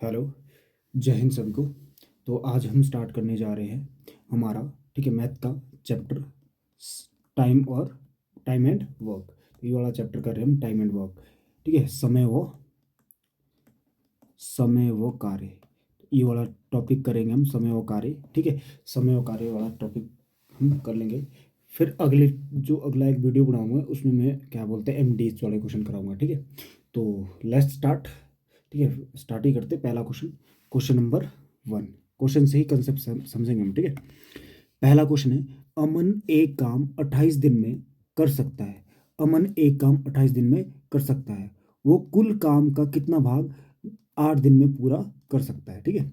Hello, जय हिंद सभी को। तो आज हम स्टार्ट करने जा रहे हैं हमारा, ठीक है, मैथ का चैप्टर टाइम और टाइम एंड वर्क। ये वाला चैप्टर कर रहे हैं हम, टाइम एंड वर्क, ठीक है। समय व कार्य, ये वाला टॉपिक करेंगे हम, समय व कार्य, ठीक है। समय व कार्य वाला टॉपिक हम कर लेंगे। फिर अगला एक वीडियो बनाऊंगा, उसमें मैं क्या बोलते हैं एमडीएस वाले क्वेश्चन कराऊंगा, ठीक है। तो लेट्स स्टार्ट, ठीक है। स्टार्ट ही करते, पहला क्वेश्चन, क्वेश्चन नंबर 1। क्वेश्चन से ही कंसेप्ट समझेंगे हम, ठीक है। पहला क्वेश्चन है, अमन एक काम 28 दिन में कर सकता है। अमन एक काम 28 दिन में कर सकता है। वो कुल काम का कितना भाग 8 दिन में पूरा कर सकता है, ठीक है।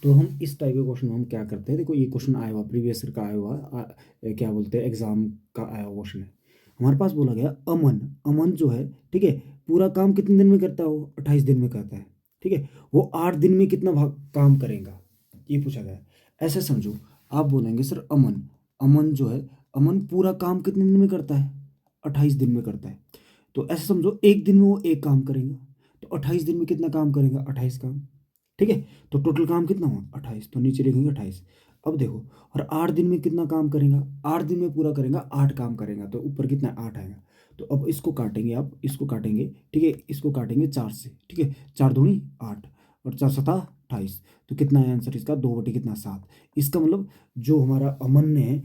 तो हम इस टाइप के क्वेश्चन हम क्या करते हैं, देखो ये क्वेश्चन आया हुआ प्रीवियस ईयर का आया हुआ क्या बोलते हैं एग्जाम का आया हुआ क्वेश्चन है। हमारे पास बोला गया अमन, अमन जो है, ठीक है, पूरा काम कितने दिन में करता है, वो 28 दिन में करता है, ठीक है। वो 8 दिन में कितना भाग काम करेगा, ये पूछा गया है। ऐसे समझो, आप बोलेंगे सर अमन, अमन जो है, अमन पूरा काम कितने दिन में करता है, 28 दिन में करता है। तो ऐसे समझो एक दिन में वो एक काम करेगा, तो 28 दिन में कितना काम करेगा, 28 काम, ठीक है। तो टोटल काम कितना हुआ 28, तो नीचे लिखेंगे 28। अब देखो, और 8 दिन में कितना काम करेगा, 8 दिन में पूरा करेगा 8 काम करेगा, तो ऊपर कितना 8 आएगा। तो अब इसको काटेंगे, आप इसको काटेंगे, ठीक है, इसको काटेंगे 4 से, ठीक है। 4 दूनी 8 और 4 सता 28। तो कितना है आंसर इसका, 2 बटे कितना 7। इसका मतलब जो हमारा अमन ने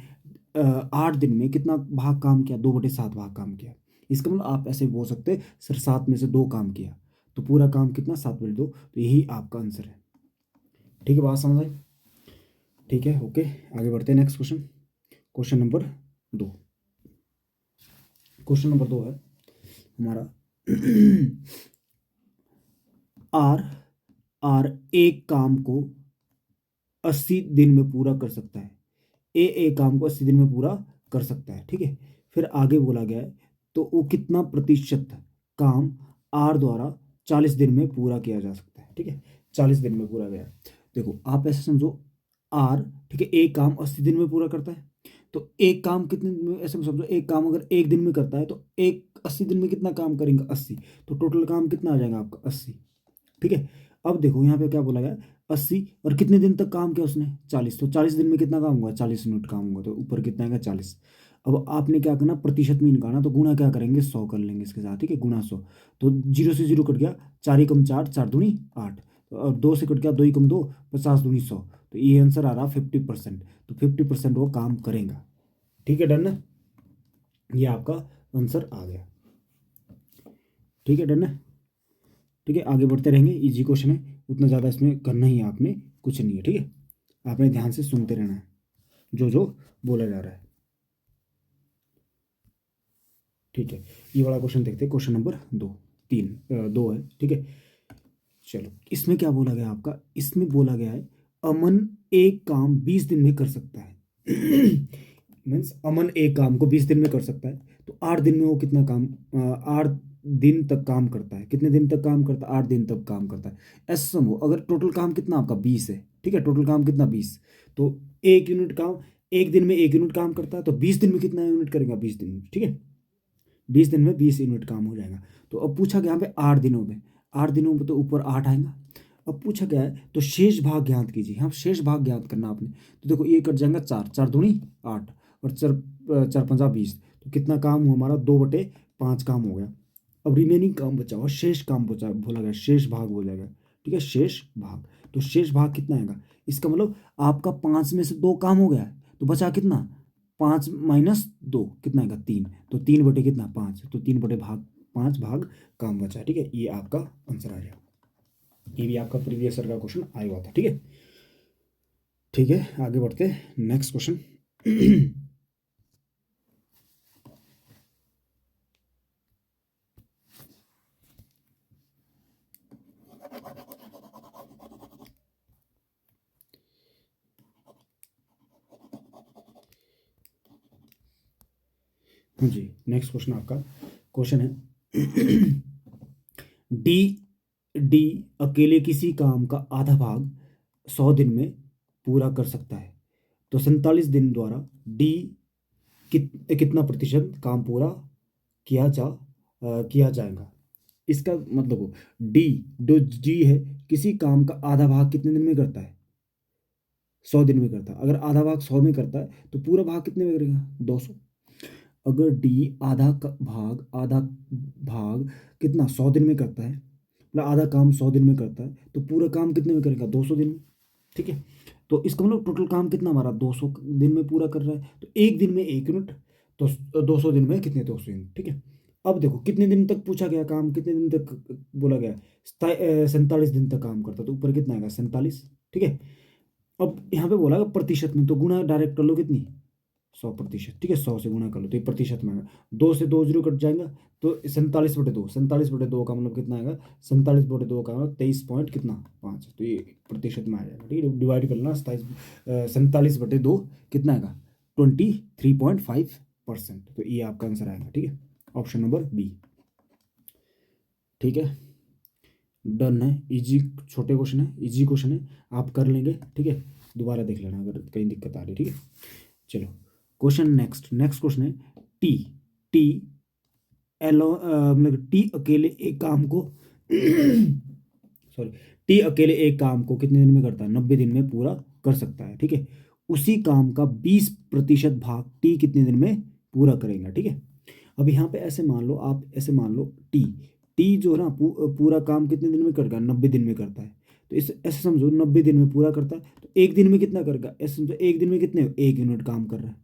8 दिन में कितना भाग काम किया, 2/7 भाग काम किया। इसका मतलब आप ऐसे बोल सकते हैं सर 7 में से 2 काम किया, तो पूरा काम कितना 7/2। तो यही आपका आंसर है, ठीक है। बात समझ आई, ठीक है, ओके। आगे बढ़ते हैं next question, question number 2। Question number 2 है हमारा आर, आर एक काम को 80 दिन में पूरा कर सकता है। ए एक काम को 80 दिन में पूरा कर सकता है, ठीक है। फिर आगे बोला गया है, तो वो कितना प्रतिशत काम आर द्वारा 40 दिन में पूरा किया जा सकता है, ठीक है। 40 दिन में पूरा गया। देखो आप ऐसे समझो, आर, ठीक है, एक काम 80 दिन में पूरा करता है, तो एक काम कितने दिन में, ऐसे समझो एक काम अगर एक दिन में करता है, तो एक 80 दिन में कितना काम करेंगे 80, तो टोटल काम कितना आ जाएगा आपका 80, ठीक है। अब देखो यहाँ पे क्या बोला गया, 80 और कितने दिन तक काम किया उसने 40, तो 40 दिन में कितना काम हुआ 40 यूनिट काम हुआ, तो ऊपर कितना आएगा 40। अब आपने क्या करना, प्रतिशत में निकालना, तो गुणा क्या करेंगे 100 कर लेंगे इसके साथ, ठीक है, गुणा 100। तो 0 से 0 कट गया, 4 ही कम 4, 4 दूनी 8, और 2 से कट गया 2 ही कम 2, 50 दूनी 100। तो ये आंसर आ रहा 50%, तो 50% वो काम करेगा, ठीक है, डन है। ये आपका आंसर आ गया, ठीक है, डन है, ठीक है। आगे बढ़ते रहेंगे, इजी क्वेश्चन है, उतना ज़्यादा इसमें करना ही है आपने, कुछ नहीं है, ठीक है। आपने ध्यान से सुनते रहना है जो जो बोला जा रहा है, ठीक है। ये वाला क्वेश्चन देखते हैं, क्वेश्चन नंबर 2, 2 है, ठीक है। चलो इसमें क्या बोला गया आपका, इसमें बोला गया है अमन एक काम 20 दिन में कर सकता है मीन्स अमन एक काम को 20 दिन में कर सकता है, तो 8 दिन में वो कितना काम, 8 दिन तक काम करता है, कितने दिन तक काम करता है, 8 दिन तक काम करता है। ऐसा समझो, अगर टोटल काम कितना आपका 20 है, ठीक है, टोटल काम कितना 20, तो एक यूनिट काम, एक दिन में एक यूनिट काम करता है, तो 20 दिन में कितना यूनिट करेगा, 20 दिन में, ठीक है। 20 दिन में 20 यूनिट काम हो जाएगा। तो अब पूछा गया यहाँ पे 8 दिनों में, 8 दिनों में तो ऊपर 8 आएगा। अब पूछा गया है तो शेष भाग ज्ञात कीजिए, हाँ शेष भाग ज्ञात करना आपने। तो देखो ये कट जाएगा 4, 4 दूनी 8 और 4, 4 पंजा 20, तो कितना काम हुआ हमारा 2/5 काम हो गया। अब रिमेनिंग काम बचा हुआ, शेष काम बचा, बोला गया शेष भाग हो जाएगा, ठीक है, शेष भाग। तो शेष भाग कितना आएगा, इसका मतलब आपका 5 में से 2 काम हो गया है, तो बचा कितना, 5 - 2 कितना आएगा 3, तो 3 बटे कितना 5, तो 3/5 भाग काम बचा है, ठीक है। ये आपका आंसर आ जाएगा। ये भी आपका प्रीवियस ईयर का क्वेश्चन आया हुआ था, ठीक है। ठीक है, आगे बढ़ते हैं नेक्स्ट क्वेश्चन हाँ जी, नेक्स्ट क्वेश्चन आपका क्वेश्चन है डी, डी अकेले किसी काम का आधा भाग 100 दिन में पूरा कर सकता है, तो 47 दिन द्वारा डी कितना प्रतिशत काम पूरा किया जाएगा, इसका मतलब हो डी, जो जी है, किसी काम का आधा भाग कितने दिन में करता है? 100 दिन में करता है। अगर आधा भाग 100 में करता है तो पूरा भाग कितने में करेगा? 200। अगर डी आधा भाग कितना 100 दिन में करता है, मतलब आधा काम 100 दिन में करता है, तो पूरा काम कितने में करेगा? 200 दिन में। ठीक है, तो इसका मतलब टोटल काम कितना हमारा 200 दिन में पूरा कर रहा है, तो एक दिन में 1 यूनिट, तो 200 दिन में कितने? 200 यूनिट। ठीक है, अब देखो कितने दिन तक पूछा गया, काम कितने दिन तक बोला गया? 47 दिन तक काम करता है, तो ऊपर कितना आएगा? 47। ठीक है, अब यहाँ पे बोला प्रतिशत में, तो गुणा डायरेक्ट कर लो, कितनी? 100%। ठीक है, 100 से गुणा कर लो तो ये प्रतिशत में आएगा। 2 से 2 जीरो कट जाएगा, तो 47/2, 47/2 का मतलब कितना आएगा? 47/2 का मतलब 23 पॉइंट कितना? 5, तो ये प्रतिशत में आ जाएगा। ठीक है, डिवाइड कर लेना 47/2 कितना आएगा? 23.5%। तो ये आपका आंसर आएगा। ठीक है, ऑप्शन नंबर बी। ठीक है, डन है। इजी, छोटे क्वेश्चन है, इजी क्वेश्चन है, आप कर लेंगे। ठीक है, दोबारा देख लेना अगर कहीं दिक्कत आ रही है। ठीक है, चलो क्वेश्चन नेक्स्ट क्वेश्चन है टी। टी मतलब टी अकेले एक काम को सॉरी, टी अकेले एक काम को कितने दिन में करता है? 90 दिन में पूरा कर सकता है। ठीक है, उसी काम का 20% भाग टी कितने दिन में पूरा करेगा? ठीक है, अब यहाँ पे ऐसे मान लो, आप ऐसे मान लो टी, टी जो है ना पूरा काम कितने दिन में करेगा? 90 दिन में करता है। तो इस ऐसे समझो 90 दिन में पूरा करता है, तो एक दिन में कितना करेगा? ऐसे समझो एक दिन में कितने? 1 यूनिट काम कर रहा है।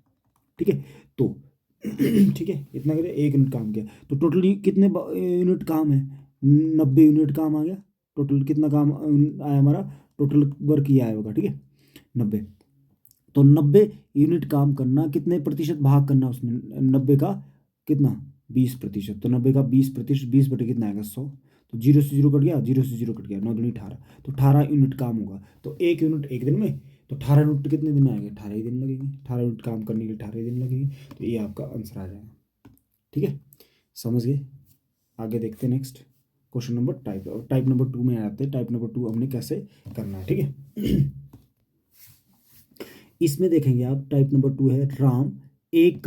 ठीक है, तो ठीक है, इतना करे 1 यूनिट काम किया, तो टोटली कितने यूनिट काम है? 90 यूनिट काम आ गया। टोटल कितना काम आया हमारा? टोटल वर्क ये आया होगा। ठीक है, 90। तो 90 यूनिट काम करना, कितने प्रतिशत भाग करना उसमें? 90 का कितना? 20%। तो 90 का 20%, 20 बटे कितना आएगा? 100। तो जीरो से जीरो कट गया, जीरो से जीरो कट गया, 9 दूनी 18, तो 18 यूनिट काम होगा। तो 1 यूनिट एक दिन में, तो 18 यूनिट कितने दिन में आएंगे? 18 ही दिन लगेंगे। 18 यूनिट काम करने के लिए 18 ही दिन लगेंगे। तो ये आपका आंसर आ जाएगा। ठीक है, समझ गए? आगे देखते हैं next question number type number 2 में आते हैं। टाइप नंबर 2 हमने कैसे करना है। ठीक है, इसमें देखेंगे आप, टाइप नंबर 2 है राम एक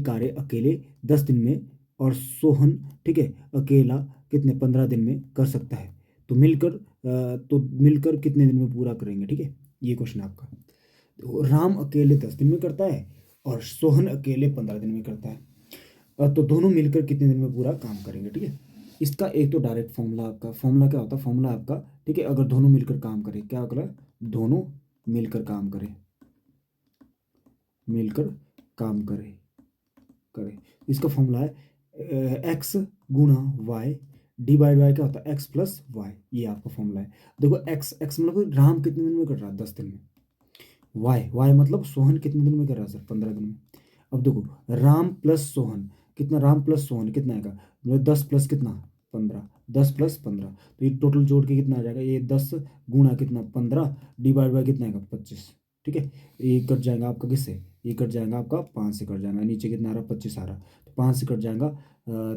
कार्य अकेले 10 दिन में, और सोहन, ठीक है, अकेला कितने 15 दिन में कर सकता है, तो मिलकर कितने दिन में पूरा करेंगे? ठीक है, ये क्वेश्चन है आपका। तो राम अकेले 10 दिन में करता है और सोहन अकेले 15 दिन में करता है, तो दोनों मिलकर कितने दिन में पूरा काम करेंगे? ठीक है, इसका एक तो डायरेक्ट फॉर्मूला, आपका फॉर्मूला क्या होता है? फॉर्मूला आपका, ठीक है, अगर दोनों मिलकर काम करें, क्या करें? दोनों मिलकर काम करें, मिलकर काम करें करें इसका फॉर्मूला है एक्स गुणा वाई डिवाइड बाय क्या होता है? X plus Y. ये आपका फॉर्मूला है। देखो एक्स एक्स मतलब राम कितने दिन में कर रहा है? 10 दिन में। वाई वाई मतलब सोहन कितने दिन में कर रहा है? सर 15 दिन में। अब देखो राम प्लस सोहन कितना? राम प्लस सोहन कितना आएगा? मतलब 10 प्लस कितना? 15। 10 प्लस 15, तो ये टोटल जोड़ के कितना आ जाएगा? ये 10 गुणा कितना? 15 डिवाइड बाय कितना आएगा? 25। ठीक है, ये कट जाएगा आपका किससे? ये कट जाएगा आपका 5 से कट जाएगा। नीचे कितना आ रहा? 25 आ रहा, तो 5 से कट जाएगा।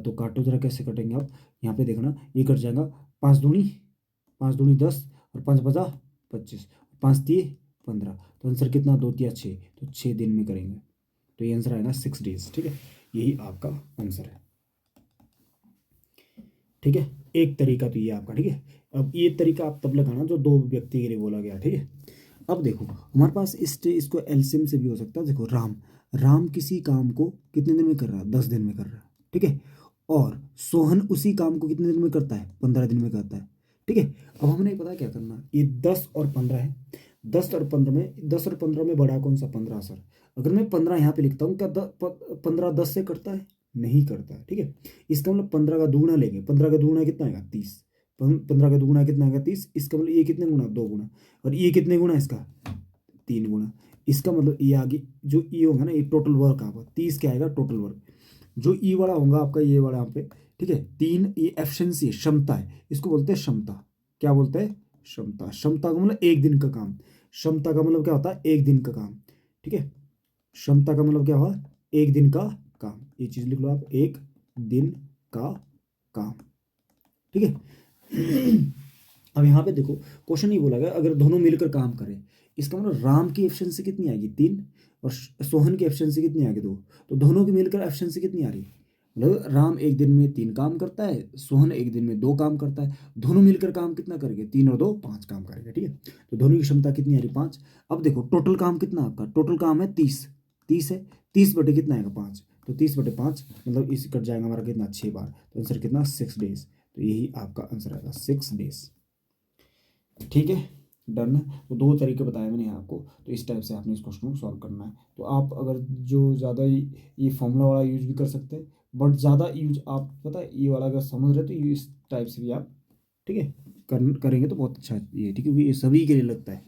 तो काटो जरा, कैसे कटेंगे आप? यहाँ पे देखना, ये कट जाएगा। 5 दूनी 10 और 5 बचा 25, 5 3 15, तो आंसर कितना? 2 3 6, तो 6 दिन में करेंगे। तो ये आंसर आएगा 6 डेज। ठीक है, यही आपका आंसर है। ठीक है, एक तरीका तो ये आपका। ठीक है, अब ये तरीका आप तब लगाना जो 2 व्यक्ति के लिए बोला गया। ठीक है, अब देखो हमारे पास इसको एलसीएम से भी हो सकता है। देखो राम राम किसी काम को कितने दिन में कर रहा है? 10 दिन में कर रहा है। ठीक है, और सोहन उसी काम को कितने दिन में करता है? 15 दिन में करता है। ठीक है, अब हमने पता है क्या करना, ये 10 और 15 है। 10 और 15 में बड़ा कौन सा? 15 सर। अगर मैं 15 यहाँ पे लिखता हूँ, क्या 15 10 से करता है? नहीं करता है। ठीक है, इसका मतलब 15 का दुगुना लेंगे। 15 का दुगुना कितना आएगा? 30। 15 का दुगुना कितना आएगा? 30। इसका मतलब ये कितने गुना? 2 गुना। और ये कितने गुना इसका? 3 गुना। इसका मतलब ये आगे जो ई होगा ना, ये टोटल वर्क आपका 30 क्या आएगा? टोटल वर्क जो ई वाला होगा आपका, ये वाला यहाँ पे। ठीक है, 3 ये एफिशिएंसी है, क्षमता है, इसको बोलते हैं क्षमता। क्या बोलते हैं? क्षमता। क्षमता का मतलब एक दिन का काम। क्षमता का मतलब क्या होता है? एक दिन का काम। ठीक है, क्षमता का मतलब क्या हुआ? एक दिन का काम। ये चीज लिख लो आप, एक दिन का काम। ठीक है, अब यहाँ पे देखो क्वेश्चन ये बोला गया अगर दोनों मिलकर काम करें, इसका मतलब राम की एफिशिएंसी कितनी आएगी? 3, और सोहन की एफिशिएंसी कितनी आएगी? 2। तो दोनों की मिलकर एफिशिएंसी कितनी आ रही है? मतलब राम एक दिन में 3 काम करता है, सोहन एक दिन में 2 काम करता है, दोनों मिलकर काम कितना करेंगे, 3 और 2 5 काम करेंगे, ठीक है। तो दोनों की क्षमता कितनी आ रही, 5। अब देखो टोटल काम कितना आपका, टोटल काम है 30, 30 है, 30 बटे कितना आएगा 5, तो 30 बटे 5 मतलब इस कट जाएगा हमारा कितना 6 बार, तो आंसर कितना 6 डेज, तो यही आपका आंसर आएगा 6 डेज, ठीक है। डन है। तो 2 तरीके बताए मैंने आपको, तो इस टाइप से आपने इस क्वेश्चन को सॉल्व करना है। तो आप अगर जो ज़्यादा ये फॉर्मूला वाला यूज भी कर सकते हैं, बट ज़्यादा यूज आप पता है ये वाला अगर समझ रहे हो तो ये इस टाइप से भी आप, ठीक है, करेंगे तो बहुत अच्छा है ये, ठीक है, क्योंकि ये सभी के लिए लगता है।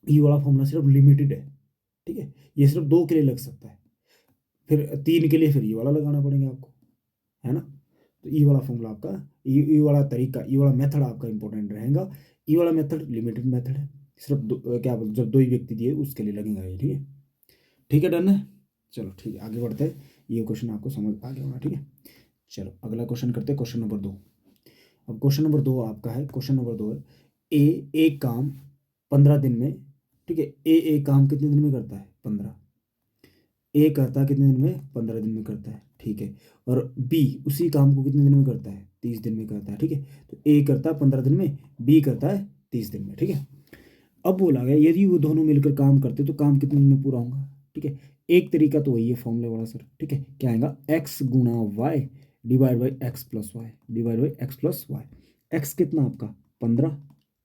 ये वाला फॉर्मूला सिर्फ लिमिटेड है, ठीक है, ये सिर्फ 2 के लिए लग सकता है, फिर 3 के लिए फिर ये वाला लगाना पड़ेगा आपको, है ना। तो ये वाला फॉर्मूला आपका, ये वाला तरीका, ये वाला मेथड आपका इंपॉर्टेंट रहेगा। ये वाला मेथड लिमिटेड मेथड है, सिर्फ क्या बोलते, जब 2 ही व्यक्ति दिए उसके लिए लगेगा ये, ठीक है, ठीक है, डन है। चलो ठीक है, आगे बढ़ते हैं, ये क्वेश्चन आपको समझ आ गया होगा, ठीक है। चलो अगला क्वेश्चन करते हैं, क्वेश्चन नंबर 2। अब क्वेश्चन नंबर 2 आपका है, क्वेश्चन नंबर 2 है, ए एक काम 15 दिन में, ठीक है, ए एक काम कितने दिन में करता है, 15, ए करता है कितने दिन में, 15 दिन में करता है, ठीक है। और बी उसी काम को कितने दिन में करता है, 30 दिन में करता है, ठीक है। तो ए करता है 15 दिन में, बी करता है 30 दिन में, ठीक है। अब बोला गया यदि वो दोनों मिलकर काम करते तो काम कितने दिन में पूरा होगा, ठीक है। एक तरीका तो वही है फॉर्मूले वाला सर, ठीक है, क्या आएगा, एक्स गुणा Y divide by X plus Y, divide by X plus Y. X कितना आपका 15,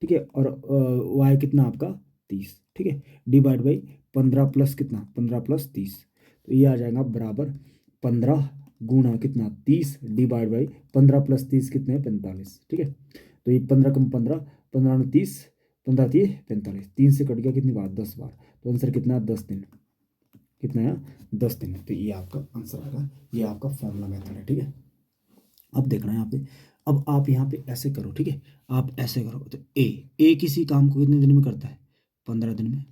ठीक है, और वाई कितना आपका 30, ठीक है, डिवाइड बाई 15 प्लस कितना, 15 प्लस 30, तो ये आ जाएगा बराबर 15 गुणा कितना 30 डिवाइड बाई 15 प्लस 30 कितने 45, ठीक है। तो ये 15 कम 15, 15 में 30, 15 थी 45, 3 से कट गया कितनी बार, 10 बार, तो आंसर कितना 10 दिन, कितना है 10 दिन, तो ये आपका आंसर आएगा, ये आपका फॉर्मूला मेथड है, ठीक है। अब देखना है यहाँ पे, अब आप यहाँ पे ऐसे करो, ठीक है, आप ऐसे करो, तो ए किसी काम को कितने दिन में करता है, 15 दिन में,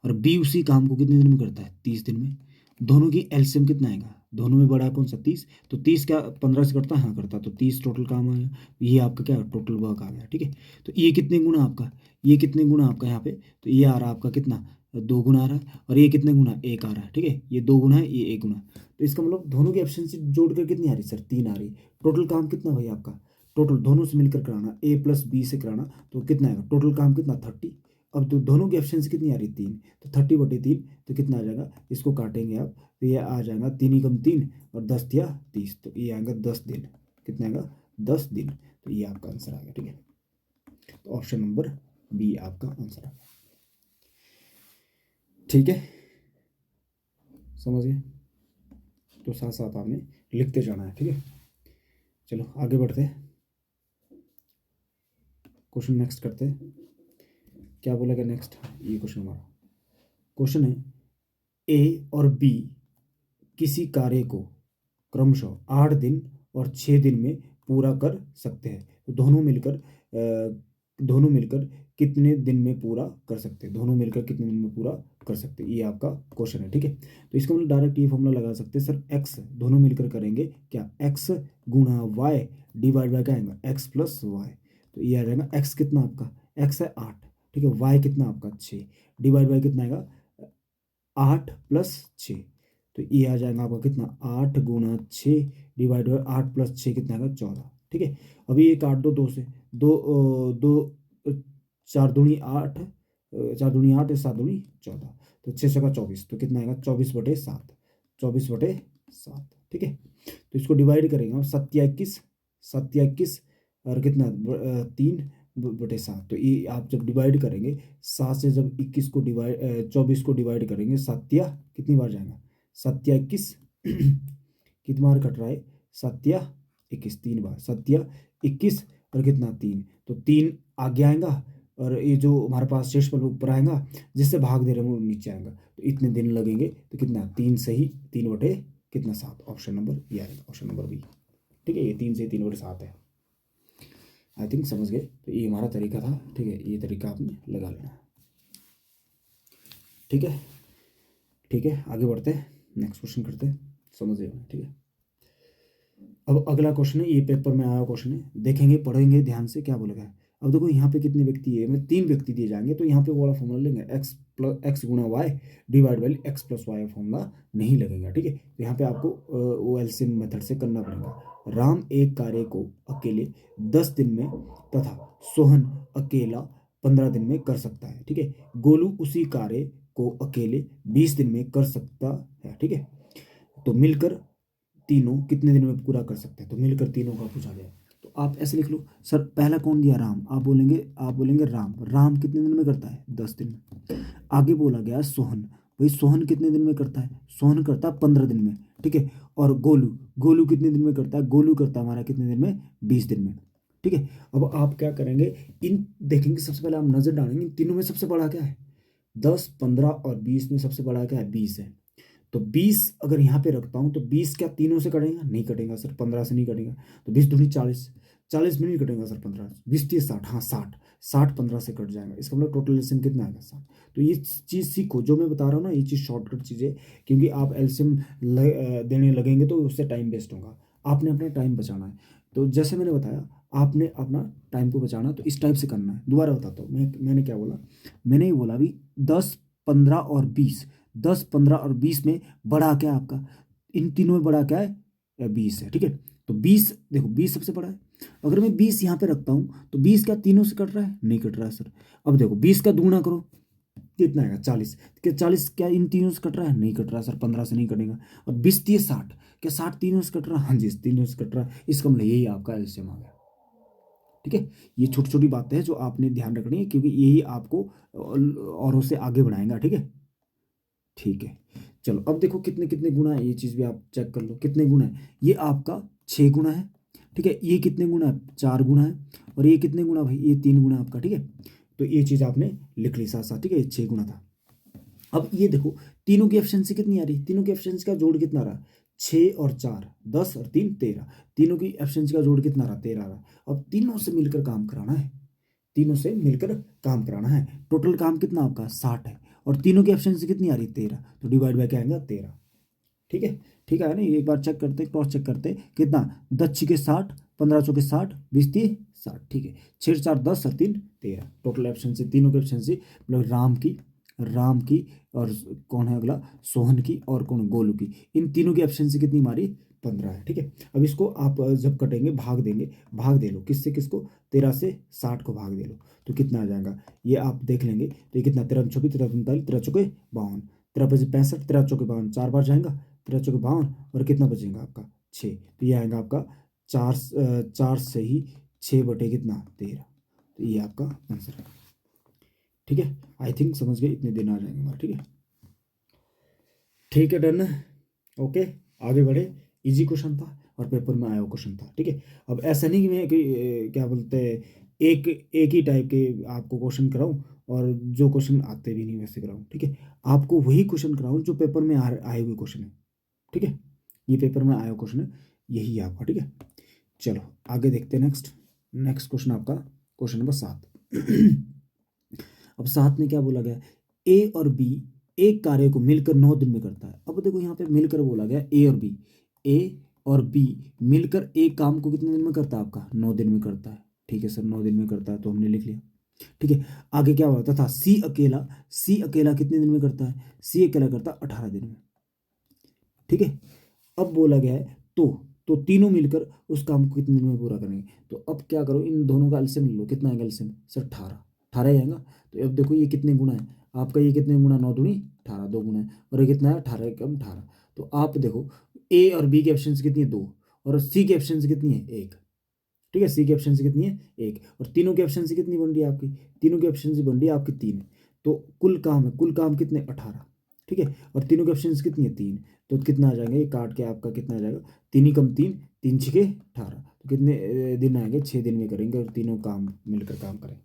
और बी उसी काम को कितने दिन में करता है, 30 दिन में। दोनों की एलसीएम कितना आएगा, दोनों में बड़ा कौन सा 30, तो 30 क्या 15 से करता है, हाँ करता, तो 30 टोटल काम आएगा, ये आपका क्या टोटल वर्क आ गया, ठीक है। तो ये कितने गुना आपका, ये कितने गुना आपका यहाँ पे, तो ये आ रहा है आपका कितना 2 गुना आ रहा है, और ये कितने गुना 1 आ रहा है, ठीक है, ये 2 गुना है, ये 1 गुना, तो इसका मतलब दोनों की एफिशिएंसी जोड़कर कितनी आ रही सर, 3 आ रही। टोटल काम कितना भाई आपका, टोटल दोनों से मिलकर कराना, ए प्लस बी से कराना, तो कितना आएगा टोटल काम कितना 30। अब तो दोनों की एफिशिएंसी कितनी आ रही 3, तो 30/3, तो कितना आ जाएगा, इसको काटेंगे आप, तो ये आ जाएगा 3 ही कम 3 और 10 या 30, तो ये आएगा 10 दिन, कितना आएगा 10 दिन, तो ये आपका आंसर आ गया, ठीक है। तो ऑप्शन नंबर बी आपका आंसर आ गया, ठीक है, समझ गए। तो साथ साथ आपने लिखते जाना है, ठीक है। चलो आगे बढ़ते हैं, क्वेश्चन नेक्स्ट करते हैं, क्या बोलेगा नेक्स्ट, ये क्वेश्चन हमारा क्वेश्चन है, ए और बी किसी कार्य को क्रमशः 8 दिन और 6 दिन में पूरा कर सकते हैं, तो दोनों मिलकर कितने दिन में पूरा कर सकते हैं, दोनों मिलकर कितने दिन में पूरा कर सकते हैं, ये आपका क्वेश्चन है, ठीक है। तो इसका मतलब डायरेक्ट ये फॉर्मूला लगा सकते हैं सर, एक्स दोनों मिलकर करेंगे क्या, एक्स गुणा वाई डिवाइड बाय क्या आएगा, एक्स प्लस वाई, तो ये आ जाएगा एक्स कितना आपका, एक्स है 8, ठीक है, वाई कितना आपका 6, डिवाइड बाय कितना आएगा 8 प्लस 6, तो ये आ जाएगा आपका कितना 8 गुणा 6 डिवाइड बाई 8 प्लस 6 कितना आएगा 14, ठीक है। अभी ये काट दो 2 से, दो दो 4 दूनी 8, 4 दूनी 8 7 दूनी 14, तो 6 का 24, तो कितना आएगा 24/7, 24/7, ठीक है। तो इसको डिवाइड करेंगे हम, 7 या 21 और कितना 3/7, तो ये आप जब डिवाइड करेंगे 7 से जब 21 को डिवाइड 24 को डिवाइड करेंगे, 7 कितनी बार जाएगा, 7 या 21 कितनी बार कट रहा है, 7 या 21 3 बार, 7 या 21 और कितना 3, तो 3 आगे आएगा और ये जो हमारे पास शेष पल ऊपर आएगा, जिससे भाग दे रहे हैं वो नीचे आएगा, तो इतने दिन लगेंगे, तो कितना 3 सही 3/7, ऑप्शन नंबर ये आएगा, ऑप्शन नंबर बी, ठीक है, ये 3 से 3/7 है। आई थिंक समझ गए, तो ये हमारा तरीका था, ठीक है, ये तरीका आपने लगा लेना है, ठीक है, ठीक है, आगे बढ़ते हैं, नेक्स्ट क्वेश्चन करते हैं, समझ गए, ठीक है। अब अगला क्वेश्चन है, ये पेपर में आया क्वेश्चन है, देखेंगे पढ़ेंगे ध्यान से, क्या बोलेगा, अब देखो यहाँ पे कितने व्यक्ति है, मैं 3 व्यक्ति दिए जाएंगे, तो यहाँ पे वो वाला फॉर्मूला लेंगे, एक्स प्लस एक्स गुणा Y divide by X plus Y formula नहीं लगेगा, ठीक है। तो यहाँ पे आपको वो एलसीएम मेथड से करना पड़ेगा। राम एक कार्य को अकेले 10 दिन में तथा सोहन अकेला 15 दिन में कर सकता है, ठीक है। गोलू उसी कार्य को अकेले 20 दिन में कर सकता है, ठीक है। तो मिलकर तीनों कितने दिन में पूरा कर सकते हैं, तो मिलकर तीनों का पूछा गया। तो आप ऐसे लिख लो, सर पहला कौन दिया, राम, आप बोलेंगे राम, राम कितने दिन में करता है, 10 दिन में। आगे बोला गया सोहन, भाई सोहन कितने दिन में करता है, सोहन करता है 15 दिन में, ठीक है। और गोलू, गोलू कितने दिन में करता है, गोलू करता है हमारा कितने दिन में, 20 दिन में, ठीक है। अब आप क्या करेंगे, इन देखेंगे, सबसे पहले आप नजर डालेंगे इन तीनों में सबसे बड़ा क्या है, 10, 15 और 20 में सबसे बड़ा क्या है, 20 है। तो 20 अगर यहाँ पे रखता हूँ तो 20 क्या तीनों से कटेगा, नहीं कटेगा सर, 15 से नहीं कटेगा। तो 20 दूनी 40, 40 में नहीं कटेगा सर, 15, 20 30 60, हाँ 60, 60 15 से कट जाएगा, इसका मतलब टोटल एलसीएम कितना आएगा, 60। तो ये चीज़ सीखो, जो मैं बता रहा हूँ ना, ये चीज़ शॉर्टकट चीज़ है, क्योंकि आप एलसीएम देने लगेंगे तो उससे टाइम वेस्ट होगा, आपने अपना टाइम बचाना है। तो जैसे मैंने बताया, आपने अपना टाइम को बचाना, तो इस टाइप से करना है। दोबारा बताता हूँ, मैंने क्या बोला, मैंने ये बोला अभी 10, 15 और 20, 10, 15 और 20 में बड़ा क्या है आपका, इन तीनों में बड़ा क्या है, 20 है, ठीक है। तो 20 देखो, 20 सबसे बड़ा है। अगर मैं 20 यहाँ पे रखता हूँ तो 20 क्या तीनों से कट रहा है, नहीं कट रहा है सर। अब देखो 20 का दूना करो, कितना आएगा, 40, क्या 40 क्या इन तीनों से कट रहा है, नहीं कट रहा है सर, 15 से नहीं कटेगा। और 20 30 60, क्या 60 तीनों से कट रहा है, हाँ जी तीनों से कट रहा है, इसका मतलब यही आपका एलसीएम आ गया, ठीक है। ये छोटी छोटी बातें हैं जो आपने ध्यान रखनी है, क्योंकि यही आपको औरों से आगे बढ़ाएगा, ठीक है। ठीक है, चलो अब देखो कितने कितने गुना है, ये चीज़ भी आप चेक कर लो कितने गुना है। ये आपका 6 गुना है, ठीक है। ये कितने गुना है, 4 गुना है। और ये कितने गुना भाई, ये 3 गुना आपका, ठीक है। तो ये चीज़ आपने लिख ली साथ साथ, ठीक है, ये 6 गुना था। अब ये देखो तीनों की एफिशिएंसी कितनी आ रही है, तीनों की एफिशिएंसी का जोड़ कितना रहा, 6 और 4 10 और 3 13, तीनों की एफिशिएंसी का जोड़ कितना रहा, 13 रहा। अब तीनों से मिलकर काम कराना है, तीनों से मिलकर काम कराना है। टोटल काम कितना आपका 60 है, और तीनों की एफिशिएंसी कितनी आ रही है, 13, तो डिवाइड बाय क्या आएगा, 13, ठीक है। ठीक है ना, एक बार चेक करते, क्रॉस चेक करते, कितना, 10 छीके 60, 15 चौके 60, 20 30 60, ठीक है। 6 4 10 और 3 13, टोटल एफिशिएंसी तीनों की एफिशिएंसी, मतलब राम की और कौन है अगला, सोहन की और कौन, गोलू की, इन तीनों की एफिशिएंसी कितनी हमारी, 15 है, ठीक है। अब इसको आप जब कटेंगे भाग देंगे, भाग दे लो किससे किसको, 13 से 60 को भाग दे लो, तो कितना आ जाएगा, ये आप देख लेंगे। तो ये कितना, 13 छब्बीस, 13 उनतालीस, 13 चौके 52, 13 पचे 65, 13 चौके 52, 4 बार जाएगा, 13 चौके 52, और कितना बचेगा आपका, 6। तो ये आएगा आपका 4 से ही 6 बटे कितना, 13। तो ये आपका आंसर है, ठीक है। आई थिंक समझ गए, इतने दिन आ जाएंगे हमारे, ठीक है। ठीक है, डन है, ओके। आगे बढ़े, इजी क्वेश्चन था और पेपर में आया हुआ क्वेश्चन था, ठीक है। अब ऐसा नहीं कि मैं कि क्या बोलते हैं, एक एक ही टाइप के आपको क्वेश्चन कराऊं और जो क्वेश्चन आते भी नहीं वैसे कराऊं, ठीक है। आपको वही क्वेश्चन कराऊं जो पेपर में आए हुए क्वेश्चन है, ठीक है। ये पेपर में आया हुआ क्वेश्चन है, यही है आपका, ठीक है। चलो आगे देखते हैं, नेक्स्ट नेक्स्ट क्वेश्चन आपका, क्वेश्चन नंबर 7। अब 7 में क्या बोला गया, ए और बी एक कार्य को मिलकर 9 दिन में करता है। अब देखो यहाँ पे मिलकर बोला गया, ए और बी मिलकर एक काम को कितने दिन में करता है आपका, 9 दिन में करता है, ठीक है सर, 9 दिन में करता है, तो हमने लिख लिया, ठीक है। आगे क्या होता था, सी अकेला कितने दिन में करता है, सी अकेला करता है 18 दिन में, ठीक है। अब बोला गया है तो तीनों मिलकर उस काम को कितने दिन में पूरा करेंगे। तो अब क्या करो, इन दोनों का एलसीएम ले लो, कितना आएगा एलसीएम सर, 18, 18 ही आएगा। तो अब देखो ये कितने गुना है आपका, ये कितने गुना, 9 दूनी 18, 2 गुना है, और ये कितना है, 18 कम 18। तो आप देखो ए और बी की एफिशिएंसी कितनी है, 2, और सी की एफिशिएंसी कितनी है, 1, ठीक है। सी की एफिशिएंसी कितनी है, 1, और तीनों की एफिशिएंसी कितनी बन रही है आपकी, तीनों की एफिशिएंसी बन रही है आपकी 3। तो कुल काम कितने, 18, ठीक है। और तीनों की एफिशिएंसी कितनी है, 3, तो कितना आ जाएगा, ये काट के आपका कितना आ जाएगा, 3 ही कम 3, 3 छके 18, तो कितने दिन आएंगे, 6 दिन में करेंगे, और तीनों काम मिलकर काम करें।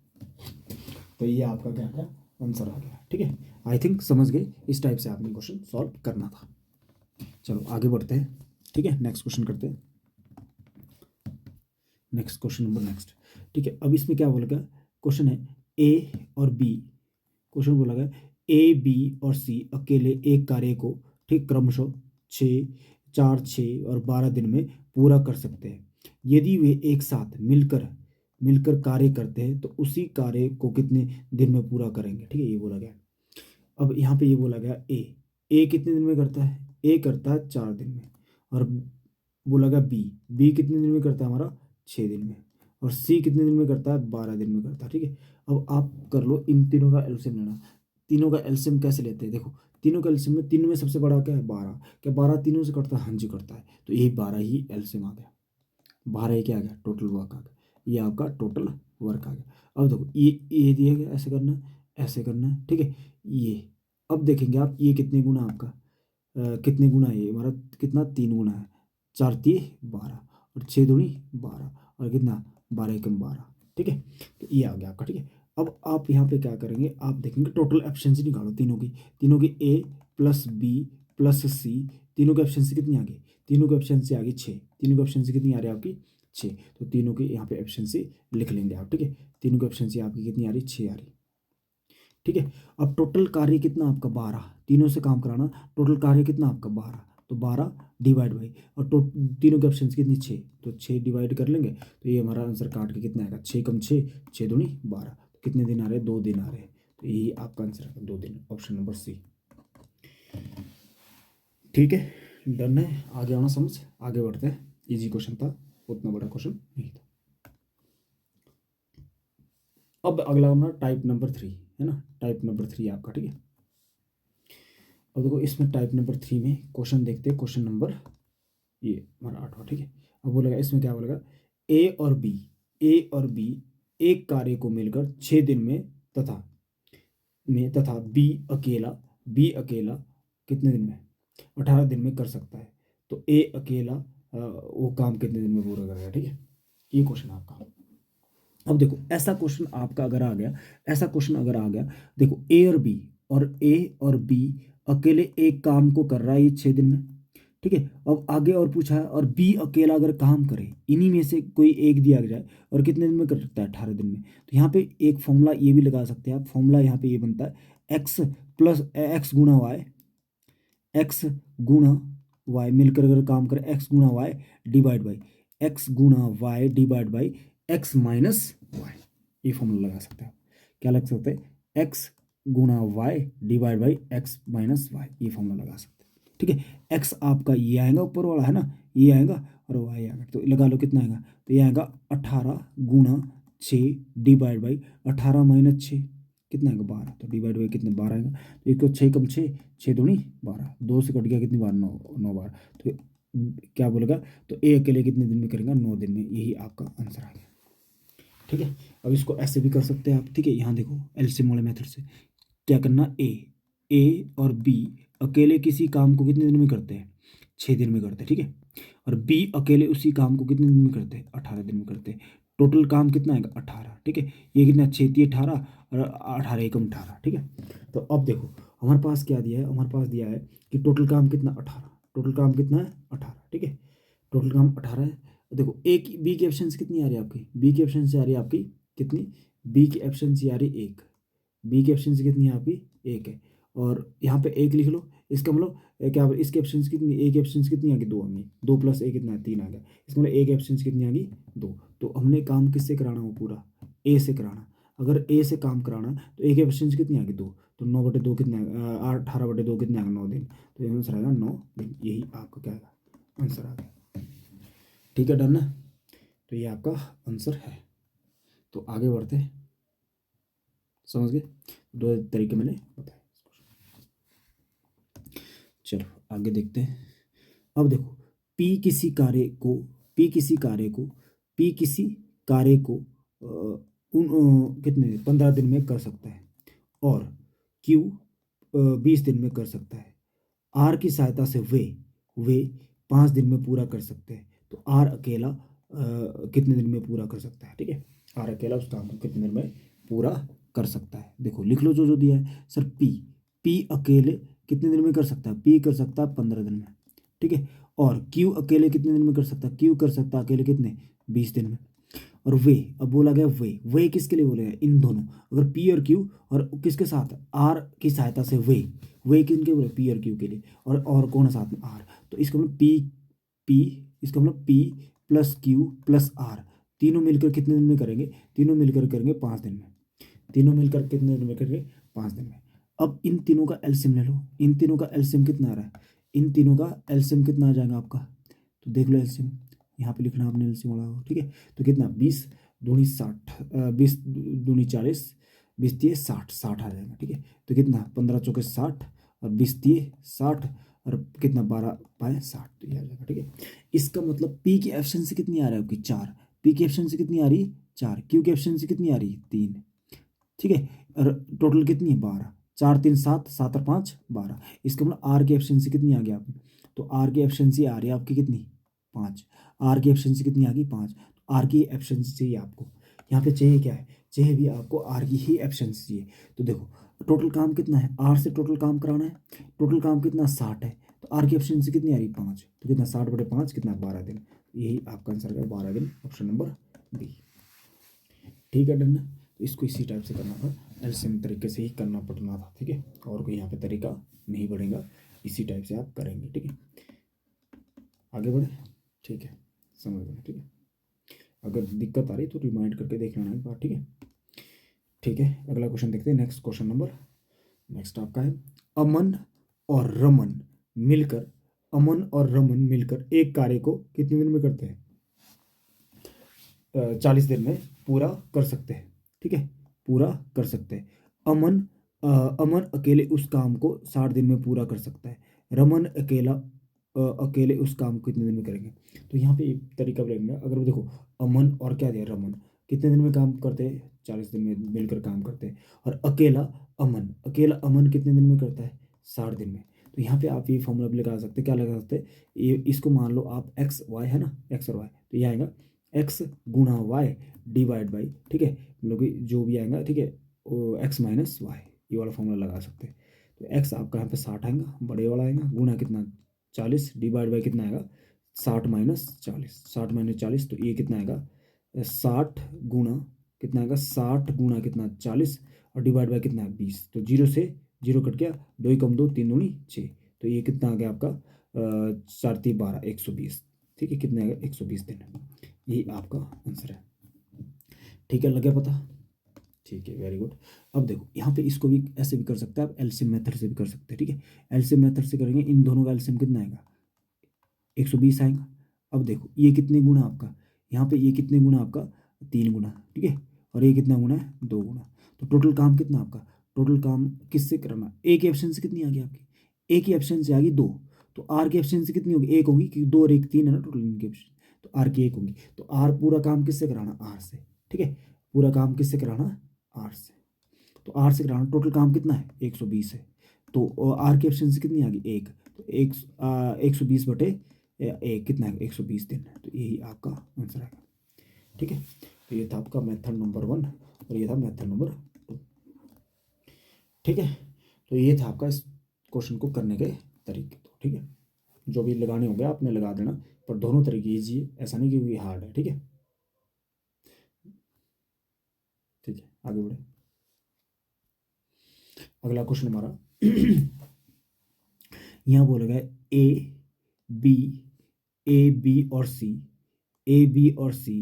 तो ये आपका क्या था, आंसर आ गया, ठीक है। आई थिंक समझ गए, इस टाइप से आपने क्वेश्चन सॉल्व करना था। चलो आगे बढ़ते हैं, ठीक है, नेक्स्ट क्वेश्चन करते हैं, नेक्स्ट क्वेश्चन नंबर नेक्स्ट, ठीक है। अब इसमें क्या बोला गया, क्वेश्चन है ए और बी, क्वेश्चन बोला गया ए बी और सी अकेले एक कार्य को, ठीक, क्रमशः 6 4 6 और 12 दिन में पूरा कर सकते हैं, यदि वे एक साथ मिलकर कार्य करते हैं तो उसी कार्य को कितने दिन में पूरा करेंगे, ठीक है, ये बोला गया। अब यहाँ पे ये बोला गया ए कितने दिन में करता है, ए करता है 4 दिन में, और बोला गया बी कितने दिन में करता है हमारा 6 दिन में, और सी कितने दिन में करता है 12 दिन में करता है, ठीक है। अब आप कर लो इन तीनों का एलसीएम लेना। तीनों का एलसीएम कैसे लेते हैं, देखो तीनों का एलसीएम में तीनों में सबसे बड़ा क्या है 12, क्या 12 तीनों से करता है, हाँ जी करता है, तो यही 12 ही एलसीएम आ गया, 12 ही क्या आ गया टोटल वर्क आ गया, ये आपका टोटल वर्क आ गया। अब देखो ये दिया गया, ऐसे करना है, ऐसे करना है, ठीक है। ये अब देखेंगे आप ये कितने गुना आपका कितने गुना है, ये हमारा कितना 3 गुना है, 4 3 12 और 6 दूनी 12 और कितना 12 एकम 12, ठीक है। तो ये आ गया आपका, ठीक है। अब आप यहाँ पे क्या करेंगे, आप देखेंगे टोटल एफिशिएंसी निकालो तीनों की ए प्लस बी प्लस सी, तीनों की एफिशिएंसी कितनी आ गई, तीनों की एफिशिएंसी आ गई 6, तीनों की एफिशिएंसी कितनी आ रही है आपकी 6, तो तीनों की यहाँ पे एफिशिएंसी लिख लेंगे आप, ठीक है। तीनों की एफिशिएंसी आपकी कितनी आ रही 6 आ रही, ठीक है। अब टोटल कार्य कितना आपका 12, तीनों से काम कराना, टोटल कार्य कितना आपका 12, तो 12 डिवाइड बाई और तीनों की ऑप्शन कितनी 6, तो 6 डिवाइड कर लेंगे, तो ये हमारा आंसर काट के कितना आएगा 6 कम 6 6 दूनी 12, तो कितने दिन आ रहे हैं 2 दिन आ रहे हैं, तो यही आपका आंसर है 2 दिन, ऑप्शन नंबर सी, ठीक है। डन है, आगे आना समझ, आगे बढ़ते हैं। इजी क्वेश्चन था, उतना बड़ा क्वेश्चन नहीं था। अब अगला हमारा टाइप नंबर 3 है ना, टाइप नंबर 3 आपका, ठीक है। अब देखो इसमें टाइप नंबर 3 में क्वेश्चन देखते हैं, क्वेश्चन नंबर ये हमारा 8वां, ठीक है। अब बोलेगा इसमें क्या बोलेगा, ए और बी एक कार्य को मिलकर 6 दिन में तथा बी अकेला कितने दिन में 18 दिन में कर सकता है, तो ए अकेला वो काम कितने दिन में पूरा करेगा, ठीक है। ये क्वेश्चन आपका। अब देखो ऐसा क्वेश्चन आपका अगर आ गया, ऐसा क्वेश्चन अगर आ गया, देखो ए और बी अकेले एक काम को कर रहा है ये 6 दिन में, ठीक है। अब आगे और पूछा है, और बी अकेला अगर काम करे, इन्हीं में से कोई एक दिया जाए और कितने दिन में कर सकता है 18 दिन में, तो यहाँ पे एक फॉर्मूला ये भी लगा सकते हैं आप, फॉर्मूला यहाँ पे ये बनता है एक्स गुणा वाई मिलकर अगर काम करे एक्स गुणा Y divide by X minus Y, ये फॉर्मूला लगा सकते हैं आप। क्या लग सकते हैं, एक्स गुणा Y divide by X minus Y, ये फॉर्मूला लगा सकते हैं, ठीक है। एक्स आपका ये आएगा ऊपर वाला है ना, ये आएगा और वाई आएगा, तो लगा लो कितना आएगा, तो ये आएगा 18 गुणा 6 डिवाइड बाई 18 माइनस 6 कितना आएगा 12, तो डिवाइड बाई कितने 12 आएगा, तो एक 6 कम 6 6 दूनी 12, 2 से कट गया कितनी बार 9 बार, तो क्या बोलेगा, तो ए अकेले कितने दिन में करेगा 9 दिन में, यही आपका आंसर आ गया, ठीक है। अब इसको ऐसे भी कर सकते हैं आप, ठीक है। यहाँ देखो एलसीएम वाले मेथड से क्या करना, ए और बी अकेले किसी काम को कितने दिन में करते हैं 6 दिन में करते हैं, ठीक है। और बी अकेले उसी काम को कितने दिन में करते हैं 18 दिन में करते हैं, टोटल काम कितना आएगा 18, ठीक है। ये कितना 6 18 और 18 एकम 18, ठीक है। तो अब देखो हमारे पास क्या दिया है, हमारे पास दिया है कि टोटल काम कितना 18, टोटल काम कितना है 18, ठीक है। टोटल काम 18 है। देखो एक बी की एफिशिएंसी कितनी आ रही है आपकी, बी की एफिशिएंसी आ रही है आपकी कितनी, बी की एफिशिएंसी आ रही है 1, बी की एफिशिएंसी कितनी है आपकी 1 है, और यहाँ पे 1 लिख लो, इसका मतलब क्या इसकी एफिशिएंसी कितनी, ए की एफिशिएंसी कितनी आ गई 2 आ गई, 2 प्लस ए कितना है 3 आ गया, इसका मतलब ए की एफिशिएंसी कितनी आ गई 2, तो हमने काम किससे कराना वो पूरा ए से कराना, अगर ए से काम कराना तो ए की एफिशिएंसी कितनी आ गई 2, तो 9/2 कितना 18/2 कितना आएगा 9 दिन, तो ये आंसर आएगा 9 दिन, यही आपका क्या आएगा आंसर आ गया, ठीक है। डन है, तो ये आपका आंसर है। तो आगे बढ़ते हैं, समझ गए, 2 तरीके मैंने बताए। चलो आगे देखते हैं। अब देखो पी किसी कार्य को पी किसी कार्य को कितने 15 दिन में कर सकता है, और क्यू 20 दिन में कर सकता है, आर की सहायता से वे 5 दिन में पूरा कर सकते हैं, तो आर अकेला कितने दिन में पूरा कर सकता है, ठीक है। आर अकेला उस काम को कितने दिन में पूरा कर सकता है, देखो लिख लो जो जो दिया है सर, पी अकेले कितने दिन में कर सकता है, पी कर सकता है 15 दिन में, ठीक है। और क्यू अकेले कितने दिन में कर सकता है, क्यू कर सकता है अकेले कितने 20 दिन में। और वे, अब बोला गया वे किसके लिए बोलेगा, इन दोनों, अगर पी और क्यू और किसके साथ आर की सहायता से वे किनके बोले, पी और क्यू के लिए, और कौन है साथ में आर, तो इसका मतलब पी इसका मतलब P plus Q plus R तीनों मिलकर कितने दिन में करेंगे, तीनों मिलकर करेंगे 5 दिन में, तीनों मिलकर कितने दिन में करेंगे, 5 दिन में। अब इन तीनों का एलसीएम ले लो, इन तीनों का एलसीएम कितना आ रहा है, इन तीनों का एलसीएम कितना आ जाएगा आपका, तो देख लो एलसीएम, यहाँ पे लिखना आपने एलसीएम वाला, ठीक है। तो कितना 20 दूनी 60, 20 दूनी 40, 20 तिये 60, 60 आ जाएगा, ठीक है। तो कितना 15 चौके 60 और 20 तिये 60 और कितना 12 पाए 60, तो ये आ जाएगा, ठीक है। इसका मतलब पी की एफिशिएंसी कितनी आ रही है आपकी 4, पी की एफिशिएंसी कितनी आ रही है 4, क्यू की एफिशिएंसी कितनी आ रही है 3, ठीक है। और टोटल कितनी है 12, 4 3 7, 7 और 5 12। इसका मतलब आर की एफिशिएंसी कितनी आ गई आपकी, तो आर की एफिशिएंसी आ रही है आपकी कितनी 5, आर की एफिशिएंसी कितनी आ गई 5। आर की एफिशिएंसी चाहिए आपको, यहाँ पे चाहिए क्या है, चाहिए भी आपको आर की ही एफिशिएंसी चाहिए। तो देखो टोटल काम कितना है, आर से टोटल काम कराना है, टोटल काम कितना 60 है, तो आर की एफिशिएंसी कितनी आ रही 5, तो कितना 60/5 कितना 12 दिन, यही आपका आंसर है 12 दिन, ऑप्शन नंबर बी, ठीक है। डन है। तो इसको इसी टाइप से करना था, एलसीएम तरीके से ही करना पड़ना था, ठीक है। और कोई यहाँ पे तरीका नहीं बढ़ेगा, इसी टाइप से आप करेंगे, ठीक है। आगे बढ़े, ठीक है, समझ गए, ठीक है। अगर दिक्कत आ रही तो रिमाइंड करके देख लेना एक बार, ठीक है, ठीक है। अगला क्वेश्चन देखते हैं, नेक्स्ट क्वेश्चन नंबर, नेक्स्ट आपका है, अमन और रमन मिलकर, अमन और रमन मिलकर एक कार्य को कितने दिन में करते हैं, 40 दिन में पूरा कर सकते हैं, ठीक है, पूरा कर सकते हैं। अमन अमन अकेले उस काम को 60 दिन में पूरा कर सकता है, रमन अकेले उस काम को कितने दिन में करेंगे। तो यहाँ पे एक तरीका लगेगा, अगर देखो अमन और क्या दिया रमन कितने दिन में काम करते हैं, 40 दिन में मिलकर काम करते हैं, और अकेला अमन कितने दिन में करता है, 60 दिन में। तो यहाँ पे आप ये फॉर्मूला भी लगा सकते हैं, क्या लगा सकते हैं, ये इसको मान लो आप एक्स वाई है ना, एक्स और वाई, तो ये आएगा एक्स गुणा वाई डिवाइड बाई, ठीक है, मतलब कि जो भी आएगा, ठीक है, वो एक्स माइनस वाई, ये वाला फॉर्मूला लगा सकते हैं। तो एक्स आपका यहाँ पे 60 आएगा, बड़े वाला आएगा, गुणा कितना 40 डिवाइड बाई कितना आएगा 60 माइनस 40, 60 माइनस 40, तो ये कितना आएगा 60 गुणा कितना आएगा 60 गुणा कितना 40 और डिवाइड बाई कितना है 20, तो 0 से 0 कट गया, 2 कम 2 3 दूनी 6, तो ये कितना आ गया आपका 4 3 12 120, ठीक है, कितना आएगा 120 दिन, यही आपका आंसर है, ठीक है, लगे पता, ठीक है, वेरी गुड। अब देखो यहाँ पे इसको भी ऐसे भी कर सकते हैं आप, एलसीएम मेथड से भी कर सकते हैं, ठीक है। एलसीएम मेथड से करेंगे, इन दोनों का एलसीएम कितना आएगा 120 आएगा। अब देखो ये कितने गुना आपका, यहाँ पे ये कितने गुना आपका 3 गुना, ठीक है, और ये कितना गुना है 2 गुना, तो टोटल काम कितना आपका, टोटल काम किससे कराना, ए की एफिशिएंसी कितनी आ गई आपकी, ए की एफिशिएंसी आ गई 2, तो आर की एफिशिएंसी कितनी होगी 1 होगी, क्योंकि 2 और 1 3 है ना टोटल इनकी एफिशिएंसी, तो आर की 1 होगी, तो आर पूरा काम किससे कराना, आर से, ठीक है, पूरा काम किससे कराना, आर से, तो आर से कराना, टोटल काम कितना है 120 है, तो आर की एफिशिएंसी कितनी आ गई 1, तो 120 बटे एक कितना है 120 दिन, तो यही आपका आंसर आएगा, ठीक है। तो ये था आपका मेथड नंबर 1 और ये था मेथड नंबर 2, ठीक है। तो ये था आपका इस क्वेश्चन को करने के तरीके, तो ठीक है, जो भी लगाने होंगे आपने लगा देना, पर दोनों तरीके ईजी है, ऐसा नहीं कि हार्ड है, ठीक है, ठीक है, आगे बढ़े। अगला क्वेश्चन हमारा यहाँ बोला गया बी बी और सी, ए बी और सी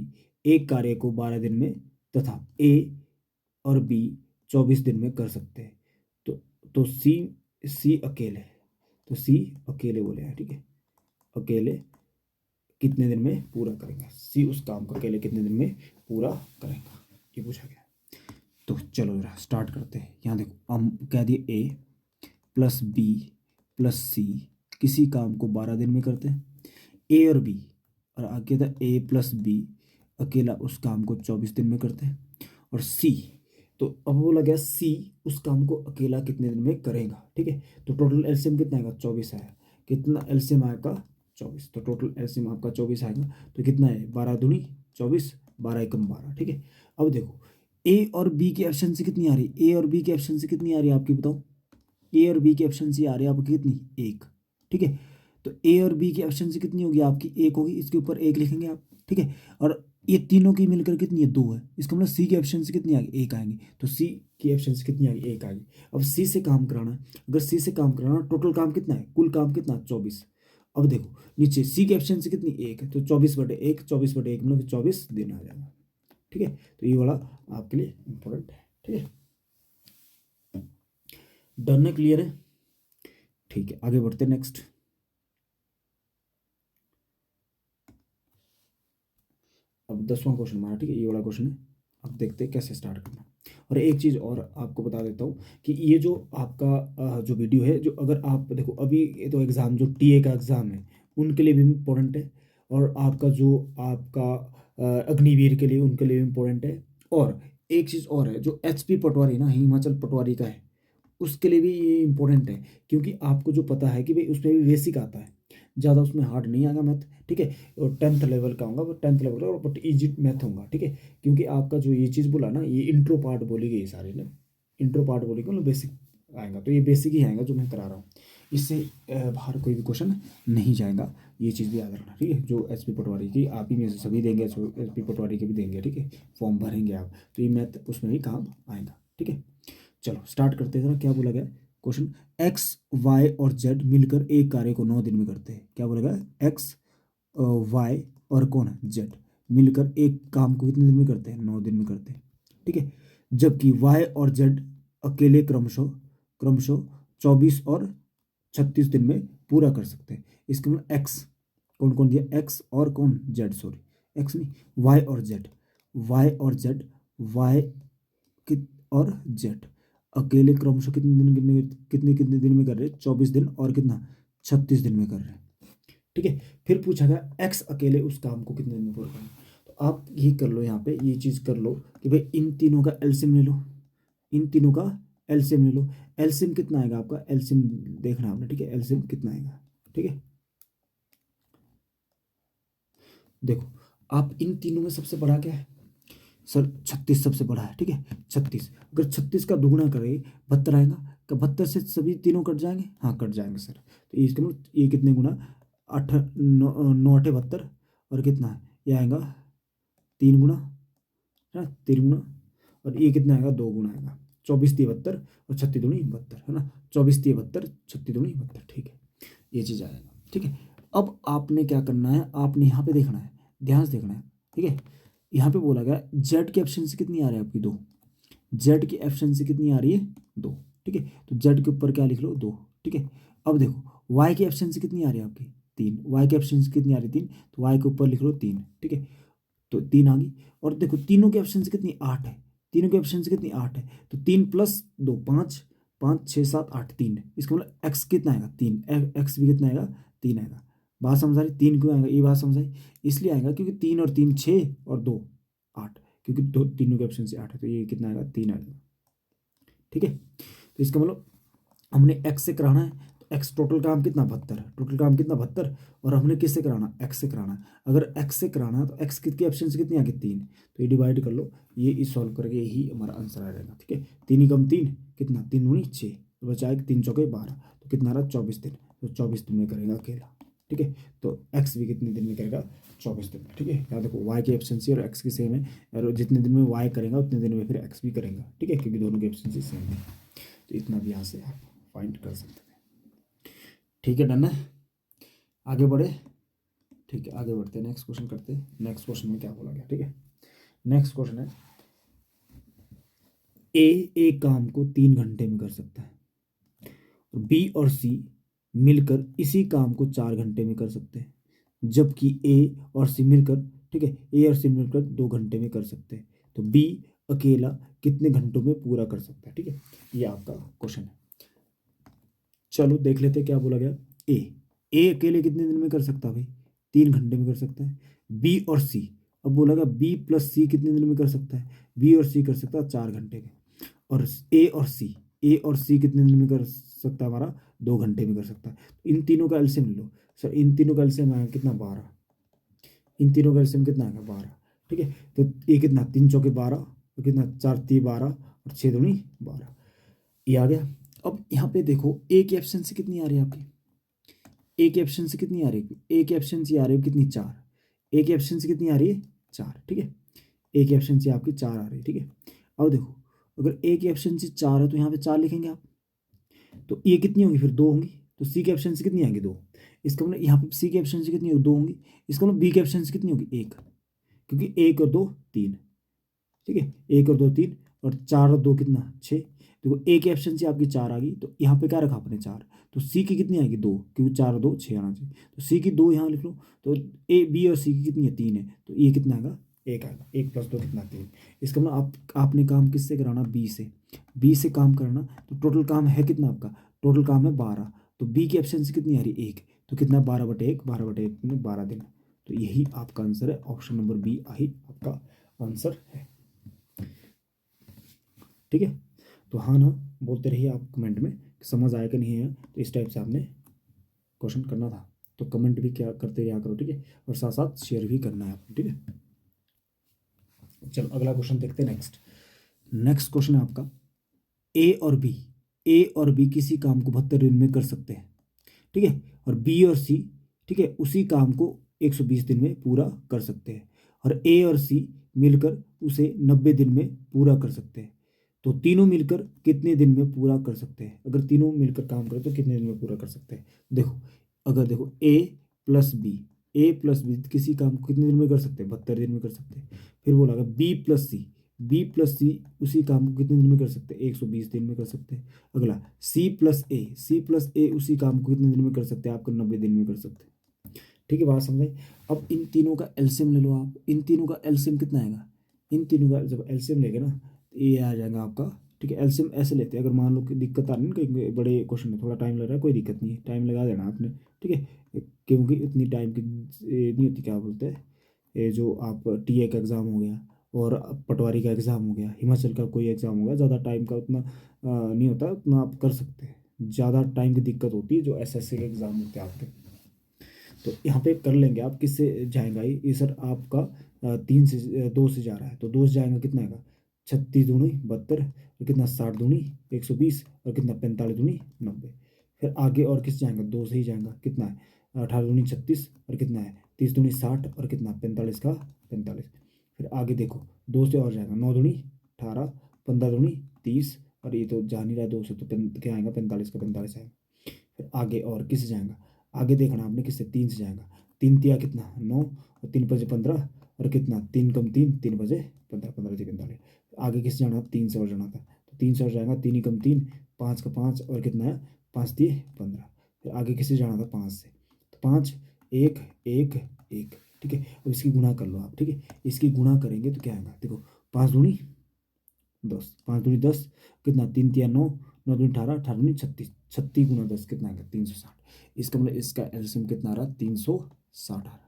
एक कार्य को 12 दिन में तथा ए और बी 24 दिन में कर सकते हैं, तो सी अकेले, तो सी अकेले बोले हैं, ठीक है, अकेले कितने दिन में पूरा करेंगे, सी उस काम को अकेले कितने दिन में पूरा करेगा, ये पूछा गया। तो चलो जरा स्टार्ट करते हैं। यहाँ देखो हम कह दिए ए प्लस बी प्लस सी किसी काम को 12 दिन में करते हैं, ए और बी, और आगे था ए प्लस बी अकेला उस काम को 24 दिन में करते हैं, और सी, तो अब बोला गया सी उस काम को अकेला कितने दिन में करेगा, ठीक है। तो टोटल एलसीएम कितना आएगा 24 आएगा, कितना एलसीएम आएगा 24, तो टोटल एलसीएम आपका 24 आएगा, तो कितना है 12 दूनी 24, 12 एकम 12, ठीक है। अब देखो ए और बी की एफिशिएंसी कितनी आ रही है, ए और बी की एफिशिएंसी कितनी आ रही है आपकी बताओ, ए और बी की एफिशिएंसी आ रही है आपकी कितनी 1, ठीक है, तो ए और बी की एफिशिएंसी कितनी होगी आपकी 1 होगी, इसके ऊपर 1 लिखेंगे आप, ठीक है, और ये तीनों की मिलकर कितनी है 2 है, इसका मतलब सी की एफिशिएंसी कितनी आ गई 1 आएंगी, तो सी की एफिशिएंसी कितनी आ गई 1 आ गई। अब सी से काम कराना है, अगर सी से काम कराना टोटल काम कितना है, कुल काम कितना 24, अब देखो नीचे सी की एफिशिएंसी कितनी 1 है, तो 24/1, 24/1 मतलब 24 दिन आ जाएगा। ठीक है, तो ये वाला आपके लिए इंपॉर्टेंट है। ठीक है, डन है, क्लियर है। ठीक है, आगे बढ़ते हैं नेक्स्ट। अब 10वां क्वेश्चन हमारा, ठीक है, ये वाला क्वेश्चन है। अब देखते हैं कैसे स्टार्ट करना। और एक चीज़ और आपको बता देता हूँ कि ये जो आपका जो वीडियो है, जो अगर आप देखो अभी ये तो एग्ज़ाम जो टीए का एग्ज़ाम है उनके लिए भी इम्पोर्टेंट है, और आपका जो आपका अग्निवीर के लिए उनके लिए भी इम्पोर्टेंट है। और एक चीज़ और है, जो एचपी पटवारी ना, हिमाचल पटवारी का है, उसके लिए भी ये इम्पोर्टेंट है, क्योंकि आपको जो पता है कि भाई उसमें भी बेसिक आता है, ज़्यादा उसमें हार्ड नहीं आएगा मैथ। ठीक है, और 10th लेवल का होगा, वो 10th लेवल का, और बट इजी मैथ होगा। ठीक है, क्योंकि आपका जो ये चीज़ बोला ना, ये इंट्रो पार्ट बोली गई सारी ना, इंट्रो पार्ट बोली गई, मतलब बेसिक आएगा, तो ये बेसिक ही आएगा जो मैं करा रहा हूँ। इससे बाहर कोई भी क्वेश्चन नहीं जाएगा, ये चीज़ भी याद रखना। ठीक है, जो एचपी पटवारी की आप ही में से सभी देंगे, एचपी पटवारी के भी देंगे। ठीक है, फॉर्म भरेंगे आप, तो ये मैथ उसमें भी काम आएगा। ठीक है, चलो स्टार्ट करते हैं। जरा क्या बोला गया क्वेश्चन, एक्स वाई और जेड मिलकर एक कार्य को 9 दिन में करते हैं। क्या बोला गया, एक्स वाई और कौन है, जेड, मिलकर एक काम को कितने दिन में करते हैं, 9 दिन में करते हैं। ठीक है, जबकि वाई और जेड अकेले क्रमशः क्रमशः 24 और 36 दिन में पूरा कर सकते हैं। इसके मतलब एक्स कौन कौन दिया, एक्स और कौन, जेड, सॉरी एक्स नहीं, वाई और जेड, वाई और जेड, वाई और जेड अकेले क्रमशः कितने दिन में कर रहे हैं, 24 दिन और कितना, 36 दिन में कर रहे हैं। ठीक है, फिर पूछा गया एक्स अकेले उस काम को कितने दिन में पूरा करना। तो आप ये कर लो, यहाँ पे ये चीज़ कर लो कि भाई इन तीनों का एलसीएम ले लो, इन तीनों का एलसीएम ले लो। एलसीएम कितना आएगा आपका, एलसीएम देखना आपने। ठीक है, एलसीएम कितना आएगा। ठीक है, देखो आप इन तीनों में सबसे बड़ा क्या है सर, 36 सबसे बड़ा है। ठीक है, 36, अगर 36 का दुगुना करें 72 आएगा, क्या 72 से सभी तीनों कट जाएंगे, हाँ कट जाएंगे सर। तो इसका मतलब ये कितने गुना, 8 9 8 72, और कितना है ये आएगा 3 गुना, है ना, 3 गुना, और ये कितना आएगा 2 गुना आएगा, 24 3 72 और 36 दूनी 72, है ना, 24 3 72 36 दूनी 72। ठीक है, ये चीज़ आएगा। ठीक है, अब आपने क्या करना है, आपने यहाँ पे देखना है, ध्यान से देखना है। ठीक है, यहाँ पे बोला गया जेड की एफिशिएंसी कितनी आ रही है आपकी, 2, जेड की एफिशिएंसी कितनी आ रही है, 2। ठीक है, तो जेड के ऊपर क्या लिख लो, 2। ठीक है, अब देखो वाई की एफिशिएंसी कितनी आ रही है आपकी, 3, वाई की एफिशिएंसी कितनी आ रही है, 3, तो वाई के ऊपर लिख लो 3। ठीक है, तो 3 आ गई, और देखो तीनों की एफिशिएंसी कितनी, 8 है, तीनों की एफिशिएंसी कितनी, 8 है, तो 3 + 2 5, 5 6 7 8 3, इसका मतलब एक्स कितना आएगा, 3, एक्स भी कितना आएगा, 3 आएगा। बात समझ आ रही, 3 क्यों आएगा, ये बात समझ आई, इसलिए आएगा क्योंकि 3 और 3 6 और 2 8, क्योंकि दो तीनों के ऑप्शन से 8 है, तो ये कितना आएगा, 3 आएगा। ठीक है, तो इसका मतलब हमने एक्स से कराना है, तो एक्स टोटल काम कितना, 72 है, टोटल काम कितना 72, और हमने किससे कराना, एक्स से कराना है। अगर एक्स से कराना है तो एक्स की ऑप्शन से कितनी आ गई, 3, तो ये डिवाइड कर लो, ये इस सॉल्व करके यही हमारा आंसर आ जाएगा। ठीक है, 3 ही कम 3 कितना, 3 दूनी 6, तो बचाएगा 3 चौके 12, तो कितना आ रहा, 24 दिन, तो 24 दिन में करेगा अकेला। ठीक है, तो एक्स भी कितने दिन में करेगा, 24 दिन में। ठीक है, याद देखो वाई की एफिशिएंसी और एक्स की सेम है, और जितने दिन में वाई करेगा उतने दिन में फिर एक्स भी करेगा। ठीक है, क्योंकि दोनों की एफिशिएंसी सेम है, तो इतना भी यहाँ से आप फाइंड कर सकते हैं। ठीक है, डन है, आगे बढ़े। ठीक है, आगे बढ़ते हैं, नेक्स्ट क्वेश्चन करते हैं। नेक्स्ट क्वेश्चन में क्या बोला गया, ठीक है, नेक्स्ट क्वेश्चन है, ए एक काम को 3 घंटे में कर सकता है, और बी और सी मिलकर इसी काम को 4 घंटे में कर सकते हैं, जबकि ए और सी मिलकर, ठीक है, ए और सी मिलकर 2 घंटे में कर सकते हैं, तो बी अकेला कितने घंटों में पूरा कर सकता है। ठीक है, ये आपका क्वेश्चन है। चलो देख लेते हैं क्या बोला गया। ए ए अकेले कितने दिन में कर सकता है भाई, 3 घंटे में कर सकता है। बी और सी, अब बोला गया बी प्लस सी कितने दिन में कर सकता है, बी और सी कर सकता है 4 घंटे में। और ए और सी कितने दिन में कर सकता है हमारा, 2 घंटे में कर सकता है। इन तीनों का एलसीएम ले लो सर, इन तीनों का एलसीएम आएगा कितना, 12, इन तीनों का एलसीएम कितना आएगा, 12। ठीक है, तो ये कितना, 3 चौके 12, और कितना 4 3 12, और 6 दूनी 12, ये आ गया। अब यहाँ पे देखो ए की एफिशिएंसी कितनी आ रही है आपकी, ए की एफिशिएंसी कितनी आ रही है, ए की एफिशिएंसी आ रही है कितनी, 4, ए की एफिशिएंसी कितनी आ रही है, 4। ठीक है, ए की एफिशिएंसी आपकी 4 आ रही है। ठीक है, अब देखो अगर ए की एफिशिएंसी 4 है तो यहाँ पे 4 लिखेंगे आप, तो ये कितनी होगी फिर, 2 होंगी, तो सी की एफिशिएंसी कितनी आएगी 2। इसका मतलब यहाँ पे सी की एफिशिएंसी कितनी होगी 2 होंगी। इसका मतलब बी की एफिशिएंसी कितनी होगी 1, क्योंकि 1 और 2 3, ठीक है 1 और 2 3 और 4 और 2 कितना 6। देखो ए की एफिशिएंसी आपकी 4 आ गई, तो यहाँ पे क्या रखा आपने 4, तो सी की कितनी आएगी 2, क्योंकि 4 और 2 6 आना चाहिए, तो सी की 2 यहाँ लिख लो। तो ए बी और सी की कितनी है 3 है, तो ये कितना आएगा 1 आएगा। 1 + 2 कितना 3। इसका मतलब आपने काम किससे कराना बी से काम कराना। तो टोटल काम है कितना आपका, टोटल काम है 12, तो बी की एफिशिएंसी कितनी आ रही 1, तो कितना 12/1, 12/1 में 12 दिन। तो यही आपका आंसर है, ऑप्शन नंबर बी ही आपका आंसर है। ठीक है, तो हाँ ना बोलते रहिए आप कमेंट में समझ आया कि नहीं है, तो इस टाइप से आपने क्वेश्चन करना था, तो कमेंट भी क्या करते रहा करो, ठीक है, और साथ साथ शेयर भी करना है आपको, ठीक है। चलो अगला क्वेश्चन देखते हैं। नेक्स्ट क्वेश्चन है आपका, ए और बी किसी काम को 72 दिन में कर सकते हैं, ठीक है, और बी और सी, ठीक है, उसी काम को 120 दिन में पूरा कर सकते हैं, और ए और सी मिलकर उसे 90 दिन में पूरा कर सकते हैं। तो तीनों मिलकर कितने दिन में पूरा कर सकते हैं, अगर तीनों मिलकर काम करें तो कितने दिन में पूरा कर सकते हैं। देखो अगर देखो ए प्लस बी किसी काम को कितने दिन में कर सकते हैं, 72 दिन में कर सकते हैं। फिर बोला बी प्लस सी उसी काम को कितने दिन में कर सकते हैं, 120 दिन में कर सकते हैं। अगला सी प्लस ए उसी काम को कितने दिन में कर सकते हैं, आपको 90 दिन में कर सकते हैं। ठीक है, बात समझ आई। अब इन तीनों का एलसीएम ले लो आप, इन तीनों का एलसीएम कितना आएगा, इन तीनों का जब एलसीएम लेंगे ना तो ये आ जाएगा आपका, ठीक है। एलसीएम ऐसे लेते हैं, अगर मान लो कि दिक्कत आ रही है ना, कहीं बड़े क्वेश्चन में थोड़ा टाइम लग रहा है, कोई दिक्कत नहीं है, टाइम लगा देना आपने, ठीक है, क्योंकि इतनी टाइम की नहीं होती, क्या बोलते हैं, ये जो आप टीए का एग्ज़ाम हो गया और पटवारी का एग्ज़ाम हो गया, हिमाचल का कोई एग्ज़ाम हो गया, ज़्यादा टाइम का उतना नहीं होता, उतना आप कर सकते हैं। ज़्यादा टाइम की दिक्कत होती है जो एसएससी के एग्ज़ाम होते हैं आपके। तो यहाँ पे कर लेंगे आप, किससे जाएगा ये सर आपका 3 से 2 से जा रहा है, तो 2 से जाएगा कितना आएगा 36 दूनी 72, और कितना 60 दूनी 120, और कितना 45 दूनी 90। फिर आगे और किस जाएगा, 2 से ही जाएगा, कितना है 18 दूनी 36, और कितना है 30 दूनी 60, और कितना 45 का 45। फिर आगे देखो 2 से और जाएगा, 9 दूनी 18, 15 दूनी 30, और ये तो जा नहीं रहा 2 से, तो क्या आएगा 45 का 45 आएगा। फिर आगे और किससे जाएगा, आगे देखना आपने किससे, 3 से जाएगा, 3 तिया कितना 9, और 3 बजे 15, और कितना 3 कम 3 3 बजे 15, 15 से 45। आगे किससे जाना, 3 से और जाना था, तो 3 से और जाएगा, 3 ही कम 3 5 का 5, और कितना है 5 दिए 15। फिर आगे किससे जाना था 5 से, तो 5 1 1 1, ठीक है। अब इसकी गुणा कर लो आप, ठीक है, इसकी गुणा करेंगे तो क्या आएगा, देखो 5 दूनी 10, 5 दूनी 10, कितना 3 तिया 9, 9 दूनी 18, 18 दूनी 36, 36 गुना 10 कितना आएगा 360। इसका मतलब इसका एलसीएम कितना आ रहा, 360 आ रहा,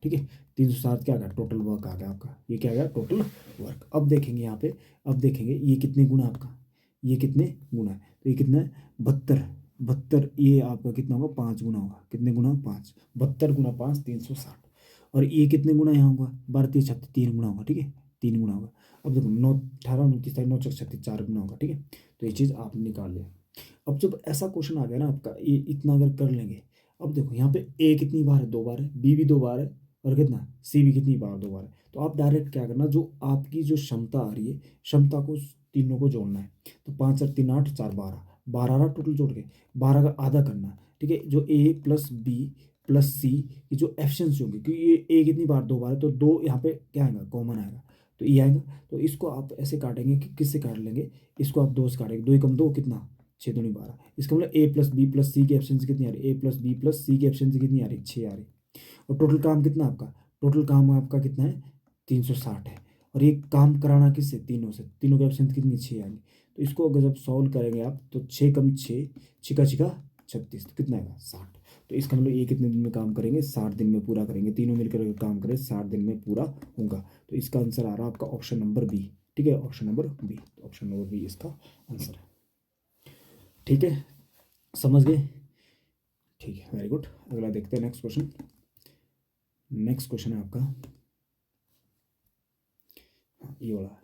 ठीक है। 360 क्या आ गया, टोटल वर्क आ गया आपका, ये क्या आ गया टोटल वर्क। अब देखेंगे यहाँ पे, अब देखेंगे ये कितने गुना आपका, ये कितने गुना है, तो ये कितना है 72, 72 ये आपका कितना होगा 5 गुना होगा, कितने गुना 5, 72 गुना 5 360, और ये कितने गुना यहाँ होगा 12 3 36 3 गुना होगा, ठीक है 3 गुना होगा। अब देखो 9 18 29 9 36 4 गुना होगा, ठीक है। तो ये चीज़ आप निकाल लें। अब जब ऐसा क्वेश्चन आ गया ना आपका, ये इतना अगर कर लेंगे, अब देखो यहाँ पे ए कितनी बार है 2 बार है, बी भी 2 बार है, और कितना सी भी कितनी बार 2 बार है। तो आप डायरेक्ट क्या करना, जो आपकी जो क्षमता आ रही है, क्षमता को तीनों को जोड़ना है। तो 5 और 3 8 4 12, 12 आ रहा टोटल जोड़ के, 12 का आधा करना, ठीक है। जो ए प्लस बी प्लस सी की जो एफिशिएंसी होगी, क्योंकि ये ए कितनी बार 2 बार है, तो 2 यहाँ पे क्या आएगा कॉमन आएगा, तो ये आएगा। तो इसको आप ऐसे काटेंगे कि किससे काट लेंगे, इसको आप 2 से काटेंगे, 2 कम 2 कितना 6 दूनी 12। इसका मतलब ए प्लस बी प्लस सी की एफिशिएंसी कितनी आ रही है, ए प्लस बी प्लस सी की एफिशिएंसी कितनी आ रही है 6 आ रही। और टोटल काम कितना आपका, टोटल काम आपका कितना है 360 है, और ये काम कराना किससे, तीनों से, तीनों की एफिशिएंसी कितनी 6 आ रही। तो इसको अगर जब सॉल्व करेंगे आप, तो 6 कम 6 छिका छिका 36, तो कितना आएगा 60। तो इसका मतलब ये कितने दिन में काम करेंगे, 60 दिन में पूरा करेंगे, तीनों मिलकर अगर काम करें 60 दिन में पूरा होगा। तो इसका आंसर आ रहा है आपका ऑप्शन नंबर बी, ठीक है, ऑप्शन नंबर बी, तो ऑप्शन नंबर बी इसका आंसर है, ठीक है, समझ गए, ठीक है, वेरी गुड। अगला देखते हैं नेक्स्ट क्वेश्चन। नेक्स्ट क्वेश्चन है आपका, हाँ ये वाला,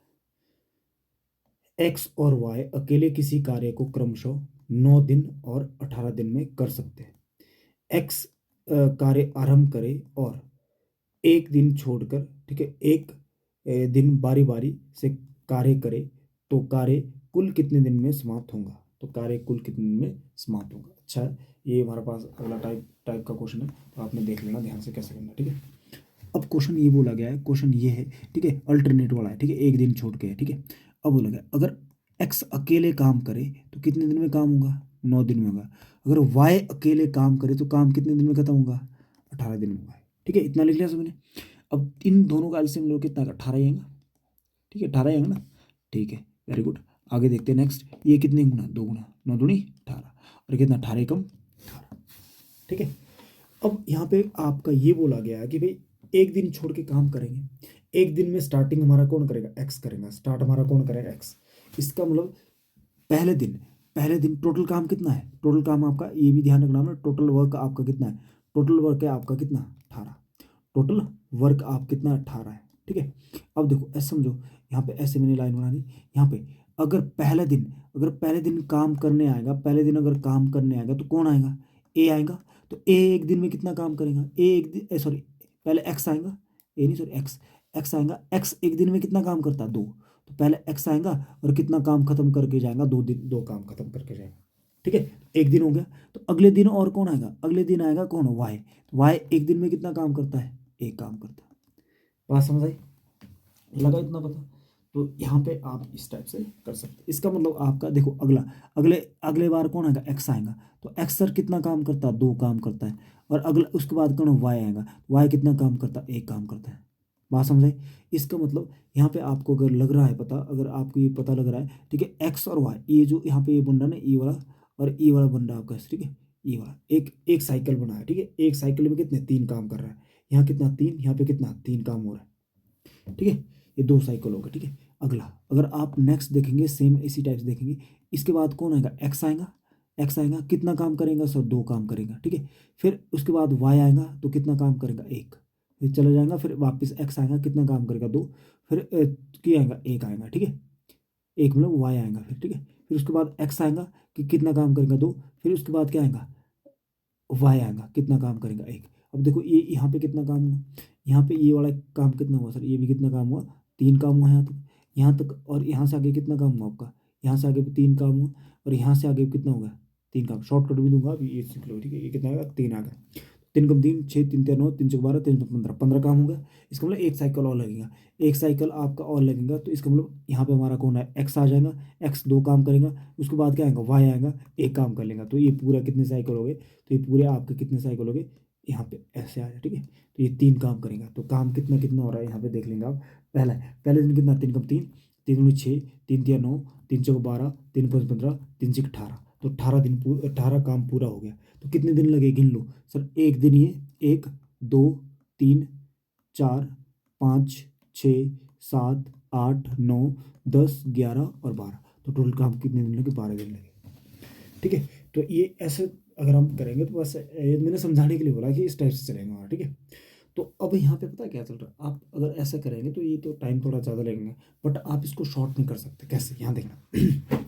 एक्स और वाई अकेले किसी कार्य को क्रमशः 9 दिन और 18 दिन में कर सकते हैं। एक्स कार्य आरंभ करे और एक दिन छोड़कर, ठीक है, एक दिन बारी बारी से कार्य करे, तो कार्य कुल कितने दिन में समाप्त होगा, तो कार्य कुल कितने दिन में समाप्त होगा। अच्छा है। ये हमारे पास अगला टाइप का क्वेश्चन है, तो आपने देख लेना ध्यान से कैसे करना, ठीक है। अब क्वेश्चन ये बोला गया है, क्वेश्चन ये है, ठीक है, अल्टरनेट वाला है, ठीक है, एक दिन छोड़ के है, ठीक है। अब बोला गया अगर एक्स अकेले काम करे तो कितने दिन में काम होगा, 9 दिन में होगा। अगर वाई अकेले काम करे तो काम कितने दिन में खत्म होगा, 18 दिन में होगा, ठीक है। इतना लिख लिया सबने। अब इन दोनों का एलसीएम लो, कितना 18 ही आएगा, ठीक है, 18 आएगा ना, ठीक है, वेरी गुड। आगे देखते हैं नेक्स्ट, ये कितने गुना, 2 गुना, 9 दूनी 18, और कितना 18 कम 18, ठीक है। अब यहाँ पे आपका ये बोला गया है कि भाई एक दिन छोड़ के काम करेंगे, एक दिन में स्टार्टिंग हमारा कौन करेगा, एक्स करेगा, स्टार्ट हमारा कौन करेगा, एक्स। इसका मतलब पहले दिन टोटल काम कितना है, टोटल काम आपका ये भी ध्यान रखना है, टोटल वर्क आपका कितना है, टोटल वर्क है आपका कितना 18, टोटल वर्क आप कितना 18 है, ठीक है। अब देखो ऐसे समझो, यहाँ पे ऐसे मैंने लाइन बना दी, यहाँ पे अगर पहले दिन काम करने आएगा, पहले दिन अगर काम करने आएगा तो कौन आएगा, ए आएगा। तो ए एक दिन में कितना काम करेगा, ए एक दिन, सॉरी, पहले एक्स आएगा, ए नहीं सॉरी एक्स, एक्स आएगा, एक्स एक दिन में कितना काम करता है, 2। तो पहले एक्स आएगा और कितना काम खत्म करके जाएगा, 2 दिन, 2 काम खत्म करके जाएगा, ठीक है। एक दिन हो गया, तो अगले दिन और कौन आएगा, अगले दिन आएगा कौन, वाई। वाई एक दिन में कितना काम करता है, एक काम करता है। बात समझ आई, लगा इतना पता। तो यहाँ पे आप इस टाइप से कर सकते हैं। इसका मतलब आपका देखो अगले अगले बार कौन आएगा, एक्स आएगा, तो एक्स सर कितना काम करता है, 2 काम करता है। और अगला उसके बाद कौन, वाई आएगा, वाई कितना काम करता है, 1 काम करता है। बात समझ आई। इसका मतलब यहाँ पे आपको अगर लग रहा है पता, अगर आपको ये पता लग रहा है, ठीक है, एक्स और वाई, ये जो यहाँ पे ये बन रहा है ना, ई वाला और ई वाला बन रहा है आपका, ठीक है, ई वाला एक एक साइकिल बना है, ठीक है। एक साइकिल में कितने 3 काम कर रहा है, यहाँ कितना 3, यहाँ पे कितना 3 काम हो रहा है, ठीक है। ये 2 साइकिल हो गए, ठीक है। अगला अगर आप नेक्स्ट देखेंगे, सेम इसी टाइप से देखेंगे, इसके बाद कौन आएगा, एक्स आएगा, एक्स आएगा कितना काम करेगा सर, 2 काम करेगा, ठीक है। फिर उसके बाद वाई आएगा तो कितना काम करेगा, 1, फिर चला जाएगा, फिर वापस एक्स आएगा, कितना काम करेगा, 2, फिर क्या आएगा, 1 आएगा, ठीक है। 1 मतलब वाई आएगा फिर, ठीक है। फिर उसके बाद एक्स आएगा कि कितना काम करेगा, 2, फिर उसके बाद क्या आएगा, वाई आएगा, कितना काम करेगा, 1। अब देखो ये यहाँ पे कितना काम हुआ, यहाँ पे ये वाला काम कितना हुआ सर, ये भी कितना काम हुआ, 3 काम हुआ यहाँ तक और यहाँ से आगे कितना काम हुआ आपका, यहाँ से आगे भी 3 काम हुआ, और यहाँ से आगे भी कितना होगा, 3 काम। शॉर्टकट भी दूंगा अभी, ये सीख लो, ठीक है। ये कितना आएगा, 3 आ गया, 3 कम 3 6, 3 3 9, 3 6 12, 3 15, 15 काम हो गया। इसका मतलब एक साइकिल और लगेगा, एक साइकिल आपका और लगेगा। तो इसका मतलब यहाँ पे हमारा कौन है, एक्स आ जाएगा, एक्स 2 काम करेगा, उसके बाद क्या आएगा, वाई आएगा, 1 काम कर लेगा। तो ये पूरा कितने साइकिल हो गए, तो ये पूरे आपके कितने साइकिल हो गए, यहाँ पे ऐसे आ जाए, ठीक है। तो ये 3 काम करेगा, तो काम कितना कितना हो रहा है यहाँ पे देख लेंगे आप। पहले दिन कितना, 3 कम 3, 3 दूनी 6, 3 तिया 9, 3 चौक 12, 3 5 15, 3 6 18। तो 18 काम पूरा हो गया। तो कितने दिन लगे, गिन लो सर। एक दिन ये 1 2 3 4 5 6 7 8 9 10 11 और 12। तो टोटल काम कितने दिन लगे, 12 दिन लगे, ठीक है। तो ये ऐसे अगर हम करेंगे तो बस ये मैंने समझाने के लिए बोला कि इस टाइप से चलेगा वहाँ, ठीक है। तो अब यहाँ पे पता है क्या चल रहा है, आप अगर ऐसा करेंगे तो ये तो टाइम थोड़ा ज़्यादा लगेगा, बट आप इसको शॉर्ट में कर सकते हैं। कैसे, यहाँ देखना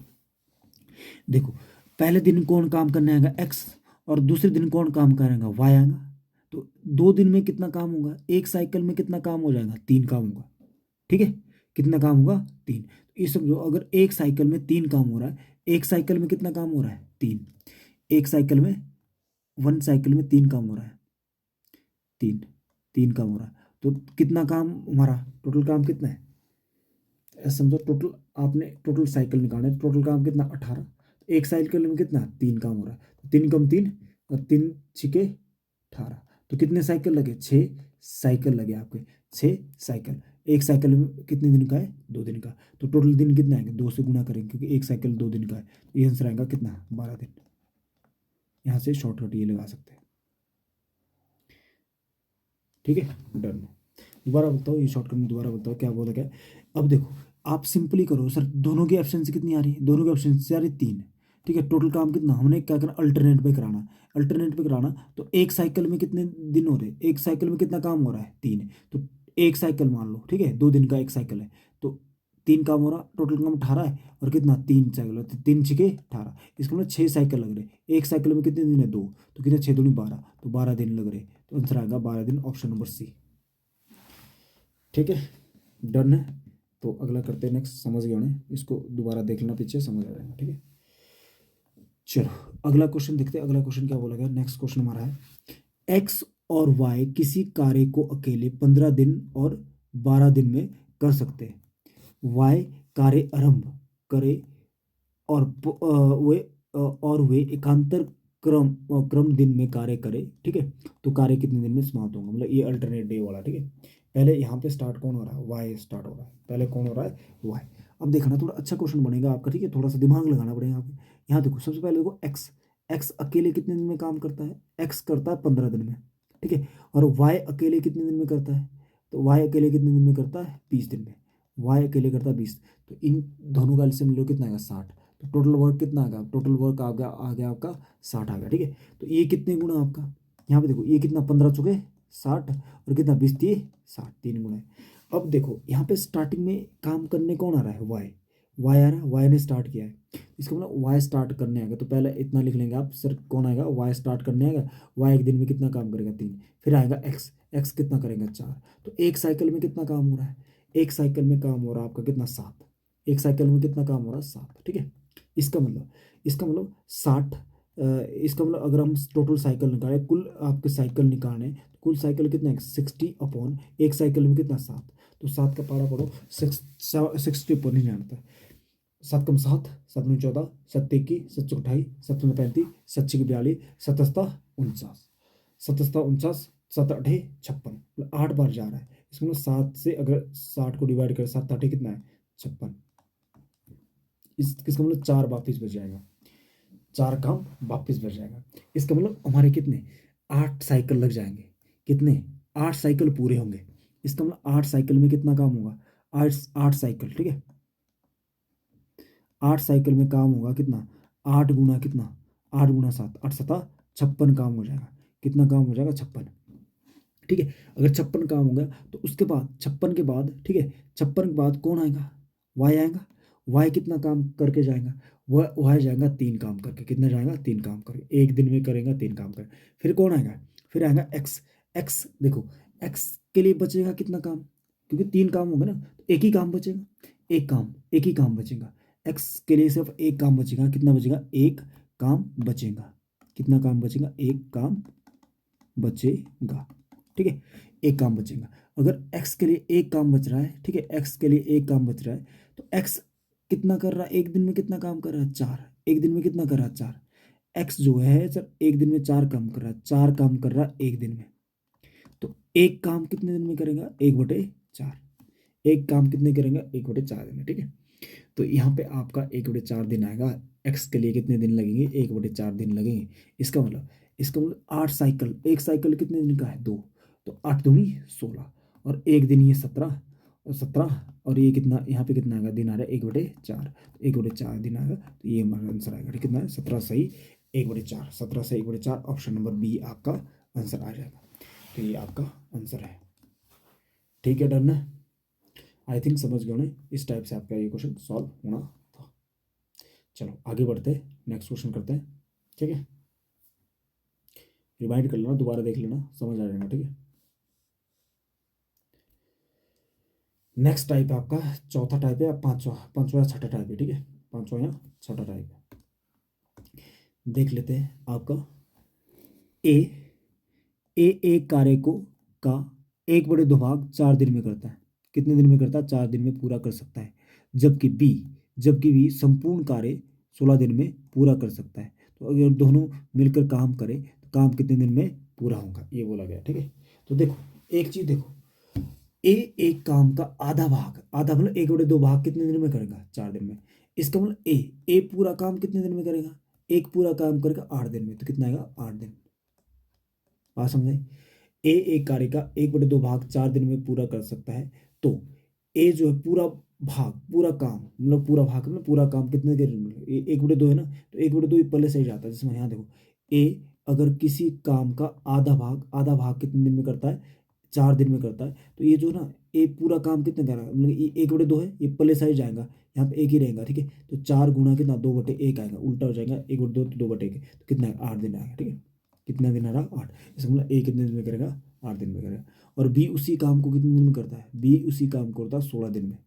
देखो, पहले दिन कौन काम करने आएगा, एक्स, और दूसरे दिन कौन काम करेगा, वाई आएगा। तो 2 दिन में कितना काम होगा, एक साइकिल में कितना काम हो जाएगा, 3 काम होगा, ठीक है। कितना काम होगा, 3। तो ये समझो अगर एक साइकिल में 3 काम हो रहा है, एक साइकिल में कितना काम हो रहा है, 3। एक साइकिल में, 1 साइकिल में 3 काम हो रहा है, 3, 3 काम हो रहा है। तो कितना काम हमारा, टोटल काम कितना है, ऐसा समझो टोटल, आपने टोटल साइकिल निकालना है, टोटल काम कितना 18। एक साइकिल में कितना 3 काम हो रहा है, तो 3 कम 3 और 3 छिके 18। तो कितने साइकिल लगे, 6 साइकिल लगे आपके, 6 साइकिल। एक साइकिल में कितने दिन का है, 2 दिन का। तो टोटल दिन कितने आएंगे, 2 से गुना करेंगे क्योंकि एक साइकिल 2 दिन का है। तो ये आंसर आएगा कितना, 12 दिन। यहाँ से शॉर्टकट ये लगा सकते हैं, ठीक है, डन। दोबारा बताओ, ये शॉर्टकट में दोबारा बताओ क्या बोला गया। अब देखो आप सिंपली करो सर, दोनों की एफिशिएंसी कितनी आ रही है, दोनों की एफिशिएंसी आ रही है 3, ठीक है। टोटल काम कितना, हमने क्या करना, अल्टरनेट पे कराना, अल्टरनेट पे कराना। तो एक साइकिल में कितने दिन हो रहे, एक साइकिल में कितना काम हो रहा है, 3। तो एक साइकिल मान लो, ठीक है, 2 दिन का एक साइकिल है, तो 3 काम हो रहा, टोटल काम 18 है, और कितना 3 साइकिल है, तो 3 छिके 18। इसका मतलब 6 साइकिल लग रहे, एक साइकिल में कितने दिन है, 2। तो कितने 6 दूनी 12, तो 12 दिन लग रहे। तो आंसर आएगा 12 दिन, ऑप्शन नंबर सी, ठीक है, डन है। तो अगला करते हैं नेक्स्ट, समझ गए होंगे, इसको दोबारा देख लेना पीछे, समझ आ जाएगा, ठीक है। चलो अगला क्वेश्चन देखते हैं। अगला क्वेश्चन क्या बोला गया, नेक्स्ट क्वेश्चन हमारा है, एक्स और वाई किसी कार्य को अकेले 15 दिन और 12 दिन में कर सकते हैं। वाई कार्य आरंभ करे और वे एकांतर क्रम दिन में कार्य करे, ठीक है। तो कार्य कितने दिन में समाप्त होगा, मतलब ये अल्टरनेट डे वाला, ठीक है। पहले यहाँ पे स्टार्ट कौन हो रहा है, वाई स्टार्ट हो रहा है, पहले कौन हो रहा है, वाई। अब देखना थोड़ा अच्छा क्वेश्चन बनेगा आपका, ठीक है, थोड़ा सा दिमाग लगाना पड़ेगा यहाँ पे। यहाँ देखो सबसे पहले देखो एक्स, एक्स अकेले कितने दिन में काम करता है, एक्स करता है 15 दिन में, ठीक है। और वाई अकेले कितने दिन में करता है, तो वाई अकेले कितने दिन में करता है, 20 दिन में। वाई अकेले करता है 20, तो इन दोनों का एलसीएम लो कितना आएगा, 60। तो टोटल वर्क कितना आ गया, टोटल वर्क आ गया आपका 60 आ गया, ठीक है। तो ये कितने गुना आपका, यहाँ पे देखो ये कितना, 15 चुके 60 और कितना 20 दिए 60, 3 गुना है। अब देखो यहाँ पे स्टार्टिंग में काम करने कौन आ रहा है, वाई, वाई आ रहा है, वाई ने स्टार्ट किया है। इसका मतलब वाई स्टार्ट करने आएगा, तो पहले इतना लिख लेंगे आप, सर कौन आएगा, वाई स्टार्ट करने आएगा। वाई एक दिन में कितना काम करेगा, 3। फिर आएगा एक्स, एक्स कितना करेगा, 4। तो एक साइकिल में कितना काम हो रहा है, एक साइकिल में काम हो रहा है आपका कितना, 7। एक साइकिल में कितना काम हो रहा है, 7, ठीक है। इसका मतलब 60, इसका मतलब अगर हम टोटल साइकिल निकालें, कुल आपके साइकिल निकालें, तो कुल साइकिल कितना है, 60 एक साइकिल में कितना, 7। तो 7 का पारा पढ़ो, 60 ऊपर नहीं आता है। 7 कम 7, 7 में 14, 7 21, 7 28, 7 में 35, 7 6 42, 77 49, 77 49, 7 8 56, 8 बार जा रहा है। इसमें 7 से अगर 60 को डिवाइड करें, 7 8 कितना है, 56। इसका मतलब 4 वापिस बच जाएगा, 4 काम वापिस बच जाएगा। इसका मतलब हमारे कितने, 8 साइकिल लग जाएंगे, कितने, 8 साइकिल पूरे होंगे। इसका मतलब 8 साइकिल में कितना काम होगा, 8 साइकिल, ठीक है। 8 साइकिल में काम होगा कितना, 8 गुना कितना, 8 गुना 7, 8 7 56 काम हो जाएगा। कितना काम हो जाएगा, 56, ठीक है। अगर 56 काम हो गया तो उसके बाद 56 के बाद, ठीक है, 56 के बाद कौन आएगा, वाई आएगा। वाई कितना काम करके जाएगा, वह वाई जाएगा 3 काम करके, कितना जाएगा, 3 काम करके, एक दिन में करेगा 3 काम करके। फिर कौन आएगा, फिर आएगा एक्स, एक्स देखो एक्स के लिए बचेगा कितना काम, क्योंकि 3 काम होगा ना, तो एक ही काम बचेगा, एक ही काम बचेगा। एक्स के लिए सिर्फ एक काम बचेगा, कितना बचेगा, एक काम बचेगा। कितना काम बचेगा, एक काम बचेगा, ठीक है, एक काम बचेगा। अगर एक्स के लिए एक काम बच रहा है, ठीक है, एक्स के लिए एक काम बच रहा है, तो एक्स कितना कर रहा है, एक दिन में कितना काम कर रहा है, 4। एक दिन में कितना कर रहा है, 4। एक्स जो है सर एक दिन में 4 काम कर रहा है, 4 काम कर रहा है एक दिन में। तो एक काम कितने दिन में करेगा, 1/4। एक काम कितने करेंगे, 1/4 दिन में, ठीक है। तो यहाँ पे आपका 1/4 दिन आएगा। एक्स के लिए कितने दिन लगेंगे, 1/4 दिन लगेंगे। इसका मतलब 8 साइकिल, एक साइकिल कितने दिन का है, 2। तो 8 दूनी 16 और एक दिन ये 17 और 17 और ये कितना, यहाँ पे कितना आएगा, दिन आ रहा है 1/4, 1/4 दिन आएगा। तो ये हमारा आंसर आएगा, ठीक, कितना है, 17 सही 1/4, 17 से 1/4, ऑप्शन नंबर बी आपका आंसर आ जाएगा। तो ये आपका आंसर है, ठीक है, डन है। आई थिंक समझ गए होंगे, इस टाइप से आपका ये क्वेश्चन सॉल्व होना था। चलो आगे बढ़ते हैं, नेक्स्ट क्वेश्चन करते हैं, ठीक है। रिमाइंड कर लेना, दोबारा देख लेना, समझ आ जाएगा, ठीक है। नेक्स्ट टाइप है आपका चौथा टाइप है, पांचवा पांचवा या छठा टाइप है, ठीक है, पांचवा या छठा टाइप है। देख लेते हैं आपका ए एक कार्य को का 1/2 4 दिन में करता है। कितने दिन में करता है, 4 दिन में पूरा कर सकता है। जबकि बी संपूर्ण कार्य 16 दिन में पूरा कर सकता है। तो अगर दोनों मिलकर काम करें तो काम कितने दिन में पूरा होगा, ये बोला गया, ठीक है। तो देखो एक चीज देखो, ए एक काम का आधा मतलब 1/2 कितने दिन में करेगा, 4 दिन में। इसका मतलब ए पूरा काम कितने दिन में करेगा, एक पूरा काम करेगा 8 दिन में, तो कितना आएगा, 8 दिन। बात समझे, ए एक कार्य का 1/2 4 दिन में पूरा कर सकता है। तो ए जो है पूरा काम मतलब पूरा काम कितने दिन में, 1/2 है ना, तो 1/2 पहले से ही जाता है। जिसमें यहाँ देखो ए अगर किसी काम का आधा भाग कितने दिन में करता है, 4 दिन में करता है। तो ये जो ना ए पूरा काम कितने कर रहा है, मतलब ये 1/2 है, ये पहले साइड जाएगा, यहाँ पे एक ही रहेगा, ठीक है। तो 4 गुना कितना, 2/1 आएगा, उल्टा हो जाएगा, 1/2 तो 2/1, तो कितना है, 8 दिन आएगा, ठीक है। कितना दिन आ रहा, 8। इसका मतलब ए कितने दिन में करेगा, 8 दिन में करेगा। और बी उसी काम को कितने दिन में करता है, बी उसी काम को करता है 16 दिन में,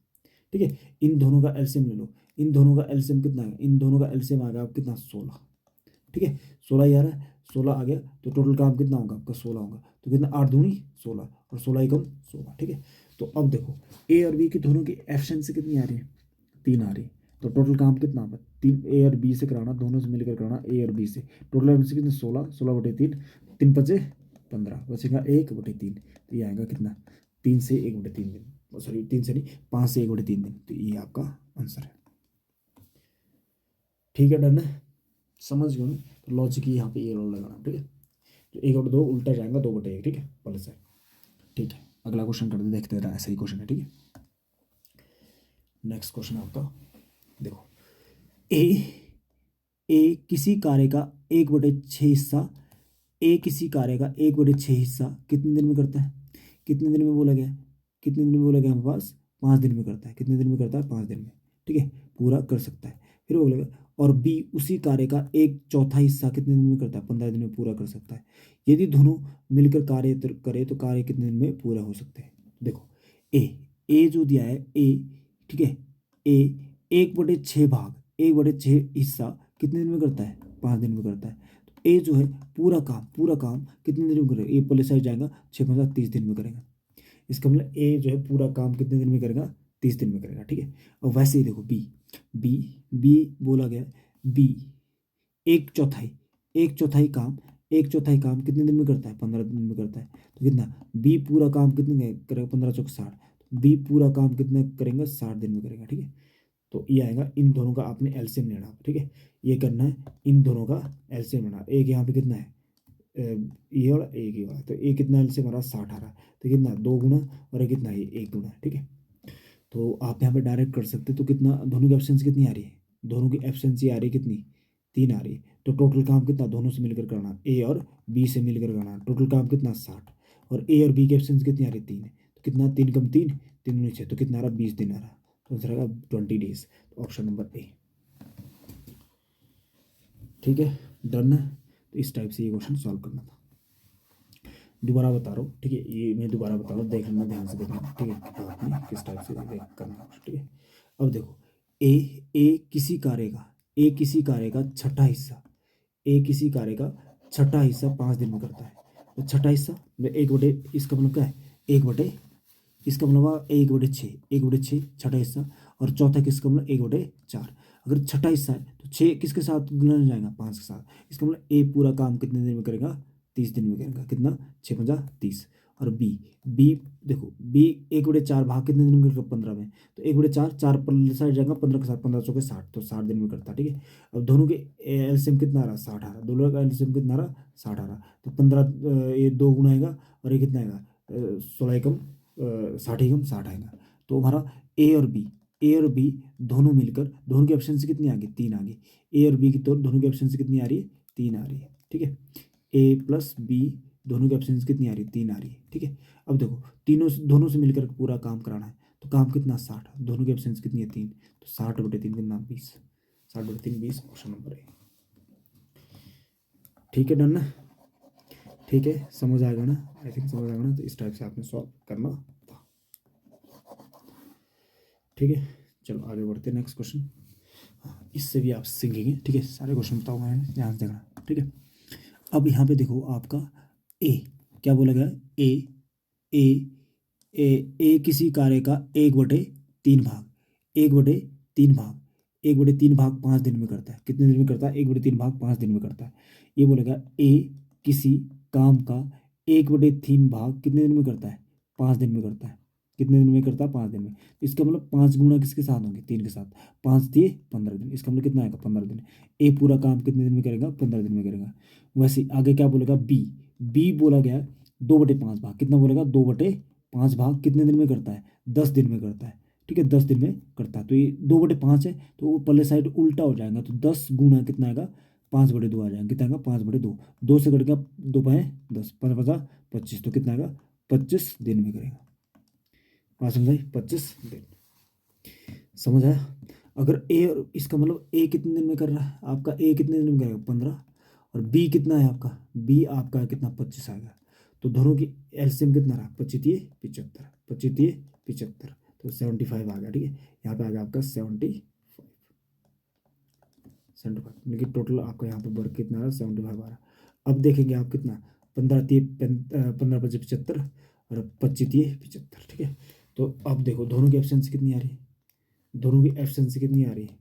ठीक है। इन दोनों का एलसीएम ले लो, इन दोनों का एलसीएम कितना है, इन दोनों का एलसीएम आ गया कितना, 16। ठीक है, 16 ही आ रहा है, 16 आ गया तो टोटल काम कितना होगा आपका 16 होगा, तो कितना 8 दूनी 16 और 16 एकम 16, ठीक है। तो अब देखो ए और बी की दोनों की एफिशिएंसी कितनी आ रही है, 3 आ रही है, तो टोटल काम कितना होगा, 3 ए और बी से कराना, दोनों से मिलकर कराना ए और बी से, टोटल एफिशिएंसी कितनी 16, 16/3, 3 पचे 15, बचेगा 1/3, तो ये आएगा कितना 3 से 1/3 दिन, सॉरी 3 से नहीं 5 से 1/3 दिन, तो ये आपका आंसर है। ठीक है, डन है, समझ गए ना, तो लॉजिक यहाँ पे ये रोल लगाना, ठीक है। तो 1/2 उल्टा जाएगा 2/1, ठीक है, प्लस है, ठीक है। अगला क्वेश्चन करते देखते रहा, ऐसा ही क्वेश्चन है, ठीक है। नेक्स्ट क्वेश्चन आपका देखो, ए ए किसी कार्य का 1/6 हिस्सा, ए किसी कार्य का 1/6 हिस्सा कितने दिन में करता है, कितने दिन में बोला गया है, कितने दिन में बोला गया हमारे पास, 5 दिन में करता है, कितने दिन में करता है 5 दिन में, ठीक है, पूरा कर सकता है। फिर बोलेगा और बी उसी कार्य का 1/4 हिस्सा कितने दिन में करता है, 15 दिन में पूरा कर सकता है। यदि दोनों मिलकर कार्य करे तो कार्य कितने दिन में पूरा हो सकते हैं। देखो ए ए जो दिया है ए, ठीक है, ए 1/6 भाग 1/6 हिस्सा कितने दिन में करता है, 5 दिन में करता है। तो ए जो है पूरा काम कितने दिन में करेगा, ए पहले साइड जाएगा 6 30 दिन में करेगा, इसका मतलब ए जो है पूरा काम कितने दिन में करेगा, 30 दिन में करेगा, ठीक है। और वैसे ही देखो बी बी बी बोला गया बी 1/4 1/4 काम कितने दिन में करता है, 15 दिन में करता है, तो कितना बी पूरा काम कितने करेगा, 15 चौक 60, बी पूरा काम कितने करेंगे 60 दिन में करेगा, ठीक है। तो ये आएगा, इन दोनों का आपने एलसीएम लेना, ठीक है, ये करना है, इन दोनों का एलसीएम लेना। एक यहाँ पे कितना है, ये वाला एक ही वाला, तो ये कितना एलसीएम आ रहा 60 आ रहा है, तो कितना 2 गुना और ये कितना है 1 गुना, ठीक है। तो आप यहाँ पे डायरेक्ट कर सकते, तो कितना दोनों की एफिशिएंसी कितनी आ रही है, दोनों की एफिशिएंसी आ रही है कितनी 3 आ रही है, तो टोटल काम कितना दोनों से मिलकर करना, ए और बी से मिलकर करना, टोटल काम कितना 60, और ए और बी की एफिशिएंसी कितनी आ रही है 3 है, तो कितना 3 कम 3 3 नीचे, तो कितना आ रहा 20 दिन आ रहा, तो आंसर आएगा 20 डेज, तो ऑप्शन नंबर ए, ठीक है, डन है। तो इस टाइप से ये क्वेश्चन सॉल्व करना था। दोबारा बता रहा हूँ, ठीक है, ये मैं दोबारा बता रहा हूँ, देख लेना ध्यान से देखना, ठीक है, तो आपने किस टाइप से देख करना, ठीक है। अब देखो ए ए किसी कार्य का ए किसी कार्य का छठा हिस्सा ए किसी कार्य का छठा हिस्सा 5 दिन में करता है, तो छठा हिस्सा मतलब 1/, इसका मतलब क्या है 1/, इसका मतलब हुआ 1/6 1/6 छठा हिस्सा, और चौथा किसका मतलब 1/4, अगर छठा हिस्सा है तो 6 किसके साथ गुना जाएगा 5 के साथ, इसका मतलब ए पूरा काम कितने दिन में करेगा 30 दिन में करेगा, कितना 6×5 = 30, और बी बी देखो बी 1/4 भाग कितने दिन में करेगा 15 में, तो 1/4 4 पर साइड जाएगा 15 के साथ, 15 चौके 60, तो 60 दिन में करता है, ठीक है। अब दोनों के एलसीएम कितना आ रहा 60 आ रहा, दोनों का एलसीएम कितना आ रहा 60 आ रहा, तो 15 ये 2 गुना आएगा और ये कितना आएगा 16 एकम 60 एकम 60 आएगा, तो हमारा ए और बी दोनों मिलकर दोनों की एफिशिएंसी कितनी आ गई 3 आ गई, ए और बी की तो दोनों की एफिशिएंसी कितनी आ रही है 3 आ रही है, ठीक है। ए प्लस बी दोनों की एफिशिएंसी कितनी आ रही है 3 आ रही है, ठीक है। अब देखो दोनों से मिलकर पूरा काम कराना है, तो काम कितना 60, दोनों की एफिशिएंसी कितनी है 3, तो 60/3 कितना 20, 60/3 20, ऑप्शन नंबर ए, ठीक है, डन ना, ठीक है, समझ आएगा ना, आई थिंक समझ आएगा ना, तो इस टाइप से आपने सॉल्व करना था, ठीक है। चलो आगे बढ़ते हैं, नेक्स्ट क्वेश्चन, हाँ इससे भी आप सीखेंगे, ठीक है, सारे क्वेश्चन बताऊंगा मैं, ध्यान से देखना, ठीक है। अब यहाँ पे देखो आपका ए क्या बोला गया, ए ए ए ए किसी कार्य का 1/3 भाग 1/3 भाग 5 दिन में करता है, कितने दिन में करता है 1/3 भाग 5 दिन में करता है। ये बोलेगा ए किसी काम का 1/3 भाग कितने दिन में करता है 5 दिन में करता है, कितने दिन में करता है 5 दिन में, तो इसका मतलब 5 गुना किसके साथ होंगे 3 के साथ, 5 दिए 15 दिन, इसका मतलब कितना आएगा 15 दिन, ए पूरा काम कितने दिन में करेगा 15 दिन में करेगा। वैसे आगे क्या बोलेगा बी बी बोला गया 2/5 भाग, कितना बोलेगा 2/5 भाग कितने दिन में करता है 10 दिन में करता है, ठीक है 10 दिन में करता है, तो ये 2/5 है, तो वो पहले साइड उल्टा हो जाएगा, तो 10 गुना कितना आएगा 5/2 आ जाएगा, कितना आएगा 5/2, 2 से कटेगा 2 पाए 10, 5×5 = 25, तो कितना आएगा 25 दिन में करेगा, बात समझ आई 25 दिन, समझ आया। अगर ए और इसका मतलब ए कितने दिन में कर रहा है आपका, ए कितने दिन में करेगा 15, और बी कितना है आपका, बी आपका कितना 25 आएगा, तो दोनों की एलसीएम कितना रहा 25×3 = 75, 25×3 = 75, तो 75 आ गया, ठीक है, यहाँ पे आ गया आपका 75, 75, लेकिन टोटल आपका यहाँ पे वर्क कितना आ रहा है 75 आ रहा है। अब देखेंगे आप कितना 15 पच्चीस 75 और 25 75, ठीक है। तो अब देखो दोनों की एफिशिएंसी कितनी आ रही है, दोनों की एफिशिएंसी कितनी आ रही है,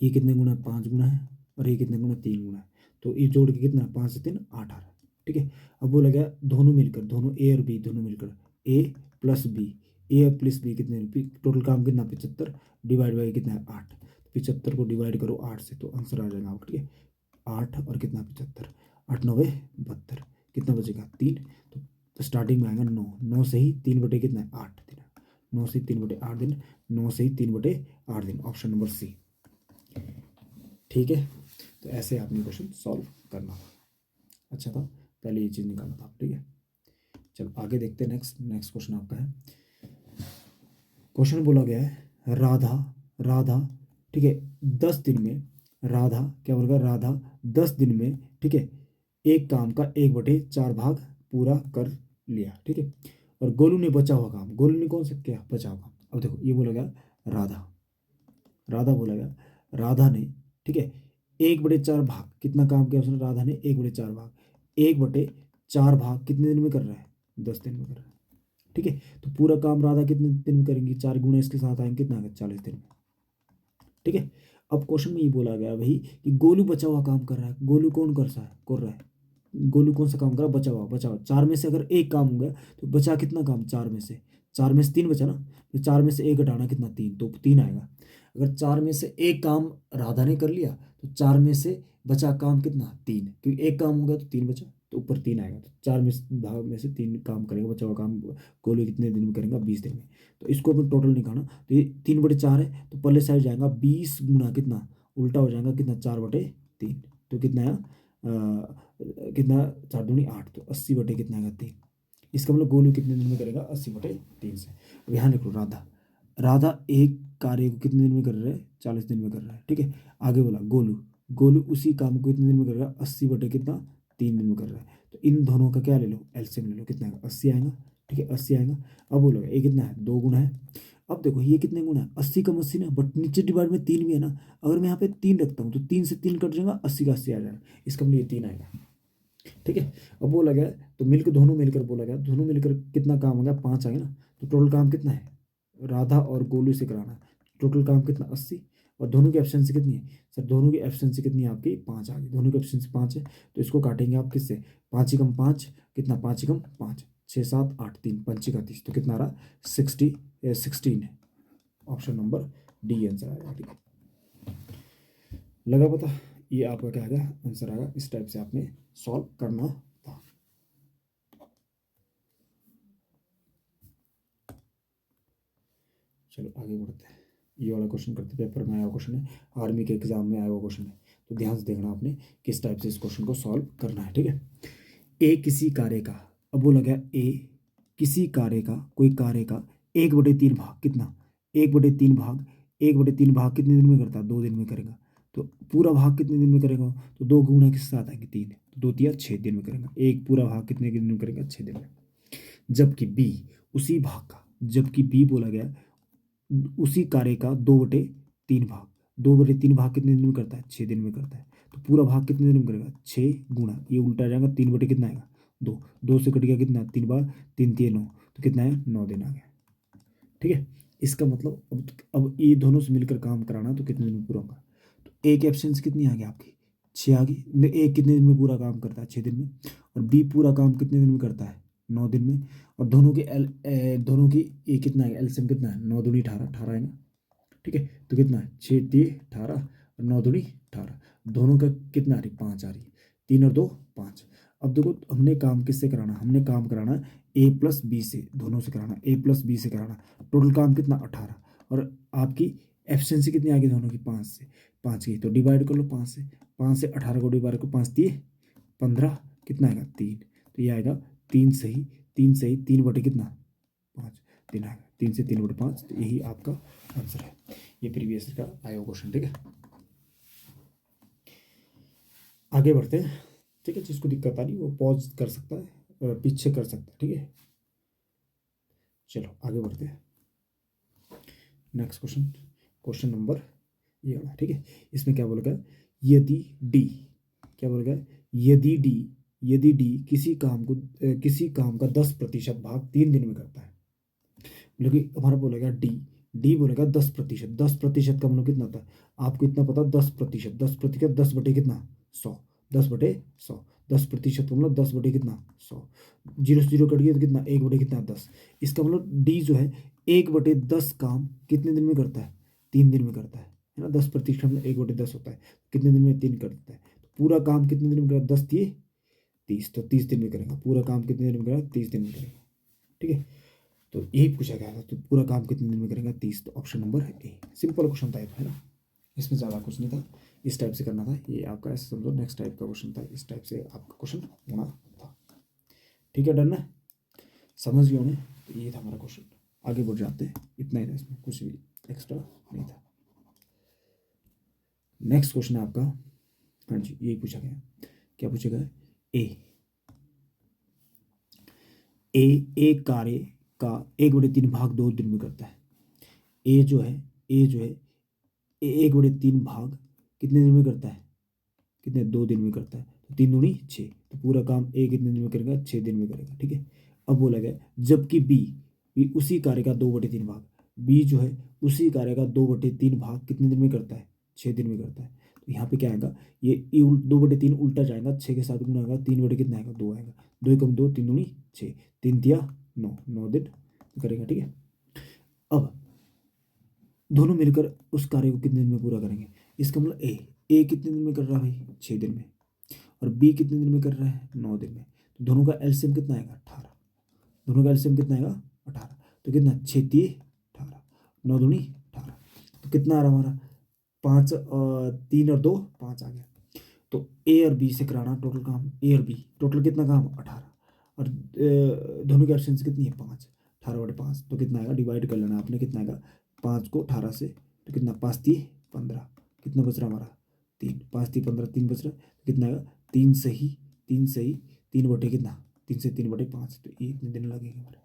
ये कितने गुना 5 गुना है और ये कितने गुना 3 गुना है, तो ये जोड़ के कितना 5 से 3 8 आ रहा है, ठीक है। अब वो लगा दोनों मिलकर, दोनों ए और बी दोनों मिलकर ए प्लस बी, ए प्लस बी कितने, टोटल काम कितना 75 डिवाइड बाई कितना है 8, 75 को डिवाइड करो 8 से तो आंसर आ जाएगा आपका, ठीक है। 8 और कितना 75, 8 9 72, कितना बचेगा 3, तो स्टार्टिंग में आएगा 9, 9 से ही 3 बटे कितना है 8 दिन, 9 से 3 बटे 8 दिन, 9 से ही 3 बटे 8 दिन, ऑप्शन नंबर सी, ठीक है। तो ऐसे आपने क्वेश्चन सॉल्व करना था, अच्छा था, पहले ये चीज़ निकालना था, ठीक है। चलो आगे देखते हैं, नेक्स्ट क्वेश्चन आपका है। क्वेश्चन बोला गया है राधा राधा ठीक है 10 दिन में, राधा क्या बोलेगा, राधा 10 दिन में, ठीक है, एक काम का 1/4 भाग पूरा कर लिया, ठीक है। और गोलू ने बचा हुआ काम, गोलू ने कौन सा क्या बचा हुआ काम, अब देखो ये बोला गया राधा, राधा बोला गया राधा ने, ठीक है, 1/4 भाग, कितना काम किया उसने, राधा ने 1/4 भाग, 1/4 भाग कितने दिन में कर रहा है 10 दिन में कर रहा है, ठीक है। तो पूरा काम राधा कितने दिन में करेंगी, 4 गुना इसके साथ आएंगे कितना आएगा 40 दिन में, ठीक है। अब क्वेश्चन में ये बोला गया भाई कि गोलू बचा हुआ काम कर रहा है, गोलू कौन कर रहा है, गोलू कौन सा काम कर रहा है, बचा हुआ 4 में से अगर एक काम हो गया तो बचा कितना काम, 4 में से 3 बचा ना, तो 4 में से एक घटाना कितना 3, तो 3 आएगा। अगर 4 में से एक काम राधा ने कर लिया तो 4 में से बचा काम कितना 3, क्योंकि एक काम हो गया तो 3 बचा, तो ऊपर 3 आएगा, तो 4 में भाग में से 3 काम करेगा, बचा हुआ काम गोलू कितने दिन में करेगा 20 दिन में। तो इसको अपन टोटल निकालना, तो ये 3/4 है तो पहले साइड जाएगा 20 गुना कितना, उल्टा हो जाएगा कितना 4/3, तो कितना है कितना 4 दूनी 8, तो 80 बटे कितना आएगा 3, इसका मतलब गोलू कितने दिन में करेगा 80/3 से। अब यहाँ लिख लो राधा, राधा एक कार्य को कितने दिन में कर रहा है 40 दिन में कर रहा है, ठीक है। आगे बोला गोलू, गोलू उसी काम को कितने दिन में करेगा 80 बटे कितना 3 दिन में कर रहा है, तो इन दोनों का क्या ले लो एलसीएम ले लो, कितना आएगा 80 आएगा, ठीक है 80 आएगा। अब बोलोगे ये कितना है 2 गुना है, अब देखो ये कितने गुना है 80 कम 80 ना, बट नीचे डिवाइड में 3 भी है ना, अगर मैं यहाँ पे 3 रखता हूँ तो 3 से 3 कट जाएगा 80 का 80 आ जाएगा, इसका मतलब ये 3 आएगा, ठीक है। अब बोला गया तो मिलकर दोनों मिलकर बोला गया दोनों मिलकर कितना काम हो गया 5 आ गया ना, तो टोटल काम कितना है राधा और गोलू से कराना, टोटल काम कितना 80, और दोनों की एफिशिएंसी कितनी है सर, दोनों की एफिशिएंसी कितनी है आपकी 5 आ गई, दोनों की एफिशिएंसी 5 है, तो इसको काटेंगे आप किससे, 5 ही कम 5 कितना, 5 ही कम 5 6 7 8 3 5 का 30, तो कितना आ रहा 16 है, ऑप्शन नंबर डी आंसर आएगा, ठीक है। लगा पता, ये आपका क्या आएगा आंसर आएगा, इस टाइप से आपने सॉल्व करना था। चलो आगे बढ़ते हैं, ये वाला क्वेश्चन करते, पेपर में आया हुआ क्वेश्चन है, आर्मी के एग्जाम में आया हुआ क्वेश्चन है, तो ध्यान से देखना आपने किस टाइप से इस क्वेश्चन को सॉल्व करना है, ठीक है। ए किसी कार्य का, अब बोला गया ए किसी कार्य का, कोई कार्य का 1/3 भाग कितना, 1/3 भाग, 1/3 भाग कितने दिन में करता है 2 दिन में करेगा, तो पूरा भाग कितने दिन में करेगा, तो 2 गुना किसके साथ आएंगे 3, तो 2 तिया 6 दिन में करेगा, एक पूरा भाग कितने दिन में करेगा 6 दिन में। जबकि बी उसी भाग का, जबकि बी बोला गया उसी कार्य का 2/3 भाग, 2/3 भाग कितने दिन में करता है 6 दिन में करता है, तो पूरा भाग कितने दिन में करेगा 6 गुना, ये उल्टा जाएगा 3 बटे कितना आएगा 2, 2 से कट गया कितना 3 बार 3 3 9, तो कितना है 9 दिन आ गया, ठीक है। इसका मतलब अब ये दोनों से मिलकर काम कराना तो कितने दिन में पूरा होगा, तो एक एब्सेंस कितनी आ गई आपकी 6 आ गई, मतलब एक कितने दिन में पूरा काम करता है 6 दिन में, और बी पूरा काम कितने दिन में करता है 9 दिन में, और दोनों की ये कितना है एलसीएम कितना है 9 दूनी 18 18 आएगा, ठीक है। तो कितना है 6 3 18 और 9 दूनी 18, दोनों का कितना आ रही 5 आ रही, 3 और 2 5। अब देखो हमने काम किससे कराना, हमने काम कराना ए प्लस बी से, दोनों से कराना ए प्लस बी से कराना, टोटल काम कितना 18, और आपकी एफिशिएंसी कितनी आ गई दोनों की 5 से 5 की, तो डिवाइड कर लो 5 से 18 को डिवाइड करो 5 3 15, कितना आएगा 3, तो ये आएगा 3 से ही 3 बटे कितना 5, 3 आएगा 3 से 3/5, तो यही आपका आंसर है, ये प्रीवियस का आया हुआ क्वेश्चन, ठीक है। आगे बढ़ते हैं, ठीक है, जिसको दिक्कत आ रही है वो पॉज कर सकता है, पीछे कर सकता है, ठीक है। चलो आगे बढ़ते हैं, नेक्स्ट क्वेश्चन, क्वेश्चन नंबर ये वाला, ठीक है। इसमें क्या बोला गया, यदि डी, क्या बोला गया, यदि डी किसी काम का 10% भाग 3 दिन में करता है, मतलब कि हमारा बोलेगा डी बोलेगा 10%, 10% का मतलब कितना होता है, आपको इतना पता, 10%, 10%, 10 बटे कितना, 100, 10/100, 10% का मतलब 10 बटे कितना, 100, जीरो से जीरो कट गया तो कितना, 1 बटे कितना, 10। इसका मतलब डी जो है 1/10 काम कितने दिन में करता है, 3 दिन में करता है ना। 10% में 1/10 होता है, कितने दिन में, 3 करता है। तो पूरा काम कितने दिन में करेगा, 10 दिए 30, तो 30 दिन में करेगा। पूरा काम कितने दिन में करेगा, 30 दिन में करेगा, ठीक है। तो यही पूछा गया था, तो पूरा काम कितने दिन में करेगा, 30। तो option number A, simple question था ये, है ना, इसमें ज़्यादा कुछ नहीं था, इस टाइप से करना था ये आपका, ऐसे समझो नेक्स्ट टाइप का क्वेश्चन था, इस टाइप से आपका क्वेश्चन होना था, ठीक है। डन है, समझ गए होंगे। तो ये था हमारा क्वेश्चन, आगे बढ़ जाते हैं, इतना ही था, इसमें कुछ भी एक्स्ट्रा नहीं था। नेक्स्ट क्वेश्चन है आपका, हाँ जी, यही पूछा गया, क्या पूछा गया, ए ए एक कार्य का 1/3 भाग 2 दिन में करता है। ए जो है, ए जो है 1/3 भाग कितने दिन में करता है, कितने, 2 दिन में करता है। तो 3 दूनी 6, तो पूरा काम ए कितने दिन में करेगा, 6 दिन में करेगा, ठीक है। अब बोला गया जबकि बी उसी कार्य का 2/3 भाग, बी जो है उसी कार्य का 2/3 भाग कितने दिन में करता है, 6 दिन में करता है। तो यहाँ पे क्या आएगा, ये 2/3 उल्टा जाएगा, 6 के साथ गुना आएगा, 3 बटे कितना आएगा, 2 आएगा, 2 × 2 3 दूनी 6, 3 × 3 = 9, 9 दिन करेगा, ठीक है। अब दोनों मिलकर उस कार्य को कितने दिन में पूरा करेंगे, इसका मतलब ए कितने दिन में कर रहा है भाई, 6 दिन में, और बी कितने दिन में कर रहा है, 9 दिन में। तो दोनों का एलसीएम कितना आएगा, 18, दोनों का एलसीएम कितना आएगा, 18। तो कितना, 6 × 3 = 18, 9 दूनी 18, तो कितना आ रहा हमारा, 5 3 और 2 5 आ गया। तो ए और बी से कराना टोटल काम, ए और बी टोटल कितना काम, 18, और दोनों की एफिशिएंसी कितनी है, 5, 18/5, तो कितना आएगा, डिवाइड कर लेना आपने, कितना आएगा 5 को 18 से, तो कितना, 5 × 3 = 15, कितना बच रहा हमारा, 3, 5 × 3 = 15, 3 बच रहा है, तो कितना आएगा, 3 सही 3 बटे कितना, 3 से 3/5, तो ये इतने दिन लगेंगे हमारे,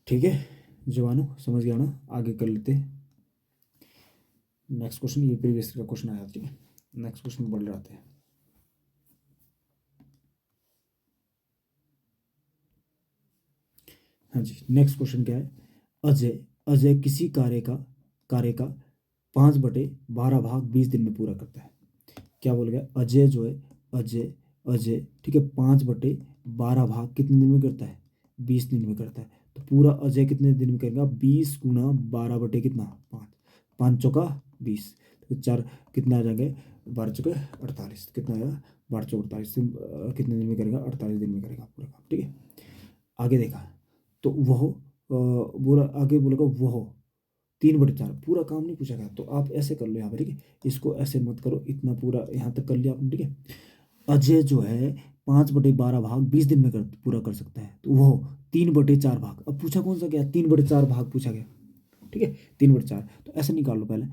ठीक है। जवानों समझ गया ना, आगे कर लेते हैं नेक्स्ट क्वेश्चन, ये प्रीवियस का क्वेश्चन आया, ठीक है। नेक्स्ट क्वेश्चन बढ़ जाते हैं। हाँ जी, नेक्स्ट क्वेश्चन क्या है, अजय किसी कार्य का 5/12 भाग 20 दिन में पूरा करता है। क्या बोल गया, अजय जो है, अजय ठीक है, 5/12 भाग कितने दिन में करता है, 20 दिन में करता है। तो पूरा अजय कितने दिन में करेगा, 20 × 12 बटे कितना, 5, 5 चौका 20, तो 4 कितना आ जाएंगे, 12 चौके 48, कितना आएगा, 12 चौके 48, कितने दिन में करेगा, 48 दिन में करेगा पूरा काम, ठीक है। आगे देखा, तो वह बोला, आगे बोलेगा वह 3/4, पूरा काम नहीं पूछा गया, तो आप ऐसे कर लो यहाँ पर, ठीक है। इसको ऐसे मत करो, इतना पूरा यहाँ तक कर लिया आपने, ठीक है। अजय जो है 5/12 भाग 20 दिन में पूरा कर सकता है, तो वह 3/4 भाग, अब पूछा कौन सा, गया 3/4 भाग पूछा गया, ठीक है, 3/4, तो ऐसे निकाल लो पहले,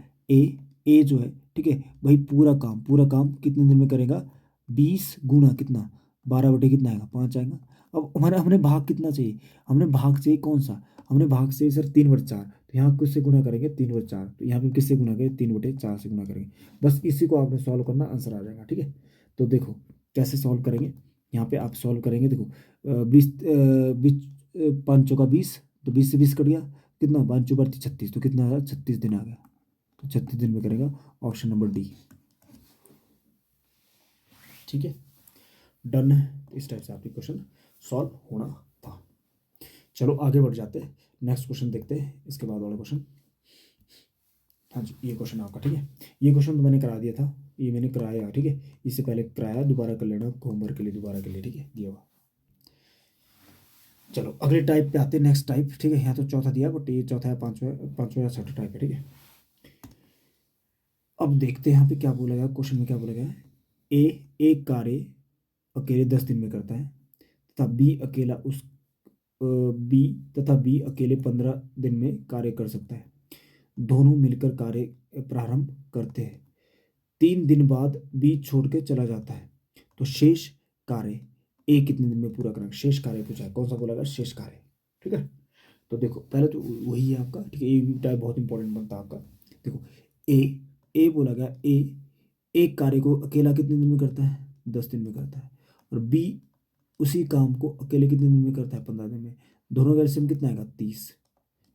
ए जो है, ठीक है भाई, पूरा काम कितने दिन में करेगा, 20 गुना कितना, 12 बटे कितना आएगा, 5 आएगा। अब हमारा हमने भाग कितना चाहिए, हमने भाग चाहिए कौन सा, हमने भाग से सर 3/4, तो यहाँ किससे गुना करेंगे, 3/4, तो यहाँ पे किससे गुना करेंगे, 3/4 से गुना करेंगे। बस इसी को आपने सॉल्व करना, आंसर आ जाएगा, ठीक है। तो देखो कैसे सॉल्व करेंगे, यहाँ पे आप सॉल्व करेंगे, देखो 5 चौका 20, तो 20 से 20 कट गया, कितना, 5 चौका 36, तो कितना आया, 36 दिन आ गया, तो 36 दिन में करेगा, ऑप्शन नंबर डी, ठीक है। डन है, इस टाइप से आपके क्वेश्चन सॉल्व होना था। चलो आगे बढ़ जाते हैं, नेक्स्ट क्वेश्चन देखते हैं, इसके बाद वाला क्वेश्चन। हाँ जी, ये क्वेश्चन आपका, ठीक है। ये क्वेश्चन तो मैंने करा दिया था, ये मैंने कराया, ठीक है, इससे पहले कराया, दोबारा कर लेना होमवर्क के लिए, दोबारा के लिए, ठीक है, दिया हुआ। चलो अगले टाइप पे आते हैं, नेक्स्ट टाइप, ठीक है। यहाँ तो चौथा दिया, बट ये चौथा है, पांचवा या छठा टाइप है, ठीक है। अब देखते हैं यहाँ पे क्या बोला गया, क्वेश्चन में क्या बोला गया है, एक कार्य अकेले 10 दिन में करता है, तथा बी बी अकेले 15 दिन में कार्य कर सकता है। दोनों मिलकर कार्य प्रारंभ करते हैं, 3 दिन बाद बी छोड़ के चला जाता है, तो शेष कार्य ए कितने दिन में पूरा करेंगे, शेष कार्य पूछा है, कौन सा बोला गया, शेष कार्य, ठीक है। तो देखो पहले तो वही है आपका, ठीक है, ए भी टाइप बहुत इंपॉर्टेंट बनता है आपका। देखो ए ए बोला गया, ए एक कार्य को अकेला कितने दिन में करता है, 10 दिन में करता है। और बी उसी काम को अकेले कितने दिन में करता है, 15 दिन में। दोनों का एलसीएम कितना आएगा, 30।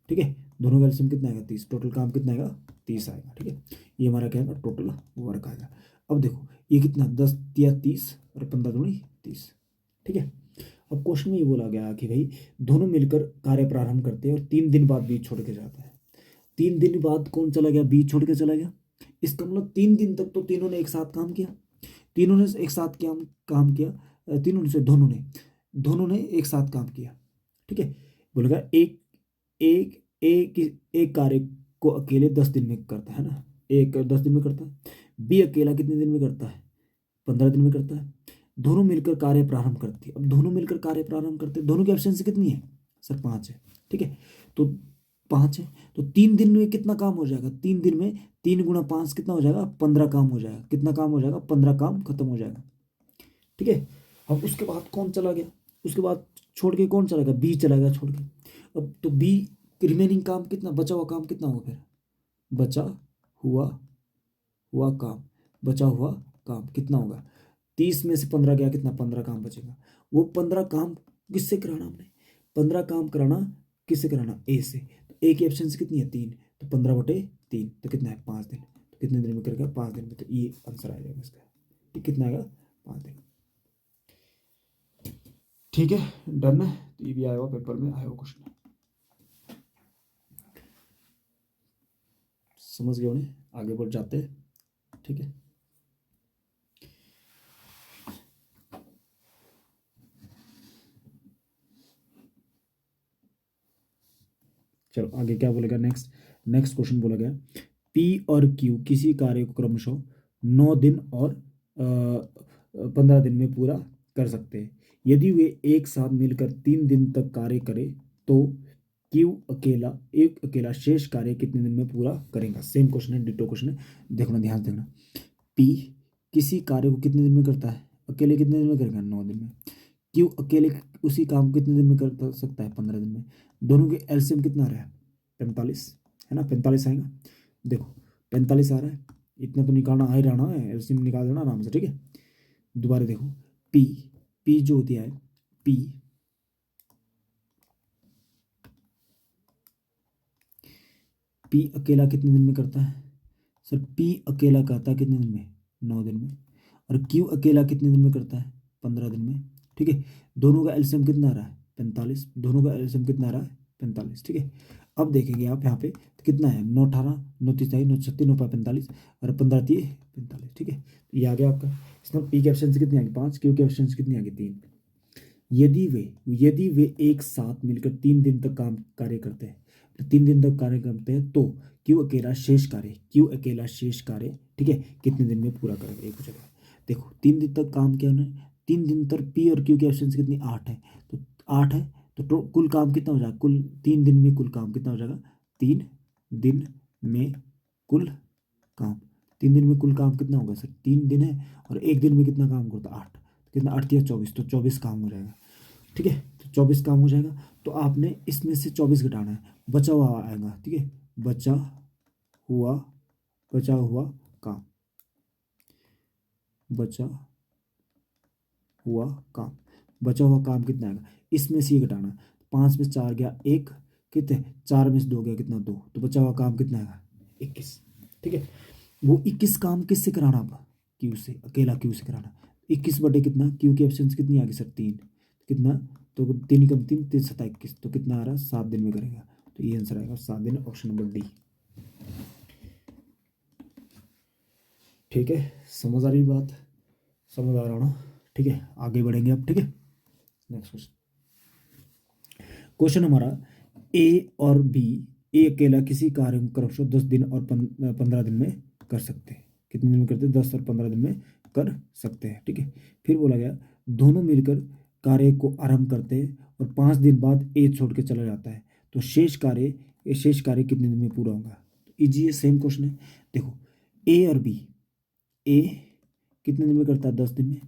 ठीक है, दोनों का एलसीएम कितना आएगा, 30। टोटल काम कितना आएगा, 30 आएगा। ठीक है, ये हमारा क्या आएगा, टोटल वर्क आएगा। अब देखो ये कितना, 10 या 30 और 15 दूनी 30। ठीक है, अब क्वेश्चन में ये बोला गया कि भाई दोनों मिलकर कार्य प्रारंभ करते हैं और 3 दिन बाद बीच छोड़ के जाता है। 3 दिन बाद कौन चला गया, बीच छोड़ के चला गया। इसका मतलब 3 दिन तक तो तीनों ने एक साथ काम किया, तीनों ने एक साथ क्या काम किया, तीनों ने से दोनों ने एक साथ काम किया। ठीक है, बोलेगा एक एक एक एक कार्य को अकेले 10 दिन में करता है ना, एक 10 दिन में करता है। बी अकेला कितने दिन में करता है, 15 दिन में करता है। दोनों मिलकर कार्य प्रारंभ करते हैं। अब दोनों मिलकर कार्य प्रारंभ करते हैं, दोनों की एफिशिएंसी कितनी है सर, 5 है। ठीक है, तो 5 है, तो 3 दिन में कितना काम हो जाएगा, 3 दिन में 3 × 5 कितना हो जाएगा, 15 काम हो जाएगा। कितना काम हो जाएगा, 15 काम खत्म हो जाएगा। ठीक है, अब उसके बाद कौन चला गया, उसके बाद छोड़ के कौन चला गया, बी चला गया छोड़ के। अब तो बी रिमेनिंग काम कितना, बचा हुआ काम कितना होगा, फिर बचा हुआ हुआ काम, बचा हुआ काम कितना होगा, 30 में से 15 गया, कितना 15 काम बचेगा। वो 15 काम किससे कराना हमने, 15 काम कराना किससे कराना, ए से। तो ए की एफिशिएंसी कितनी है, 3, तो 15/3 तो कितना है, 5 दिन। तो कितने दिन में करेगा, 5 दिन में। तो ये आंसर आ जाएगा इसका, ठीक, कितना आएगा, 5 दिन। ठीक है, डन है। तो ये भी आया हुआ पेपर में, आया हुआ क्वेश्चन, समझ गए उन्हें, आगे बढ़ जाते हैं। ठीक है, चलो आगे क्या बोलेगा, नेक्स्ट नेक्स्ट क्वेश्चन बोला गया, पी और क्यू किसी कार्य को क्रमशः 9 दिन और 15 दिन में पूरा कर सकते हैं। यदि वे एक साथ मिलकर 3 दिन तक कार्य करें तो क्यू एक अकेला शेष कार्य कितने दिन में पूरा करेगा। सेम क्वेश्चन है, डिटो क्वेश्चन है, देखना ध्यान से देखना। पी किसी कार्य को कितने दिन में करता है, अकेले कितने दिन में करेगा, 9 दिन में। क्यू अकेले उसी काम को कितने दिन में कर सकता है, 15 दिन में। दोनों के एलसीएम कितना आ रहा है, 45 है ना, 45 आएगा। देखो 45 आ रहा है, इतना तो निकालना आ ही रहा है, एलसीएम निकाल देना आराम से। ठीक है, दोबारा देखो, पी पी जो होती है, पी पी अकेला कितने दिन में करता है सर, पी अकेला करता है कितने दिन में, 9 दिन में। और क्यू अकेला कितने दिन में करता है, 15 दिन में। ठीक है, दोनों का एलसीएम कितना आ रहा है, 45। दोनों का एलसीएम कितना आ रहा है, 45। ठीक है, अब देखेंगे आप यहाँ पे तो कितना है, 9×18 9×3 9×36 9×45 और 15×3 45। ठीक है, तो ये आ गया आपका। इसमें पी की एफिशिएंसी कितनी आ गई, 5। क्यू की एफिशिएंसी कितनी आ गई, 3। यदि वे एक साथ मिलकर 3 दिन तक कार्य करते हैं, तो 3 दिन तक कार्य करते हैं तो क्यू अकेला शेष कार्य, ठीक है, कितने दिन में पूरा करेगा, एक हो जाएगा। देखो 3 दिन तक काम किया उन्होंने, 3 दिन तक पी और क्यू की एफिशिएंसी कितनी, 8 है। तो 8 है, तो कुल काम कितना हो जाएगा, कुल 3 दिन में कुल काम कितना हो जाएगा, 3 दिन में कुल काम। 3 दिन में कुल काम कितना होगा सर, 3 दिन है, और एक दिन में कितना काम करता है, 8। तो कितना, 8 या 24, तो 24 काम हो जाएगा। ठीक है, तो 24 काम हो जाएगा। तो आपने इसमें से 24 घटाना है, बचा हुआ आएगा। ठीक है, हुआ बचा हुआ काम, बचा हुआ काम, बचा हुआ काम कितना आएगा, इसमें से ये घटाना। 5 में से 4 गया 1, कितने, 4 में से 2 गया कितना, 2। तो बचा हुआ काम कितना आएगा, 21। ठीक है, वो 21 काम किससे कराना, अब क्यू से, अकेला क्यू से कराना। 21 बटे कितना, क्यू की एफिशिएंसी कितनी आ गई सर, 3। कितना, तो 3 कम 3 3 7 21, तो कितना आ रहा है, 7 दिन में करेगा। तो ये आंसर आएगा 7 दिन, ऑप्शन नंबर डी। ठीक है, समझ आ रही बात, समझ आ रहा ना। ठीक है, आगे बढ़ेंगे अब। ठीक है, नेक्स्ट क्वेश्चन, क्वेश्चन हमारा, ए और बी, ए अकेला किसी कार्य को क्रमशः 10 दिन और 15 दिन में कर सकते हैं। कितने दिन में करते हैं, 10 और 15 दिन में कर सकते हैं। ठीक है, फिर बोला गया दोनों मिलकर कार्य को आरंभ करते हैं और 5 दिन बाद ए छोड़ के चला जाता है, तो शेष कार्य कितने दिन में पूरा होगा। तो इजी है, सेम क्वेश्चन है। देखो ए और बी, ए कितने दिन में करता है, 10 दिन में।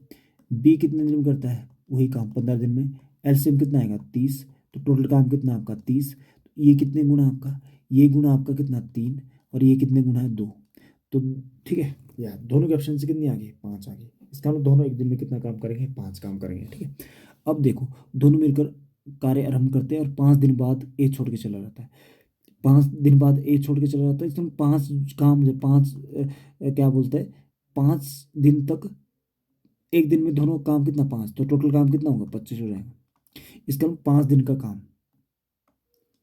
बी कितने दिन में करता है, वही काम 15 दिन में। एलसीएम कितना आएगा, 30। तो टोटल काम कितना आपका, 30। ये कितने गुना आपका, ये गुना आपका कितना 3, और ये कितने गुना है 2। तो ठीक है यार, दोनों के ऑप्शन से कितनी आ गई 5 आ गई। इसका मतलब दोनों एक दिन में कितना काम करेंगे, 5 काम करेंगे। ठीक है, अब देखो दोनों मिलकर कार्य आरंभ करते हैं और 5 दिन बाद ए छोड़ के चला जाता है। 5 दिन बाद ए छोड़ के चला जाता है, इसमें 5 काम, 5 क्या बोलते हैं, 5 दिन तक, एक दिन में दोनों काम कितना 5, तो टोटल काम कितना होगा 25 हो जाएगा। इसका मतलब 5 दिन का काम,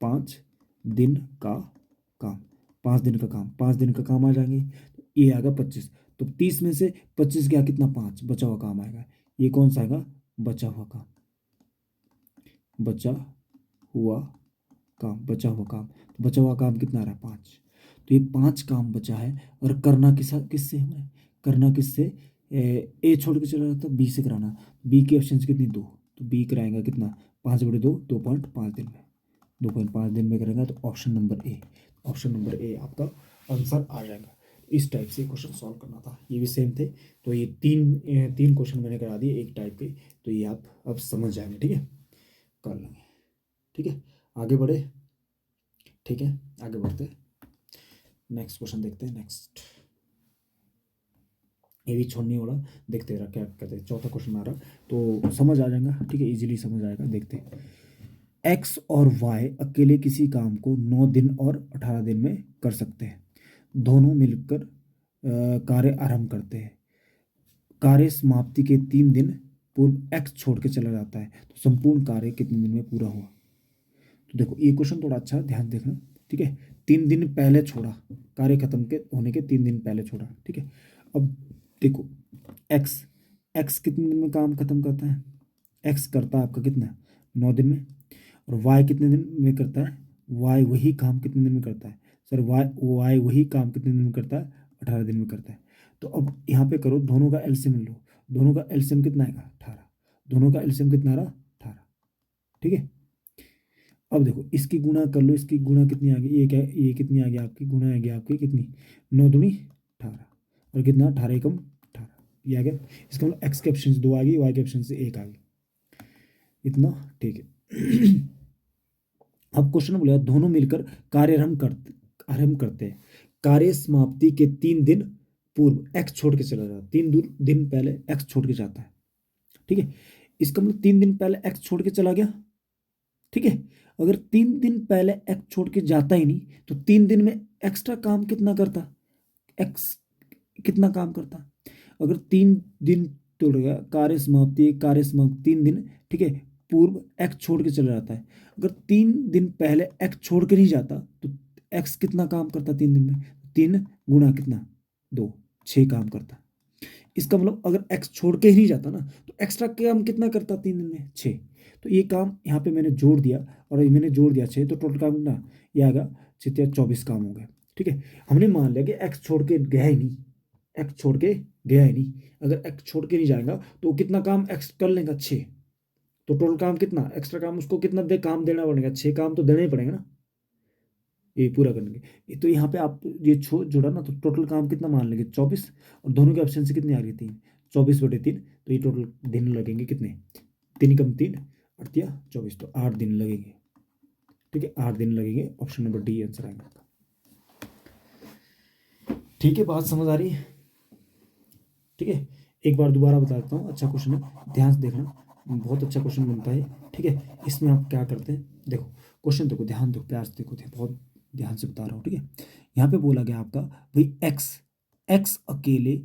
5 दिन का काम, 5 दिन का काम, 5 दिन का काम आ जाएंगे, तो ये आएगा 25। तो 30 में से 25 गया कितना 5, बचा हुआ काम आएगा। ये कौन सा आएगा, बचा हुआ काम, बचा हुआ काम, बचा हुआ काम। तो बचा हुआ काम कितना आ रहा है 5। तो ये 5 काम बचा है, और करना किससे हमें, करना किससे, ए छोड़ के चला जाता, बी से कराना। बी की ऑप्शन कितनी 2, तो बी कराएंगा कितना 5/2, 2.5 दिन में, 2.5 दिन में करेगा। तो option number A, option number A आपका आंसर आ जाएगा। इस टाइप से क्वेश्चन सॉल्व करना था, ये भी सेम थे। तो ये तीन क्वेश्चन मैंने करा दिए एक टाइप के, तो ये आप अब समझ जाएंगे। ठीक है, कर लेंगे। ठीक है, आगे बढ़े। ठीक है, आगे बढ़ते, नेक्स्ट क्वेश्चन देखते हैं। नेक्स्ट ये भी छोड़ने वाला, देखते रहा क्या कहते हैं। चौथा क्वेश्चन आ रहा, तो समझ आ जाएगा। ठीक है, इजीली समझ आएगा। देखते हैं, एक्स और वाई अकेले किसी काम को 9 दिन और 18 दिन में कर सकते हैं। दोनों मिलकर कार्य आरंभ करते हैं। कार्य समाप्ति के 3 दिन पूर्व एक्स छोड़ के चला जाता है, तो संपूर्ण कार्य कितने दिन में पूरा हुआ। तो देखो ये क्वेश्चन थोड़ा अच्छा ध्यान देखना। ठीक है, 3 दिन पहले छोड़ा, कार्य खत्म के होने के 3 दिन पहले छोड़ा। ठीक है, अब देखो एक्स, एक्स कितने दिन में काम खत्म करता है, एक्स करता है आपका कितना 9 दिन में। और वाई कितने दिन में करता है, वाई वही काम कितने दिन में करता है सर, वाई वही काम कितने दिन में करता है, 18 दिन में करता है। तो अब यहाँ पे करो, दोनों का एलसीएम लो, दोनों का एलसीएम कितना आएगा 18, दोनों का एलसीएम कितना आ रहा 18। ठीक है, अब देखो इसकी गुणा कर लो, इसकी गुणा कितनी आ गई, ये क्या, ये कितनी आ गई आपकी, गुणा आ गई आपकी कितनी 9 दूनी 18, और कितना 18 एकम 18, ये आ गया। इसका मतलब एक्स के ऑप्शन से 2 आ गई, वाई के ऑप्शन से 1 आ गई, इतना। ठीक है अब क्वेश्चन बोला दोनों मिलकर कार्य आरंभ करते हैं। कार्य समाप्ति के 3 दिन पूर्व एक्स छोड़ के चला जाता है, 3 दिन पहले एक्स छोड़ के जाता है। ठीक है, इसका मतलब 3 दिन पहले एक्स छोड़ के चला गया। ठीक है, अगर 3 दिन पहले एक्स छोड़ के जाता ही नहीं, तो 3 दिन में एक्स्ट्रा काम कितना करता, एक्स कितना काम करता। अगर 3 दिन तोड़ेगा, कार्य समाप्ति 3 दिन, ठीक है, पूर्व एक्स छोड़ के चला जाता है। अगर 3 दिन पहले एक्स छोड़ के नहीं जाता, तो एक्स कितना काम करता 3 दिन में, 3 गुना कितना 2, 6 काम करता। इसका मतलब अगर एक्स छोड़ के ही नहीं जाता ना, तो एक्स्ट्रा काम कितना करता 3 दिन में 6। तो ये काम यहाँ पे मैंने जोड़ दिया, और ये मैंने जोड़ दिया 6, तो टोटल काम कितना ये आएगा 24 काम हो गया। ठीक है, हमने मान लिया कि एक्स छोड़ के गया ही नहीं, एक्स छोड़ के गया ही नहीं। अगर एक्स छोड़ के नहीं जाएगा तो कितना काम एक्स कर लेगा 6, तो टोटल काम कितना एक्स्ट्रा काम उसको कितना काम देना पड़ेगा, 6 काम तो देना ही पड़ेगा ना ये पूरा करने के। तो यहाँ पे आप ये जोड़ा ना, तो टोटल काम कितना मान लेंगे 24, और दोनों के ऑप्शन से कितनी आ रही 3, 24/3, तो ये टोटल दिन लगेंगे कितने, 3 × 3 अड़तिया 24, तो 8 दिन लगेंगे। ठीक है, 8 दिन लगेंगे, ऑप्शन नंबर डी आंसर आएगा। ठीक है, बात समझ आ रही है। ठीक है, एक बार दोबारा बता देता हूँ, अच्छा क्वेश्चन है, ध्यान से देखना, बहुत अच्छा क्वेश्चन बनता है। ठीक है, इसमें आप क्या करते हैं, देखो क्वेश्चन देखो, ध्यान दो, प्यार से देखो, बहुत ध्यान से बता रहा हूँ। ठीक है, यहाँ पे बोला गया आपका भाई एक्स, एक्स अकेले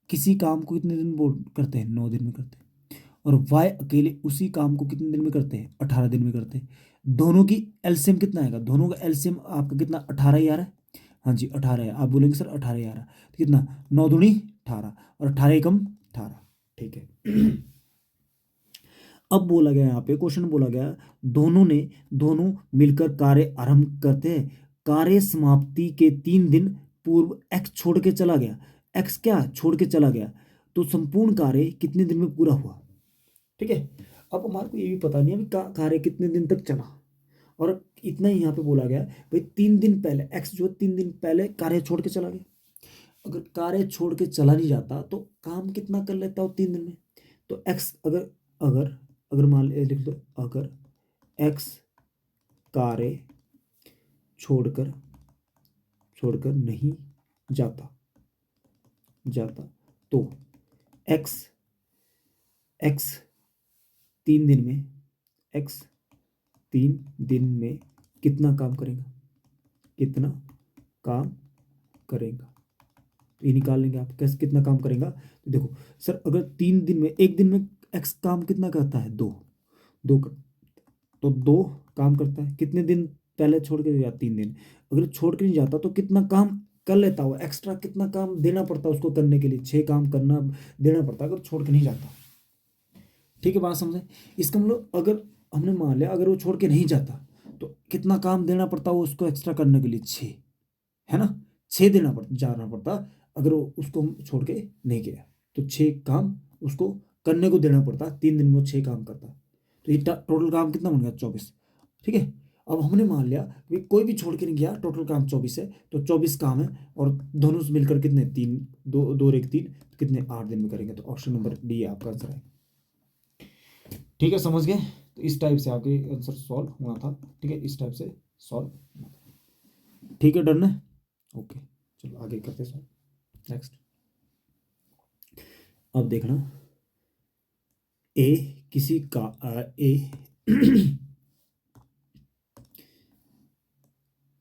किसी काम को कितने दिन बोल करते हैं 9 दिन में करते हैं, और वाई अकेले उसी काम को कितने दिन में करते हैं 18 दिन में करते हैं। दोनों की एलसीएम कितना आएगा, दोनों का एलसीएम आपका कितना 18 ही आ रहा है। हाँ जी 18 है, आप बोलेंगे सर 18 ही आ रहा है, तो कितना 9 दूनी 18, और 18 एकम 18। ठीक है अब बोला गया यहाँ पे क्वेश्चन बोला गया, दोनों मिलकर कार्य आरंभ करते हैं। कार्य समाप्ति के 3 दिन पूर्व एक्स छोड़ के चला गया, एक्स क्या छोड़ के चला गया, तो संपूर्ण कार्य कितने दिन में पूरा हुआ। ठीक है, अब हमारे को ये भी पता नहीं है कार्य कितने दिन तक चला, और इतना ही यहाँ पे बोला गया भाई 3 दिन पहले एक्स जो 3 दिन पहले कार्य छोड़ के चला गया। अगर कार्य छोड़ के चला नहीं जाता तो काम कितना कर लेता हो 3 दिन में। तो एक्स अगर अगर मान लिख दो, अगर एक्स कार्य छोड़कर छोड़कर नहीं जाता जाता तो एक्स एक्स 3 दिन में एक्स 3 दिन में कितना काम करेगा, कितना काम करेगा। तो ये निकाल लेंगे आप कैसे कितना काम करेगा। तो देखो सर, अगर 3 दिन में, एक दिन में एक्स काम कितना करता है, दो दो तो दो काम करता है, कितने दिन पहले छोड़ के गया, 3 दिन। अगर छोड़ के नहीं जाता तो कितना काम कर लेता हो, एक्स्ट्रा कितना काम देना पड़ता उसको करने के लिए, 6 काम करना देना पड़ता अगर छोड़ के नहीं जाता। ठीक है, बात समझे। इसका मतलब अगर हमने मान लिया अगर वो छोड़ के नहीं जाता तो कितना काम देना पड़ता वो उसको एक्स्ट्रा करने के लिए, 6, है ना। 6 देना पड़ता, जाना पड़ता अगर वो उसको छोड़ के नहीं गया तो 6 काम उसको करने को देना पड़ता, 3 दिन में वो 6 काम करता। तो ये टोटल काम कितना बन गया, 24। ठीक है, अब हमने मान लिया कि कोई भी छोड़ के नहीं गया, टोटल काम 24 है, तो 24 काम है और दोनों से मिलकर कितने, 3, 2 2 और 1 3, कितने 8 दिन में करेंगे। तो ऑप्शन नंबर डी आपका आंसर है। ठीक है, समझ गए। तो इस टाइप से आपके आंसर सॉल्व होना था। ठीक है, इस टाइप से सॉल्व होना था। ठीक है, डन है। ओके, चलो आगे करते हैं सॉल्व। नेक्स्ट, अब देखना, ए किसी का ए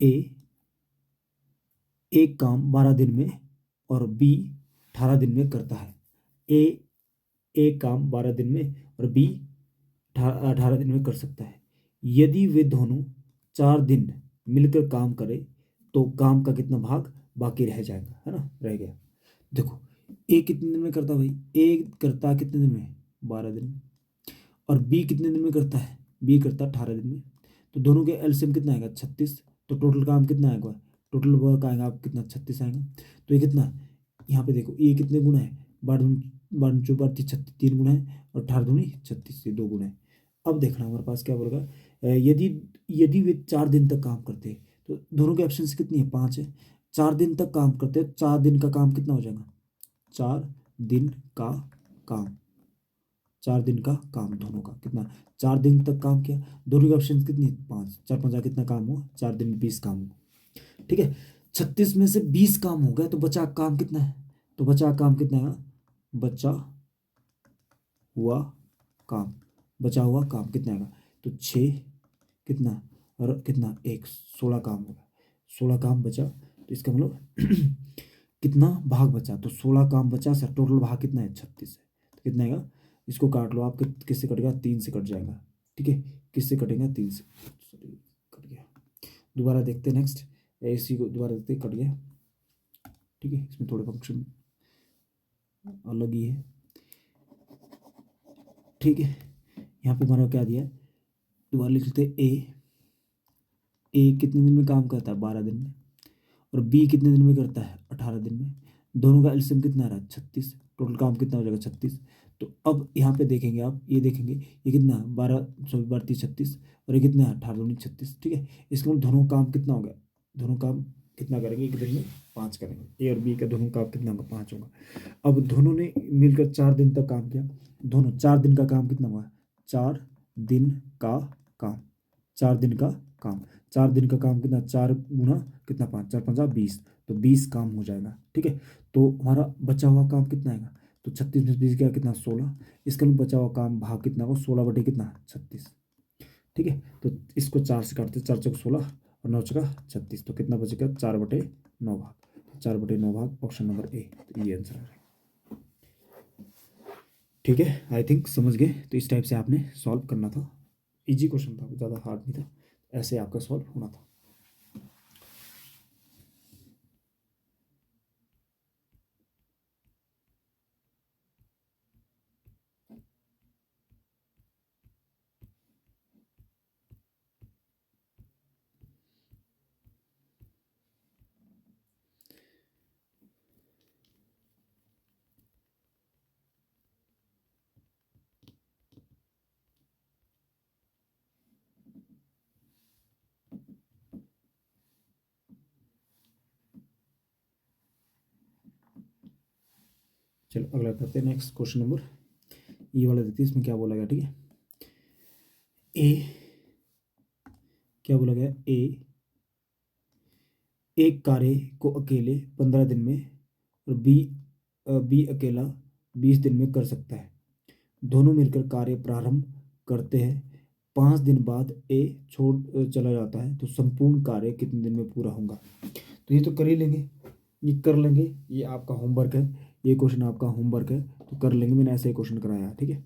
ए एक काम 12 दिन में और बी 18 दिन में करता है। ए एक काम 12 दिन में और बी 18 दिन में कर सकता है। यदि वे दोनों 4 दिन मिलकर काम करें तो काम का कितना भाग बाकी रह जाएगा, है ना, रह गया। देखो ए कितने दिन में करता है भाई, ए करता है कितने दिन में, 12 दिन में। और बी कितने दिन में करता है, बी करता है 18 दिन में। तो दोनों के एलसीएम कितना आएगा, 36। तो टोटल काम कितना आएगा, टोटल वर्क आएगा आप कितना, 36 आएगा। तो ये कितना, यहाँ पे देखो ये कितने गुना है, 12 चौबार 36, 3 गुना है, और 18 दूनी 36 से 2 गुना है। अब देखना हमारे पास क्या बोलेगा, यदि यदि वे 4 दिन तक काम करते हैं तो दोनों के ऑप्शन कितनी है, 5 है। 4 दिन तक काम करते हैं, 4 दिन का काम कितना हो जाएगा, 4 दिन का काम, 4 दिन का काम दोनों का कितना, 4 दिन तक काम किया, दोनों के ऑप्शन कितनी, 5, 4 5 कितना काम हुआ, 4 दिन में 20 काम हुआ। ठीक है, 36 में से 20 काम हो गए तो बचा काम कितना है, तो बचा काम कितना है, बचा हुआ काम, बचा हुआ काम कितना आएगा, तो 6 कितना, और कितना, 1, 16 काम होगा, 16 काम बचा। तो इसका मतलब कितना भाग बचा, तो 16 काम बचा सर, टोटल भाग कितना है, 36 है। तो कितना आएगा, इसको काट लो आप, किससे कटेगा, 3 से कट जाएगा। ठीक है, किससे कटेगा, 3 से, सॉरी कट गया। दोबारा देखते हैं नेक्स्ट, इसी को दोबारा देखते हैं, कट गया। ठीक है, इसमें थोड़े फंक्शन अलग ही है। ठीक है, यहाँ पे हमारा क्या दिया है, दोबारा लिख लेते हैं, ए कितने दिन में काम करता है, 12 दिन में, और बी कितने दिन में करता है, 18 दिन में। दोनों का एलसीएम कितना आ रहा है, 36, टोटल काम कितना हो जाएगा, 36। तो अब यहाँ पे देखेंगे आप, ये देखेंगे ये कितना, 12 सॉरी 12 30 36, और ये कितना है, 18 दूनी 36। ठीक है, इसका मतलब दोनों काम कितना हो गया, दोनों काम कितना करेंगे, एक दिन में 5 करेंगे। ए और बी का दोनों काम कितना होगा, 5 होगा। अब दोनों ने मिलकर 4 दिन तक काम किया, दोनों 4 दिन का काम कितना हुआ, 4 दिन का काम, 4 दिन का काम, 4 दिन का काम कितना, 4 गुना कितना, 5, 4 5 20, तो 20 काम हो जाएगा। ठीक है, तो हमारा बचा हुआ काम कितना आएगा, तो 36 में 20 गया कितना, 16। इसका बचा हुआ काम भाग कितना होगा, 16 बटे कितना, 36। ठीक है, तो इसको 4 से काटते, 4 चौक 16 और 9 चौका 36, तो कितना बचेगा, 4/9 भाग, 4/9 भाग, ऑप्शन नंबर ए। तो ये आंसर है। ठीक है, आई थिंक समझ गए। तो इस टाइप से आपने सॉल्व करना था, इजी क्वेश्चन था, ज़्यादा हार्ड नहीं था, ऐसे आपका सॉल्व होना था। चलो अगला करते हैं, नेक्स्ट क्वेश्चन नंबर, ये वाला देखते हैं, इसमें क्या बोला गया। ठीक है, ए क्या बोला गया, ए एक कार्य को अकेले 15 दिन में और बी अकेला 20 दिन में कर सकता है। दोनों मिलकर कार्य प्रारंभ करते हैं। 5 दिन बाद ए छोड़ चला जाता है तो संपूर्ण कार्य कितने दिन में पूरा होगा। तो ये तो कर ही लेंगे, ये कर लेंगे, ये आपका होमवर्क है, ये क्वेश्चन आपका होमवर्क है तो कर लेंगे। मैंने ऐसे ही क्वेश्चन कराया है, ठीक है।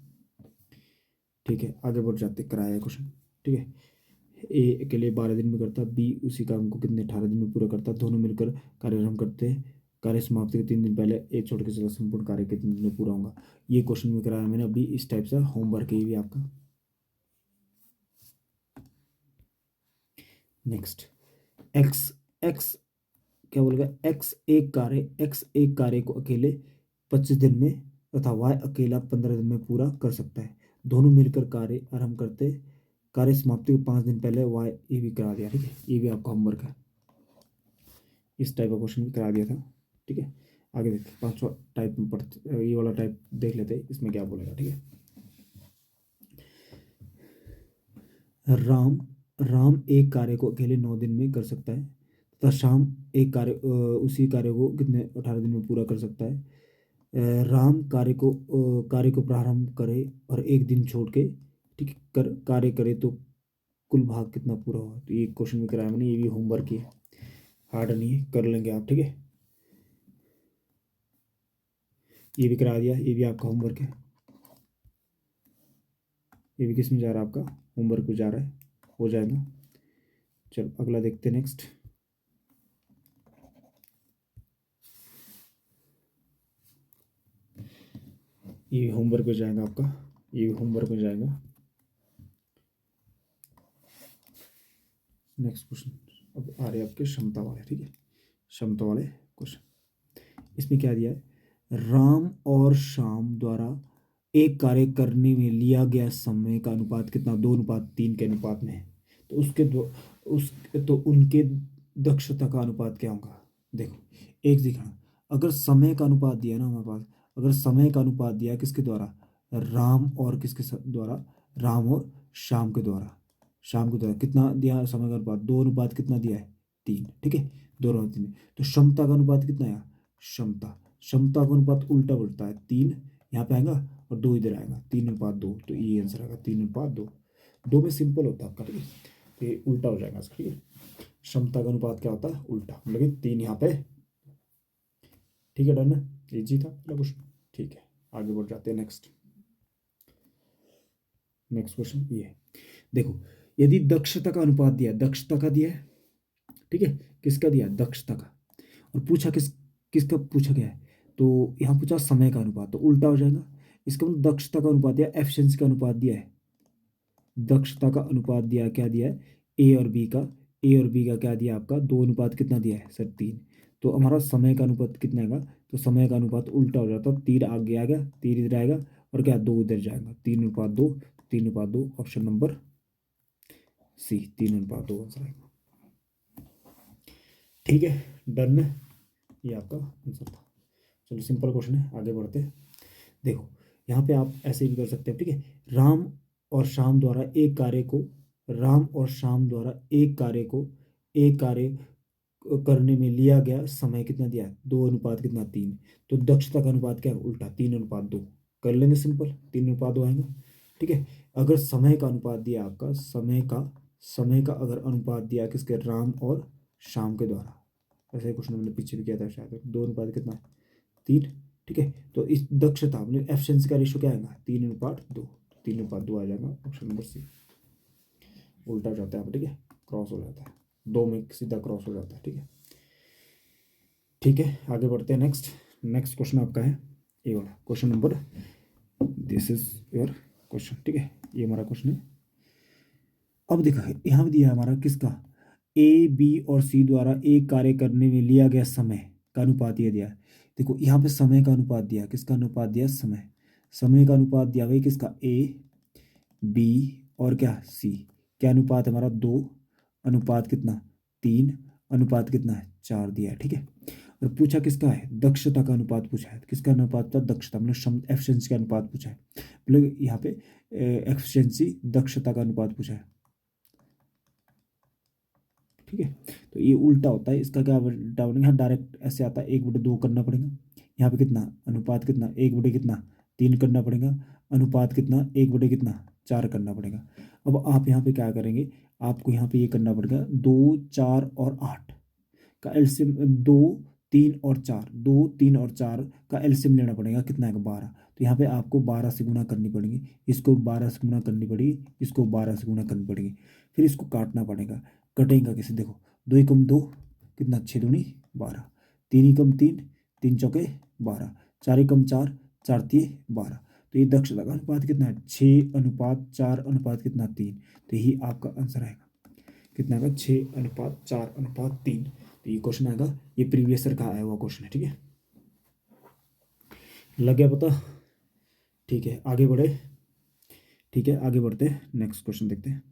ठीक है, आगे बढ़ जाते, कराया है क्वेश्चन, ठीक है। ए अकेले 12 दिन में करता, बी उसी काम को कितने 18 दिन में पूरा करता, दोनों मिलकर कार्य आरंभ करते हैं। कार्य समाप्ति के 3 दिन पहले ए छोड़ के चला, संपूर्ण कार्य कितने दिन में पूरा होगा। ये क्वेश्चन में कराया मैंने अभी, इस टाइप से होमवर्क है ये भी आपका। नेक्स्ट, एक्स एक्स क्या बोलेगा, एक्स एक कार्य को अकेले 25 दिन में तथा वाई अकेला 15 दिन में पूरा कर सकता है। दोनों मिलकर कार्य आरंभ करते, कार्य समाप्ति के 5 दिन पहले वाई, ये भी करा दिया, ठीक है। ये भी आपका होमवर्क है, इस टाइप का क्वेश्चन भी करा दिया था, ठीक है। आगे देखते 5वां टाइप में पढ़ते, ये वाला टाइप देख लेते हैं इसमें क्या बोलेगा, ठीक है। राम राम एक कार्य को अकेले 9 दिन में कर सकता है तथा श्याम एक कार्य उसी कार्य को कितने 18 दिन में पूरा कर सकता है। राम कार्य को प्रारंभ करे और एक दिन छोड़ के, ठीक है, कार्य करे तो कुल भाग कितना पूरा हुआ। तो ये क्वेश्चन भी कराया मैंने, ये भी होमवर्क ही है, हार्ड नहीं है, कर लेंगे आप, ठीक है। ये भी करा दिया, ये भी आपका होमवर्क है। ये भी किस में जा रहा है, आपका होमवर्क में जा रहा है, हो जाएगा। चलो अगला देखते हैं, नेक्स्ट। ये होमवर्क में जाएगा आपका, ये भी होमवर्क में जाएगा। नेक्स्ट क्वेश्चन अब आ रहे हैं आपके क्षमता वाले, ठीक है, क्षमता वाले क्वेश्चन। इसमें क्या दिया है, राम और श्याम द्वारा एक कार्य करने में लिया गया समय का अनुपात कितना, 2:3 के अनुपात में है। तो तो उनके दक्षता का अनुपात क्या होगा। देखो एक दिखा, अगर समय का अनुपात दिया ना हमारे पास, अगर समय का अनुपात दिया किसके द्वारा, राम और किसके द्वारा, राम और श्याम के द्वारा, शाम को दिया कितना दिया समय का अनुपात, 2:3 कितना दिया है, 3, ठीक है, 2:3। तो क्षमता का अनुपात कितना है, क्षमता क्षमता का अनुपात उल्टा बढ़ता है, 3 यहाँ पे आएगा और 2 इधर आएगा, 3:2। तो ये आंसर आएगा 3:2। 2 में सिंपल होता है आपका, ठीक है, तो ये उल्टा हो जाएगा इसका, ठीक है। क्षमता का अनुपात क्या होता है, उल्टा, मतलब कि 3 यहाँ पे, ठीक है, डन है, इजी था कुछ, ठीक है। आगे बढ़ जाते हैं, नेक्स्ट क्वेश्चन ये है। देखो यदि दक्षता का अनुपात दिया, दक्षता का दिया है, ठीक है, किसका दिया, दक्षता का, और पूछा किसका पूछा गया है, तो यहाँ पूछा समय का अनुपात, तो उल्टा हो जाएगा। इसका मतलब दक्षता का अनुपात दिया, एफिशिएंसी का अनुपात दिया है, दक्षता का अनुपात दिया, क्या दिया है, ए और बी का क्या दिया आपका, 2 कितना दिया है सर, 3। तो हमारा समय का अनुपात कितना आएगा, तो समय का अनुपात उल्टा हो जाता, 3 आगे आ गया, 3 इधर आएगा और क्या 2 इधर जाएगा, 3:2, 3:2, ऑप्शन नंबर सी, 3:2 आंसर आएगा, ठीक है, डन है, ये आपका आंसर था। चलो सिंपल क्वेश्चन है, आगे बढ़ते हैं। देखो यहाँ पे आप ऐसे भी कर सकते हैं, ठीक है। राम और श्याम द्वारा एक कार्य को राम और श्याम द्वारा एक कार्य करने में लिया गया समय कितना दिया है, 2 कितना 3। तो दक्षता का अनुपात क्या है, उल्टा, 3:2। कर लेंगे सिंपल, 3:2 आएगा, ठीक है। अगर समय का अनुपात दिया आपका, समय का अगर अनुपात दिया किसके, राम और श्याम के द्वारा, ऐसे क्वेश्चन मैंने पीछे भी किया था शायद, 2 कितना 3, ठीक है। तो इस दक्षता मतलब एफिशिएंसी का रेशियो क्या आएगा, 3:2, 3:2 आ जाएगा, ऑप्शन नंबर सी। उल्टा हो जाता है, ठीक है, क्रॉस हो जाता है, 2 में सीधा क्रॉस हो जाता है, ठीक है। ठीक है, आगे बढ़ते हैं, नेक्स्ट क्वेश्चन आपका है ये वाला question number, this is your question, ठीक है, ये हमारा क्वेश्चन है। अब देखा यहाँ दिया हमारा किसका, ए बी और सी द्वारा एक कार्य करने में लिया गया समय का अनुपात ये दिया है। देखो यहाँ पे समय का अनुपात दिया, किसका अनुपात दिया, समय का अनुपात दिया भाई किसका, ए बी और क्या सी, क्या अनुपात हमारा, 2 कितना 3 कितना है 4 दिया है, ठीक है। और पूछा किसका है, दक्षता का अनुपात पूछा है, किसका अनुपात था, दक्षता मतलब एफिशिएंसी का अनुपात पूछा है, मतलब यहाँ पे एफिशिएंसी दक्षता का अनुपात पूछा है, ठीक है। तो ये उल्टा होता है, इसका क्या उल्टा बनेगा, यहाँ डायरेक्ट ऐसे आता है 1/2 करना पड़ेगा। यहाँ पे कितना अनुपात कितना 1/3 करना पड़ेगा। अनुपात कितना 1/4 करना पड़ेगा। अब आप यहाँ पे क्या करेंगे, आपको यहाँ पे ये करना पड़ेगा 2, 4 और 8 का एलसीएम, 2, 3 और 4, 2, 3 और 4 का एलसीएम लेना पड़ेगा, कितना है 12। तो यहाँ पे आपको 12 से गुना करनी पड़ेगी, इसको 12 से गुना करनी पड़ेगी, इसको 12 से गुना करनी पड़ेगी, फिर इसको काटना पड़ेगा। कटेगा कैसे, देखो 2 एकम 2 कितना 6 दूनी 12, 3 एकम 3, 3 चौके 12, 4 एकम 4, 4 तिये 12। तो ये दक्षता का अनुपात कितना है 6:4 अनुपात कितना 3। तो यही आपका आंसर आएगा, कितना आएगा 6:4:3। तो ये क्वेश्चन आएगा, ये प्रीवियस ईयर का आया हुआ क्वेश्चन है, ठीक है। लग गया पता, ठीक है आगे बढ़े, ठीक है आगे बढ़ते हैं, नेक्स्ट क्वेश्चन देखते हैं।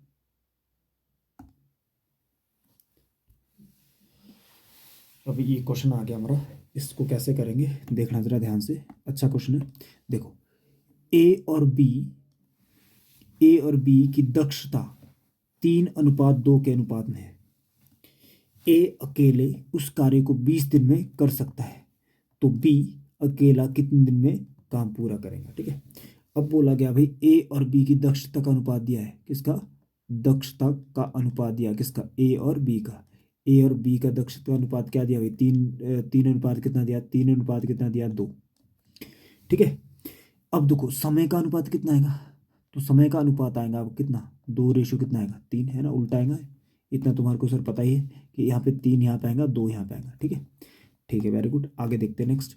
अभी ये क्वेश्चन आ गया हमारा, इसको कैसे करेंगे देखना जरा ध्यान से, अच्छा क्वेश्चन है। देखो ए और बी की दक्षता 3:2 के अनुपात में है। ए अकेले उस कार्य को 20 दिन में कर सकता है, तो बी अकेला कितने दिन में काम पूरा करेगा, ठीक है। अब बोला गया भाई ए और बी की दक्षता का अनुपात दिया है, किसका दक्षता का अनुपात दिया, किसका ए और बी का। ए और बी का दक्षता अनुपात क्या दिया भाई, 3 अनुपात कितना दिया, 3 अनुपात कितना दिया 2, ठीक है। अब देखो समय का अनुपात कितना आएगा, तो समय का अनुपात आएगा अब कितना 2 कितना आएगा 3, है ना, उल्टा आएगा। इतना तुम्हारे को सर पता ही है कि यहाँ पे 3 यहाँ पे आएगा, 2 यहाँ पे आएगा, ठीक है। ठीक है वेरी गुड, आगे देखते हैं नेक्स्ट।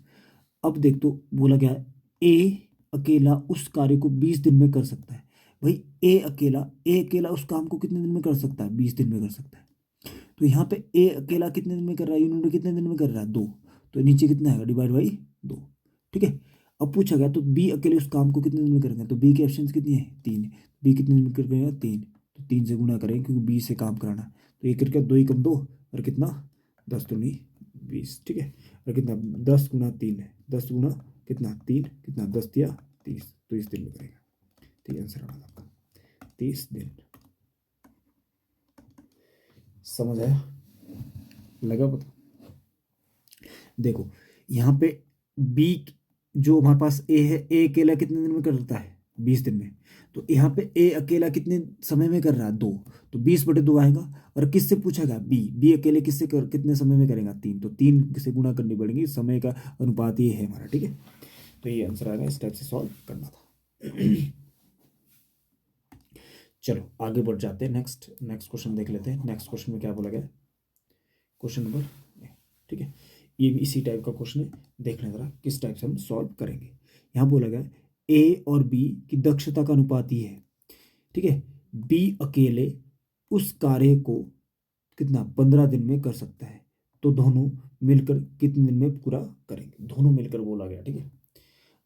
अब देख तो बोला गया ए अकेला उस कार्य को 20 दिन में कर सकता है। भाई ए अकेला उस काम को कितने दिन में कर सकता है, 20 दिन में कर सकता है। तो यहाँ पे ए अकेला कितने दिन में कर रहा है, यूनिट कितने दिन में कर रहा है 2, तो नीचे कितना आएगा डिवाइड बाई 2, ठीक है। अब पूछा गया तो बी अकेले उस काम को कितने दिन में करेंगे, तो बी की ऑप्शन कितनी है 3, बी कितने दिन में करेगा 3, तो 3 से गुना करेंगे क्योंकि बी से काम कराना। तो ये करके 2 एकम 2 और कितना 10 दूनी 20, ठीक है। और कितना 10 गुना 3 है, 10 गुना कितना 3, कितना 10 दिया 30, तो 30 दिन में करेगा। तो ये आंसर आ आपका 30 दिन। समझ आया, लगा पता। देखो यहाँ पे बी जो हमारे पास ए है, ए अकेला कितने दिन में करता है 20 दिन में, तो यहाँ पे ए अकेला कितने समय में कर रहा है 2, तो 20/2 आएगा। और किससे पूछेगा बी अकेले कितने समय में करेगा 3, तो 3 से गुना करनी पड़ेगी, समय का अनुपात ये है हमारा, ठीक है। तो ये आंसर आएगा, इस टाइप से सॉल्व करना था। चलो आगे बढ़ जाते हैं, नेक्स्ट क्वेश्चन देख लेते हैं। नेक्स्ट क्वेश्चन में क्या बोला गया, क्वेश्चन नंबर, ठीक है, ये भी इसी टाइप का क्वेश्चन है, देखना जरा किस टाइप से हम सॉल्व करेंगे। यहाँ बोला गया ए और बी की दक्षता का अनुपात ये है, ठीक है। बी अकेले उस कार्य को कितना 15 दिन में कर सकता है, तो दोनों मिलकर कितने दिन में पूरा करेंगे, दोनों मिलकर बोला गया, ठीक है।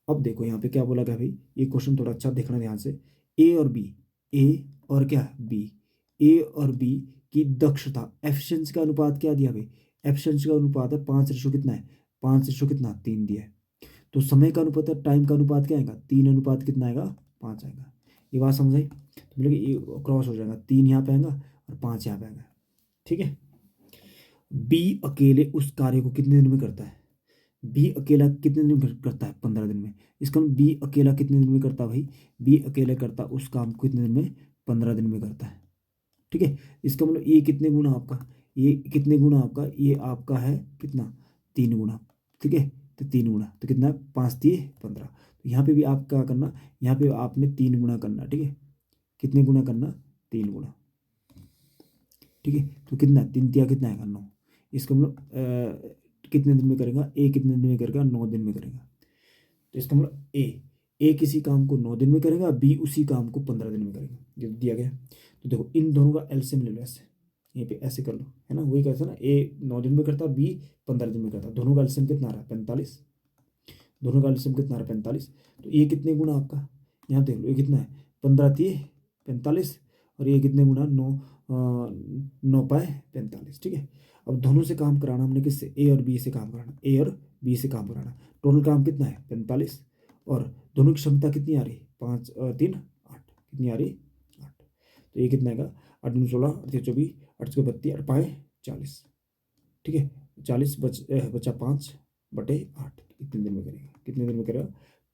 अब देखो यहाँ पे क्या बोला गया भाई, ये क्वेश्चन थोड़ा अच्छा देखना ध्यान से। ए और बी, ए और क्या बी, ए और बी की दक्षता एफिशिएंसी का अनुपात क्या दिया भाई, एफिशिएंसी का अनुपात है 5 कितना है 5 कितना 3 दिया है। तो समय का अनुपात है, टाइम का अनुपात क्या आएगा 3 अनुपात कितना आएगा 5 आएगा। ये बात समझ आई, तो मतलब ये क्रॉस हो जाएगा, 3 यहाँ पे आएगा और 5 यहाँ पे आएगा, ठीक है। बी अकेले उस कार्य को कितने दिन में करता है, बी अकेला कितने दिन में करता है 15 दिन में। इसका मतलब बी अकेला कितने दिन में करता है भाई, बी अकेले करता उस काम को कितने दिन में 15 दिन में करता है, ठीक है। इसका मतलब ये कितने गुना आपका, ये कितने गुना आपका, ये आपका है कितना 3 गुना, ठीक है। तो 3 गुना तो कितना 5 3 15। तो यहाँ पे भी आप क्या करना, यहाँ पे आपने 3 गुना करना, ठीक है। कितने गुना करना 3 गुना, ठीक है। तो कितना 3 तिया कितना आएगा 9। इसका मतलब कितने दिन में करेगा, ए कितने दिन में करेगा 9 दिन में करेगा। तो इसका मतलब ए किसी काम को 9 दिन में करेगा, बी उसी काम को 15 दिन में करेगा, जो दिया गया। तो देखो इन दोनों का एलसीएम ले लो, ऐसे यहीं पे ऐसे कर लो, है ना, वही कहते हैं ना, ए 9 दिन में करता बी 15 दिन में करता, दोनों का एलसीएम कितना आ रहा है 45, दोनों का एलसीएम कितना आ रहा है 45। तो ये कितने गुना आपका, यहाँ देख लो ये कितना है 15 3 45, और ये कितने गुना 9 पाए 45, ठीक है। अब दोनों से काम कराना हमने, किससे ए और बी से काम कराना, ए और बी से काम कराना। टोटल काम कितना है 45, और दोनों की क्षमता कितनी आ रही है 5 3 8, कितनी आ रही 8। तो ये कितना आएगा 8 9 16 8 24 8 32 8 पाए 40, ठीक है। 40 बचा 5/8, कितने दिन में करेगा, कितने दिन में करेगा,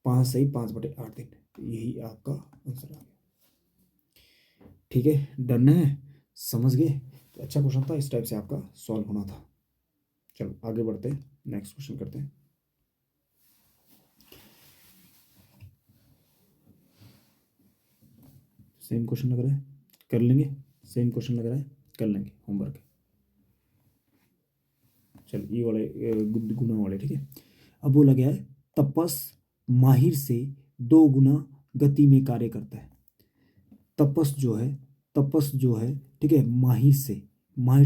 5 सही 5/8 दिन। तो यही आपका आंसर आ गया, ठीक है। डन है, समझ गए। तो अच्छा क्वेश्चन था, इस टाइप से आपका सॉल्व होना था। चलो आगे बढ़ते हैं, नेक्स्ट क्वेश्चन करते हैं। सेम क्वेश्चन लग रहा है, कर लेंगे। सेम क्वेश्चन लग रहा है, कर लेंगे होमवर्क। चल ये वाले गुना वाले, ठीक है। अब बोला गया है तपस माहिर से 2 गुना गति में कार्य करता है। तपस जो है, तपस जो है, ठीक है, माहिर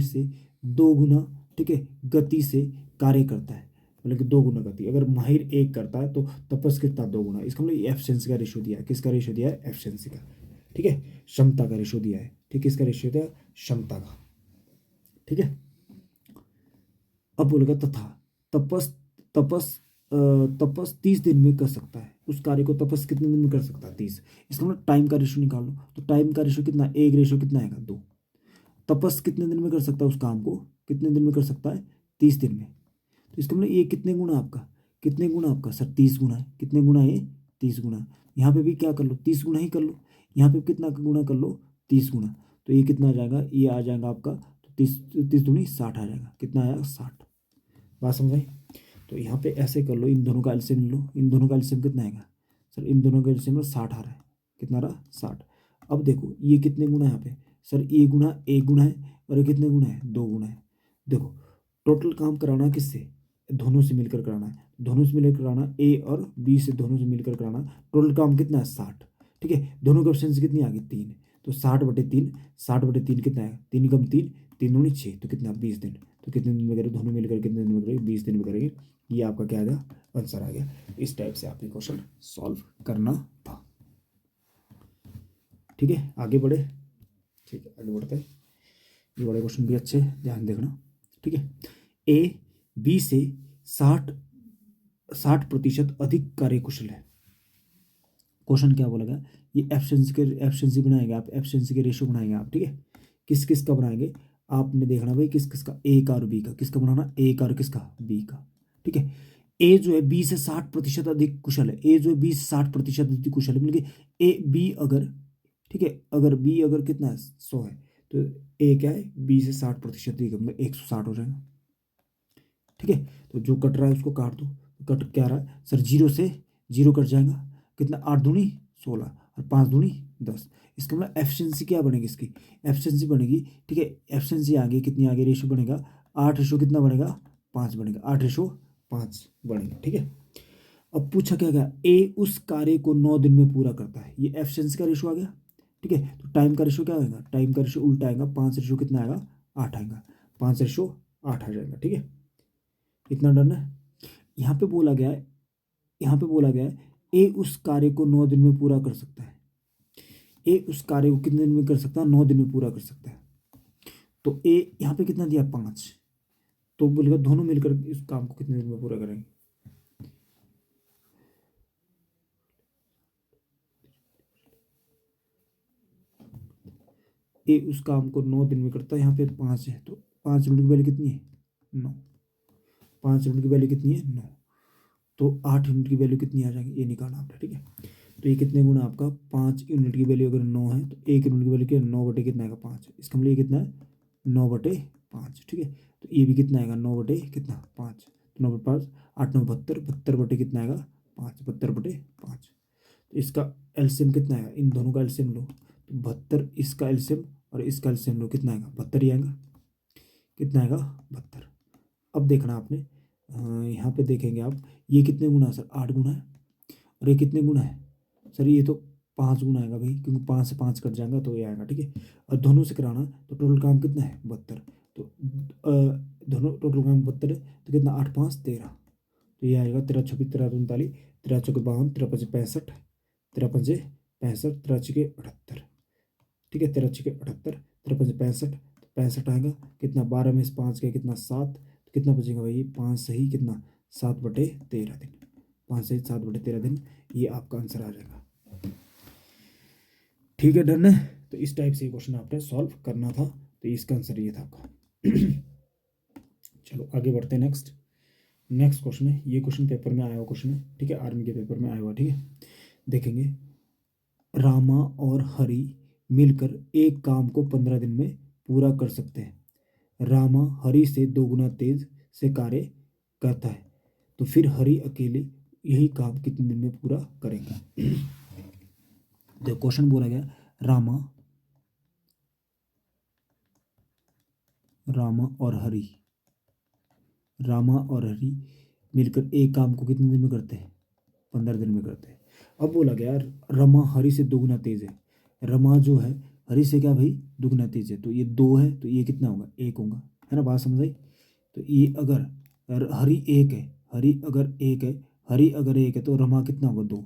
से 2 गुना, ठीक है, गति से कार्य करता है। मतलब कि 2 गुना गति, अगर माहिर 1 करता है तो तपस कितना 2 गुना। इसका मतलब एफिशिएंसी का रेशियो दिया है, किसका रेशियो दिया है, एफिशिएंसी का, ठीक है, क्षमता का रेशियो दिया है, ठीक है, इसका रेशियो दिया है क्षमता का, ठीक है। अब बोलेगा तथा तपस तपस तपस 30 दिन में कर सकता है। उस कार्य को तपस कितने दिन में कर सकता है, 30। इसका मतलब टाइम का रेशियो निकाल लो, तो टाइम का रेशियो कितना, एक रेशियो कितना आएगा, 2। तपस कितने दिन में कर सकता है, उस काम को कितने दिन में कर सकता है, 30 दिन में। तो इसका मतलब ये कितने गुना आपका, कितने गुना आपका सर, 30 गुना है। कितने गुना है ये, 30 गुना। यहाँ पे भी क्या कर लो, 30 गुना ही कर लो। यहाँ पे कितना गुना कर लो, 30 गुना। तो ये कितना आ जाएगा, ये आ जाएगा आपका, तो 30 दूनी 60 आ जाएगा। कितना आएगा, 60। बात समझ आई। तो यहाँ पे ऐसे कर लो, इन दोनों का एलसीएम लो। इन दोनों का एलसीएम कितना आएगा सर, इन दोनों का एलसीएम 60 आ रहा है। कितना रहा, 60। अब देखो ये कितने गुना है यहाँ पे सर, ये गुना 1 गुना है, और ये कितने गुना है, 2 गुना है। देखो टोटल काम कराना किससे, दोनों से मिलकर कराना है। दोनों से मिलकर कराना, ए और बी से दोनों से मिलकर कराना। टोटल काम कितना है, 60, ठीक है। दोनों की एफिशिएंसी कितनी आ गई, 3। तो 60/3, 60/3 कितना है, 3 कम 3, 3 दूनी 6, तो कितना 20 दिन। तो कितने दिन में करें, दोनों मिलकर कितने दिन में करेंगे, 20 दिन में करेंगे। ये आपका क्या आ गया, आंसर आ गया। इस टाइप से आपने क्वेश्चन सॉल्व करना था, ठीक है। आगे बढ़े, ठीक है, आगे बढ़ते हैं। ये बड़े क्वेश्चन भी अच्छे, ध्यान देखना, ठीक है। ए बी से 60% अधिक कार्यकुशल है। क्वेश्चन क्या बोला गया, ये एफिशिएंसी बनाएंगे आप, एफिशिएंसी के रेशियो बनाएंगे आप, ठीक है। किस किस का बनाएंगे, आपने देखना भाई, किस किस का, ए का और बी का। किसका बनाना, ए का और किसका, बी का, ठीक है। ए जो है बी से 60% अधिक कुशल है। ए जो है बी से 60% अधिक कुशल है, मतलब कि ए बी अगर, ठीक है, अगर बी अगर कितना है, 100 है, तो ए क्या है, बी से 60% अधिक, मतलब 160 हो जाएगा, ठीक है। तो जो कट रहा है उसको काट दो, कट क्या रहा है सर, 0 से 0 कट जाएगा। कितना, 8 दूनी 16 और 5 दूनी 10। इसका मतलब एफिशिएंसी क्या बनेगी, इसकी एफिशिएंसी बनेगी, ठीक है। एफिशिएंसी आगे कितनी, आगे रेशो बनेगा 8 रेशो कितना बनेगा, 5 बनेगा, 8 रेशो 5 बनेगा, ठीक है। अब पूछा क्या गया, ए उस कार्य को 9 दिन में पूरा करता है। ये एफिशिएंसी का रेशो आ गया, ठीक है। तो टाइम का रेशो क्या आएगा, टाइम का रेशो उल्टा आएगा, 5 रेशो कितना आएगा, 8 आएगा, 5 रेशो 8 आ जाएगा, ठीक है। इतना डन है। यहाँ पे बोला गया है, यहाँ पे बोला गया है ए उस कार्य को 9 दिन में पूरा कर सकता है। ए उस कार्य को कितने दिन में कर सकता है, 9 दिन में पूरा कर सकता है। तो ए यहाँ पे कितना दिया, 5। तो बोलेगा दोनों मिलकर इस काम को कितने दिन में पूरा करेंगे। ए उस काम को 9 दिन में करता है, यहाँ पे 5 है, तो 5 यूनिट की वैल्यू कितनी है, 9। 5 यूनिट की वैल्यू कितनी है, 9। तो 8 यूनिट की वैल्यू कितनी आ जाएगी, ये निकालना आपने, ठीक है। तो ये कितने गुना आपका, 5 यूनिट की वैल्यू अगर 9 है, तो 1 यूनिट की वैल्यू क्या है, 9 बटे कितना आएगा, 5। इसका मतलब ये कितना है, 9/5, ठीक है। तो ये भी कितना आएगा, 9 बटे कितना, 5। तो 9/5, 8 9 72, 72 बटे कितना आएगा, 5, 72/5। तो इसका एलसीएम कितना आएगा, इन दोनों का एलसीएम लो, तो 72, इसका एलसीएम और इसका एलसीएम लो, कितना आएगा, 72 ही आएगा। कितना आएगा, 72। अब देखना आपने, यहाँ पे देखेंगे आप, ये कितने गुना है सर, 8 गुना है। और ये कितने गुना है सर, ये तो 5 गुना आएगा भाई, क्योंकि 5 से 5 कट जाएगा तो ये आएगा, ठीक है। और दोनों से कराना, तो टोटल काम कितना है, 72। तो दोनों टोटल काम 72 है, तो कितना, 8 5 13। तो ये आएगा 13 26 13 39, 13 चौके 52, 13 5 65, 13 5 65, 13 6 78, ठीक है। 13 6 78, 13 5 65, 65 आएगा। कितना, 12 में से 5 गया कितना, 7। तो कितना बचेगा भाई, 5 सही कितना, 7/13 दिन। 5 सही 7/13 दिन, ये आपका आंसर आ जाएगा, ठीक है। डन है। तो इस टाइप से क्वेश्चन आपने सॉल्व करना था, तो इसका आंसर ये था आपका। चलो आगे बढ़ते हैं। नेक्स्ट क्वेश्चन है, ये क्वेश्चन पेपर में आया हुआ क्वेश्चन है, ठीक है, आर्मी के पेपर में आया हुआ, ठीक है। देखेंगे, रामा और हरि मिलकर एक काम को 15 दिन में पूरा कर सकते हैं। रामा हरि से 2 गुना तेज से कार्य करता है, तो फिर हरि अकेले यही काम कितने दिन में पूरा करेगा। तो क्वेश्चन बोला गया, रामा रामा और हरि मिलकर एक काम को कितने दिन में करते हैं, 15 दिन में करते हैं। अब बोला गया, रमा हरि से 2 गुना तेज है। रमा जो है हरि से क्या भाई, 2 गुना तेज है, तो ये 2 है, तो ये कितना होगा, 1 होगा, है ना, बात समझ आई। तो ये अगर हरि 1 है, हरि अगर 1 है तो रमा कितना होगा, 2,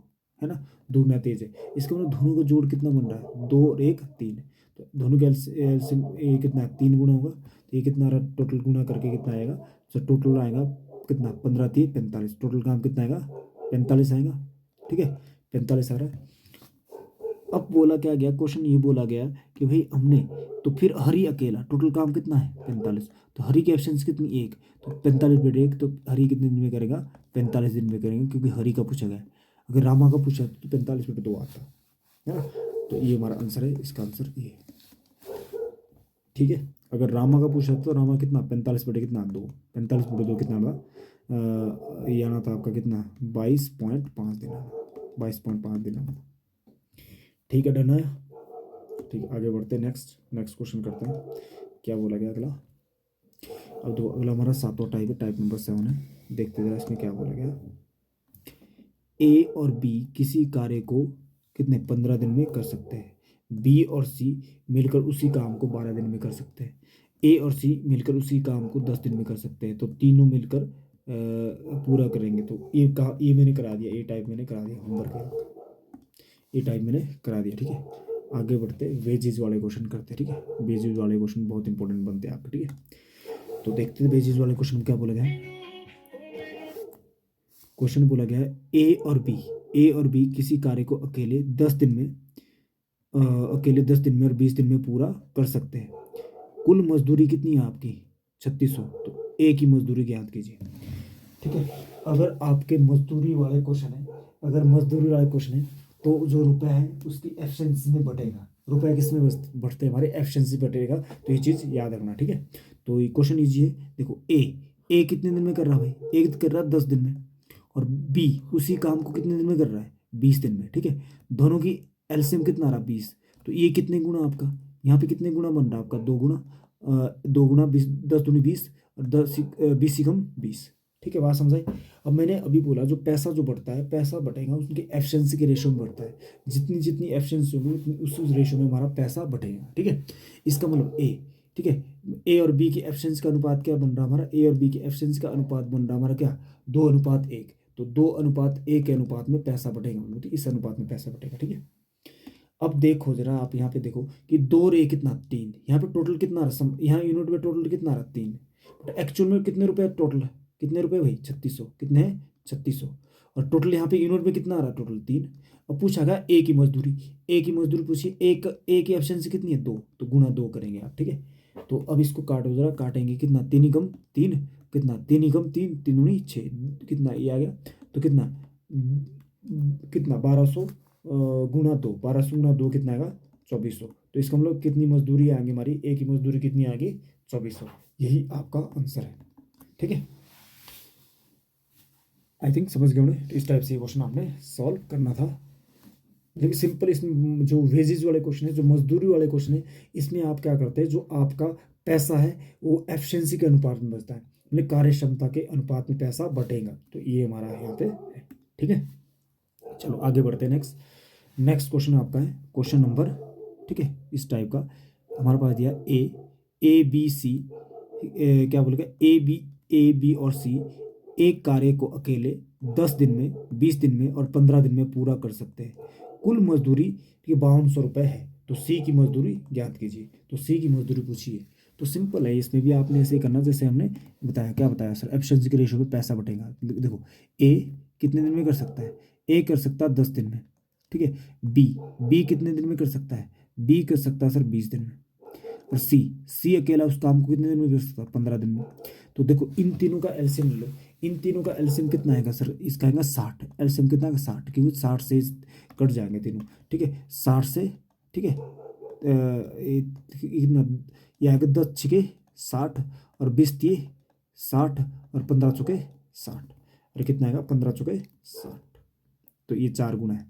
है ना, 2 गुना तेज है। इसका मतलब दोनों का जोड़ कितना बन रहा है, 2 और 1 3। तो दोनों के एलसीएम ये कितना है, 3 गुना होगा, तो ये कितना आ रहा, टोटल गुना करके कितना आएगा, तो टोटल आएगा कितना, 15 3 45, टोटल काम कितना आएगा, 45 आएगा, ठीक है, 45 आ रहा है। अब बोला क्या गया, क्वेश्चन ये बोला गया कि भाई हमने, तो फिर हरि अकेला टोटल काम कितना है, 45, तो हरि की एफिशिएंसी कितनी, 1, तो 45/1, तो हरि कितने दिन में करेगा, 45 दिन में करेंगे, क्योंकि हरि का पूछा गया। अगर रामा का पूछा तो 45/2 आता है ना। तो ये हमारा आंसर है, इसका आंसर ये है, ठीक है। अगर रामा का पूछा तो रामा कितना, 45/2, 45/2 कितना था, ये आना था आपका कितना, 22.5 दिन आना, 22.5 दिन आना, ठीक है, डन है। ठीक है, आगे बढ़ते हैं, नेक्स्ट क्वेश्चन करते हैं, क्या बोला गया अगला। अब दो, अगला हमारा 7वां टाइप है, टाइप नंबर 7 है। देखते जरा इसमें क्या बोला गया। ए और बी किसी कार्य को कितने 15 दिन में कर सकते हैं। बी और सी मिलकर उसी काम को 12 दिन में कर सकते हैं। ए और सी मिलकर उसी काम को 10 दिन में कर सकते हैं। तो तीनों मिलकर पूरा करेंगे। तो ये मैंने करा दिया, ए टाइप मैंने करा दिया, होमवर्क है, ये टाइप मैंने करा दिया, ठीक है। आगे बढ़ते वेजेज वाले क्वेश्चन करते हैं, ठीक है। वेजेज वाले क्वेश्चन बहुत इंपॉर्टेंट बनते हैं आपके, ठीक है। तो देखते हैं वेजेज वाले क्वेश्चन में क्या बोला गया है। क्वेश्चन बोला गया है, ए और बी किसी कार्य को अकेले 10 दिन में और 20 दिन में पूरा कर सकते हैं। कुल मजदूरी कितनी है आपकी, 3600। तो ए की मजदूरी ज्ञात कीजिए, ठीक है। अगर आपके मजदूरी वाले क्वेश्चन है, तो जो रुपए है उसकी एफिशिएंसी में बटेगा। रुपए किस में बढ़ते हैं, हमारे एफिशिएंसी बटेगा। तो ये चीज़ याद रखना, ठीक है। तो ये क्वेश्चन इजी है। देखो, ए कितने दिन में कर रहा है भाई, ए कर रहा है 10 दिन में, और बी उसी काम को कितने दिन में कर रहा है, 20 दिन में, ठीक है। दोनों की एलसीएम कितना आ रहा, 20। तो ये कितने गुना आपका, यहाँ पे कितने गुना बन रहा है आपका, 2 गुना, 2 गुना 20, 10 दूनी 20, और 20 ठीक है, बात समझाई। अब मैंने अभी बोला, जो पैसा जो बढ़ता है, पैसा बटेगा उनकी एफिशिएंसी के रेशियो में बढ़ता है। जितनी जितनी एफिशिएंसी होगी उतनी उस रेशियो में हमारा पैसा बढ़ेगा, ठीक है। इसका मतलब ए, ठीक है। ए और बी की एफिशिएंसी का अनुपात क्या बन रहा है हमारा, ए और बी की एफिशिएंसी का अनुपात बन रहा है हमारा क्या, 2:1। तो 2:1 के अनुपात में पैसा बढ़ेगा, मतलब इस अनुपात में पैसा बढ़ेगा, ठीक है। अब देखो जरा, आप यहाँ पे देखो कि 2 और 1 कितना, 3। यहाँ पे टोटल कितना रहा, यहाँ यूनिट में टोटल कितना रहा, 3। बट एक्चुअल में कितने रुपए टोटल है, कितने रुपए भाई, 3600, कितने हैं, 3600। और टोटल यहाँ पे यूनिट में कितना आ रहा, टोटल 3। अब पूछा गया ए की मजदूरी, पूछिए, ए की एफिशिएंसी कितनी है, 2, तो गुना 2 करेंगे आप, ठीक है। तो अब इसको काटो जरा, काटेंगे कितना, 3 ही कम 3, कितना, 3 ही कम 3, 3 दूनी 6, कितना ये आ गया, तो कितना, 1200 गुना 2, 1200 गुना 2 कितना आएगा, 2400। तो इसका मतलब कितनी मजदूरी आएंगी हमारी, ए की मजदूरी कितनी आएगी, 2400। यही आपका आंसर है, ठीक है। आई थिंक समझ गए होंगे। तो इस टाइप से ये क्वेश्चन आपने सॉल्व करना था। लेकिन सिंपल, इसमें जो वेजेज वाले क्वेश्चन है, जो मजदूरी वाले क्वेश्चन है, इसमें आप क्या करते हैं, जो आपका पैसा है वो एफिशिएंसी के अनुपात में बचता है, मतलब कार्य क्षमता के अनुपात में पैसा बटेगा। तो ये हमारा यहाँ पे है, ठीक है। चलो आगे बढ़ते हैं। नेक्स्ट क्वेश्चन आपका है क्वेश्चन नंबर, ठीक है, इस टाइप का हमारे पास दिया, ए बी सी, क्या बोलेगा, ए बी और सी एक कार्य को अकेले 10 दिन में, 20 दिन में और 15 दिन में पूरा कर सकते हैं। कुल मजदूरी, ठीक है, 5200 रुपये है। तो सी की मजदूरी ज्ञात कीजिए। तो सी की मजदूरी पूछिए। तो सिंपल है, इसमें भी आपने ऐसे ही करना जैसे हमने बताया, क्या बताया सर, एफिशिएंसी के रेशियो में पैसा बटेगा। देखो, ए कितने दिन में कर सकता है, ए कर सकता है 10 दिन में, ठीक है। बी कितने दिन में कर सकता है, बी कर सकता है सर 20 दिन में। और सी अकेला उस काम को कितने दिन में कर सकता है, 15 दिन में। तो देखो इन तीनों का एलसीएम ले लो। इन तीनों का एलसीएम कितना आएगा सर? इसका आएगा 60। एलसीएम कितना आएगा? 60, क्योंकि 60 से कट जाएंगे तीनों, ठीक है। 60 से, ठीक है, कितना ये आएगा? 10 छिके 60 और 20 दिए 60 और 15 चुके 60, और कितना आएगा? 15 चुके 60। तो ये 4 गुना है।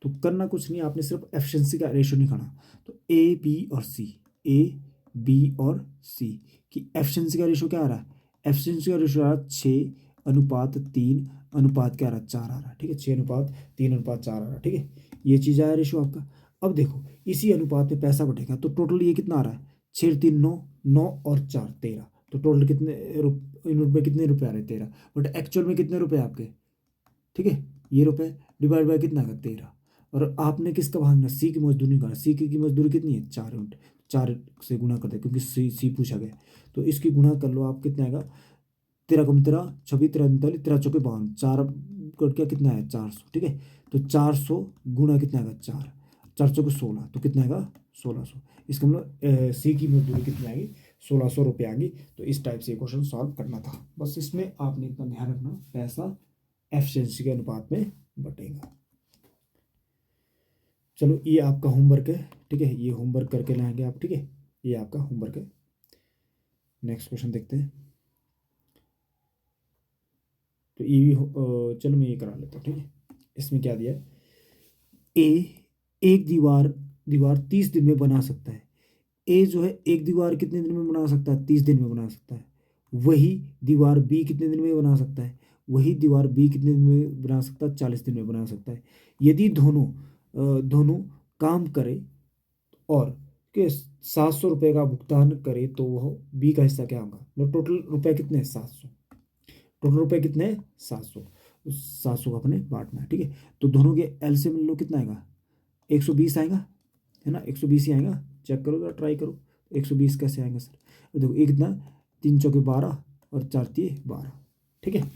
तो करना कुछ नहीं, आपने सिर्फ एफिशिएंसी का रेशियो निकालना। तो ए बी और सी, ए बी और सी की एफिशिएंसी का रेशियो क्या आ रहा है? एफिशिएंसी का रेशियो आ रहा है 6:3 अनुपात क्या आ रहा है? 4 आ रहा है, ठीक है। 6:3:4 आ रहा है, ठीक है। ये चीज़ आया रेशियो आपका। अब देखो इसी अनुपात में पैसा बढ़ेगा तो टोटल ये कितना आ रहा है? 6 3 9, 9 और 4 13। तो टोटल कितने यूनिट में कितने रुपए आ रहे हैं? 13। बट एक्चुअल में कितने रुपए आपके? ठीक है, ये रुपए डिवाइड बाय कितना का? 13। और आपने किसका भागना? सी की मजदूरी निकाला। सी की मजदूरी कितनी है? 4 यूनिट। 4 से गुना कर दे क्योंकि सी पूछा गया। तो इसकी गुना कर लो आप, कितना आएगा? 13 × 26 43 13 चौके 52, 4 कट के कितना है? 400, ठीक है। तो 400 गुना कितना आएगा? 4, 4 चौके 16, तो कितना आएगा? 1600। इसका मतलब सी की मजदूरी कितनी आएगी? 1600 रुपये आएंगी। तो इस टाइप से क्वेश्चन सॉल्व करना था। बस इसमें आपने इतना ध्यान रखना, पैसा एफिशिएंसी के अनुपात में बटेगा। चलो ये आपका होमवर्क है, ठीक है। ये होमवर्क करके लाएंगे आप, ठीक है। ये आपका होमवर्क है। नेक्स्ट क्वेश्चन देखते हैं। तो ये भी चलो मैं ये करा लेता हूँ, ठीक है। इसमें क्या दिया है? एक दीवार दीवार 30 दिन में बना सकता है। ए जो है एक दीवार कितने दिन में बना सकता है? 30 दिन में बना सकता है। वही दीवार बी कितने दिन में बना सकता है? वही दीवार बी कितने दिन में बना सकता है? 40 दिन में बना सकता है। यदि दोनों काम करे और के 700 रुपये का भुगतान करे तो वह बी का हिस्सा क्या होगा? मतलब टोटल रुपए कितने हैं? 700। टोटल रुपए कितने हैं? 700। उस 700 का अपने बांटना है, ठीक है। तो दोनों के एलसीएम ले लो, कितना आएगा? 120 आएगा, है ना। 120 ही आएगा। चेक करो जरा, ट्राई करो। 120 कैसे आएगा सर? देखो एक कितना, 3 चौके 12 और 4 तिये 12, ठीक है।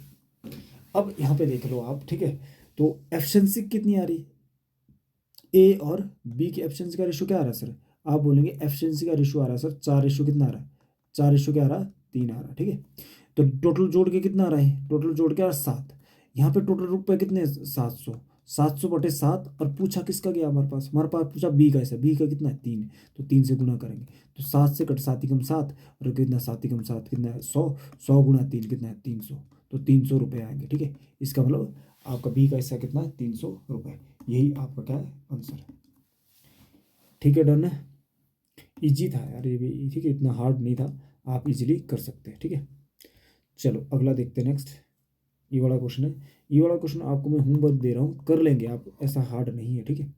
अब यहाँ पे देख लो आप, ठीक है। तो एफिशिएंसी कितनी आ रही? ए और बी की एफिशिएंसी का रेशियो क्या आ रहा है सर? आप बोलेंगे एफिशिएंसी का रेशियो आ रहा है सर 4 रेशियो कितना आ रहा है? 4 रेशियो क्या आ रहा है? 3 आ रहा है, ठीक है। तो टोटल जोड़ के कितना आ रहा है? टोटल जोड़ के आ रहा है 7। यहाँ पे टोटल रुपए कितने? 700। 700/7। और पूछा किसका गया हमारे पास? हमारे पास पूछा बी का हिस्सा। बी का कितना है? 3। तो 3 से गुना करेंगे तो 7 से कट 7 × 7 और कितना? 7 × 7 कितना है? 100। 100 × 3 कितना है? 300। तो 300 रुपये आएंगे, ठीक है। इसका मतलब आपका बी का हिस्सा कितना है? 300 रुपये। यही आपका क्या है? आंसर है, ठीक है। डन है। इजी था यार ये भी, ठीक है। इतना हार्ड नहीं था, आप इजीली कर सकते हैं, ठीक है। चलो अगला देखते हैं। नेक्स्ट ये वाला क्वेश्चन है। ये वाला क्वेश्चन आपको मैं होमवर्क दे रहा हूँ, कर लेंगे आप, ऐसा हार्ड नहीं है, ठीक है।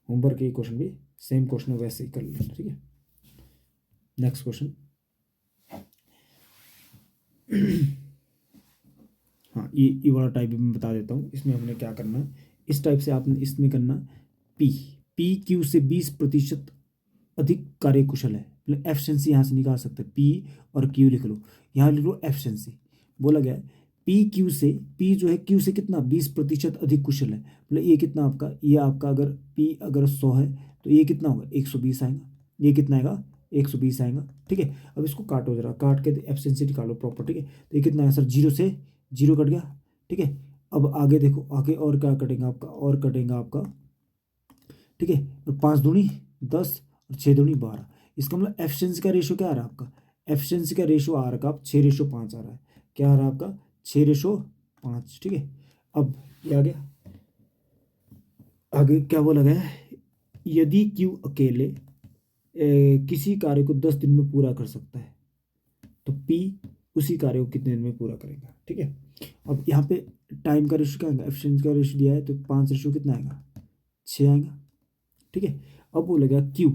होमवर्क के क्वेश्चन भी सेम क्वेश्चन है, वैसे ही कर लेना, ठीक है। Next question. हाँ ये वाला टाइप भी मैं बता देता हूँ। इसमें हमने क्या करना है, इस टाइप से आपने इसमें करना पी पी क्यू से 20% अधिक कार्यकुशल है। मतलब एफिशिएंसी यहाँ से निकाल सकते हैं। पी और क्यू लिख लो, यहाँ लिख लो एफिशिएंसी। बोला गया है पी क्यू से, पी जो है क्यू से कितना? 20% अधिक कुशल है। मतलब ये कितना आपका? ये आपका अगर पी अगर 100 है तो ये कितना होगा? 120 आएगा। ये कितना आएगा? 120 आएगा, ठीक है। अब इसको काटो जरा, काट के एफिशिएंसी निकालो प्रॉपर, ठीक है। तो ये कितना है सर? 0 से 0 कट गया, ठीक है। अब आगे देखो, आगे और क्या कटेगा आपका? और कटेगा आपका, ठीक है। तो 5 दूनी 10 और 6 दूनी 12। इसका मतलब एफिशिएंसी का रेशियो क्या आ रहा है आपका? एफिशिएंसी का रेशियो आ रहा है 6:5 आ रहा है। क्या आ रहा है आपका? 6:5, ठीक है। अब ये आ गया। आगे क्या बोला गया है? यदि क्यू अकेले किसी कार्य को 10 दिन में पूरा कर सकता है तो पी उसी कार्य को कितने दिन में पूरा करेगा, ठीक है। अब यहाँ पे टाइम का रेशियो क्या आएगा? एफिशिएंसी का रेशियो दिया है तो 5 रेशियो कितना आएगा? 6 आएगा, ठीक है। अब बोलेगा क्यू,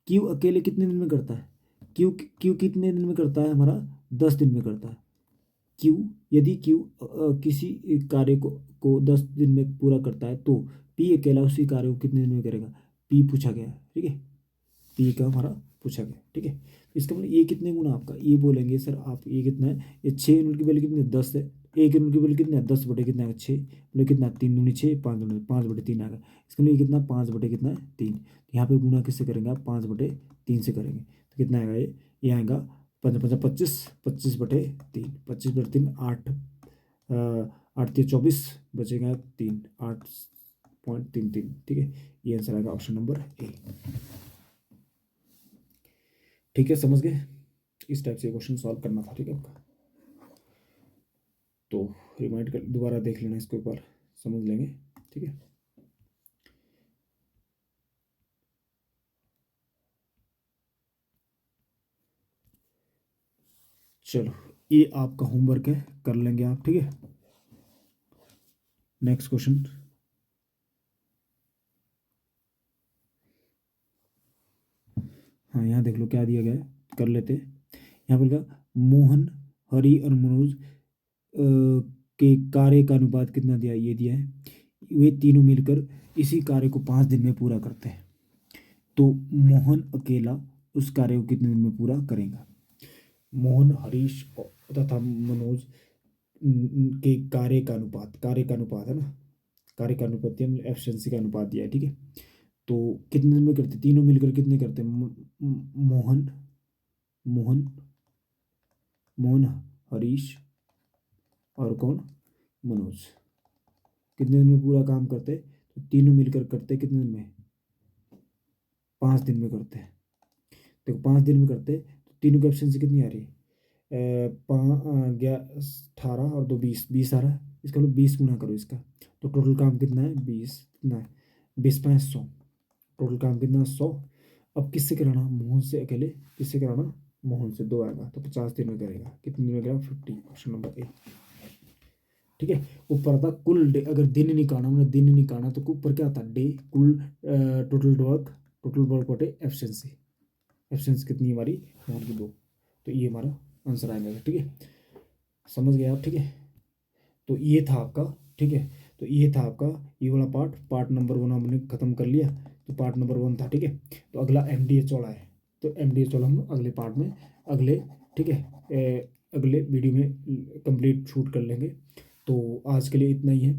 क्यू अकेले कितने दिन में करता है? क्यू क्यू कितने दिन में करता है हमारा? 10 दिन में करता है। क्यू, यदि क्यू किसी कार्य को 10 दिन में पूरा करता है तो पी अकेला उसी कार्य को कितने दिन में करेगा? पी पूछा गया है, ठीक है। पी का हमारा पूछा गया, ठीक है। तो इसका मतलब ये कितने गुना आपका? ये बोलेंगे सर आप ये कितना है? ये 6 यूनिट की वैल्यू कितनी है? 10 है। 1 यूनिट की वैल्यू कितना है? 10 बटे कितना है? 6। मतलब कितना? 3 दूनी 6, 5 दूनी 5/3 आएगा। इसका मतलब ये कितना? 5 बटे कितना है? 3। यहाँ पे गुना किससे करेंगे आप? 5/3 से करेंगे तो कितना आएगा? ये आएगा पंजा पंजा 25, 25/3, 25/3 8, 8×3 = 24, बचेगा 3, 8.33। ठीक है, ये आंसर आएगा ऑप्शन नंबर ए। ठीक है, समझ गए? इस टाइप से क्वेश्चन सॉल्व करना था। ठीक है आपका, तो रिमाइंड कर, दोबारा देख लेना इसको एक बार, समझ लेंगे। ठीक है, चलो ये आपका होमवर्क है, कर लेंगे आप। ठीक है, नेक्स्ट क्वेश्चन। हाँ, यहाँ देख लो क्या दिया गया है, कर लेते। यहाँ बोलेगा मोहन, हरि और मनोज के कार्य का अनुपात कितना दिया, ये दिया है। वे तीनों मिलकर इसी कार्य को 5 दिन में पूरा करते हैं, तो मोहन अकेला उस कार्य को कितने दिन में पूरा करेगा। मोहन, हरीश तथा मनोज के कार्य का अनुपात है ना, कार्य का अनुपात एफिशिएंसी का अनुपात दिया है। ठीक है, तो कितने दिन में करते, तीनों मिलकर कितने करते हैं, मोहन मोहन मोहन, हरीश और कौन, मनोज, कितने दिन में पूरा काम करते, तो तीनों मिलकर करते कितने दिन में, 5 दिन में करते हैं। देखो 5 दिन में करते तो तीनों की एफिशिएंसी कितनी आ रही है, 18 और 2 20, 20 आ रहा है। इसका मतलब 20 गुना करो इसका, तो टोटल काम कितना है, 20, कितना है 20×5 100, टोटल काम कितना 100। अब किससे कराना, मोहन से अकेले, किससे कराना, मोहन से 2 आएगा, तो 50 दिन में करेगा, कितने दिन में करेगा 50, ऑप्शन नंबर ए। ठीक है, ऊपर आता कुल डे, अगर दिन निकालना, हमने दिन निकालना तो ऊपर क्या आता, डे, कुल टोटल वर्क बटे एफिशिएंसी, एफिशिएंसी कितनी है हमारी, मोहन की 2, तो ये हमारा आंसर आएगा। ठीक है, समझ गए आप। ठीक है, तो ये था आपका। ठीक है, तो ये था आपका ये वाला पार्ट नंबर 1 हमने खत्म कर लिया, तो पार्ट नंबर 1 था। ठीक है, तो अगला एमडीएच वाला है, तो एमडीएच वाला हम अगले पार्ट में, अगले, ठीक है, अगले वीडियो में कंप्लीट शूट कर लेंगे। तो आज के लिए इतना ही है।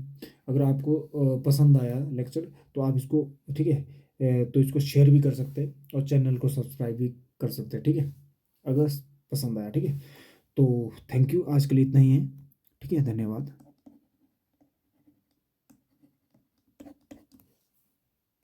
अगर आपको पसंद आया लेक्चर, तो आप इसको, ठीक है, तो इसको शेयर भी कर सकते हैं और चैनल को सब्सक्राइब भी कर सकते हैं। ठीक है, अगर पसंद आया। ठीक है, तो थैंक यू, आज के लिए इतना ही है। ठीक है, धन्यवाद।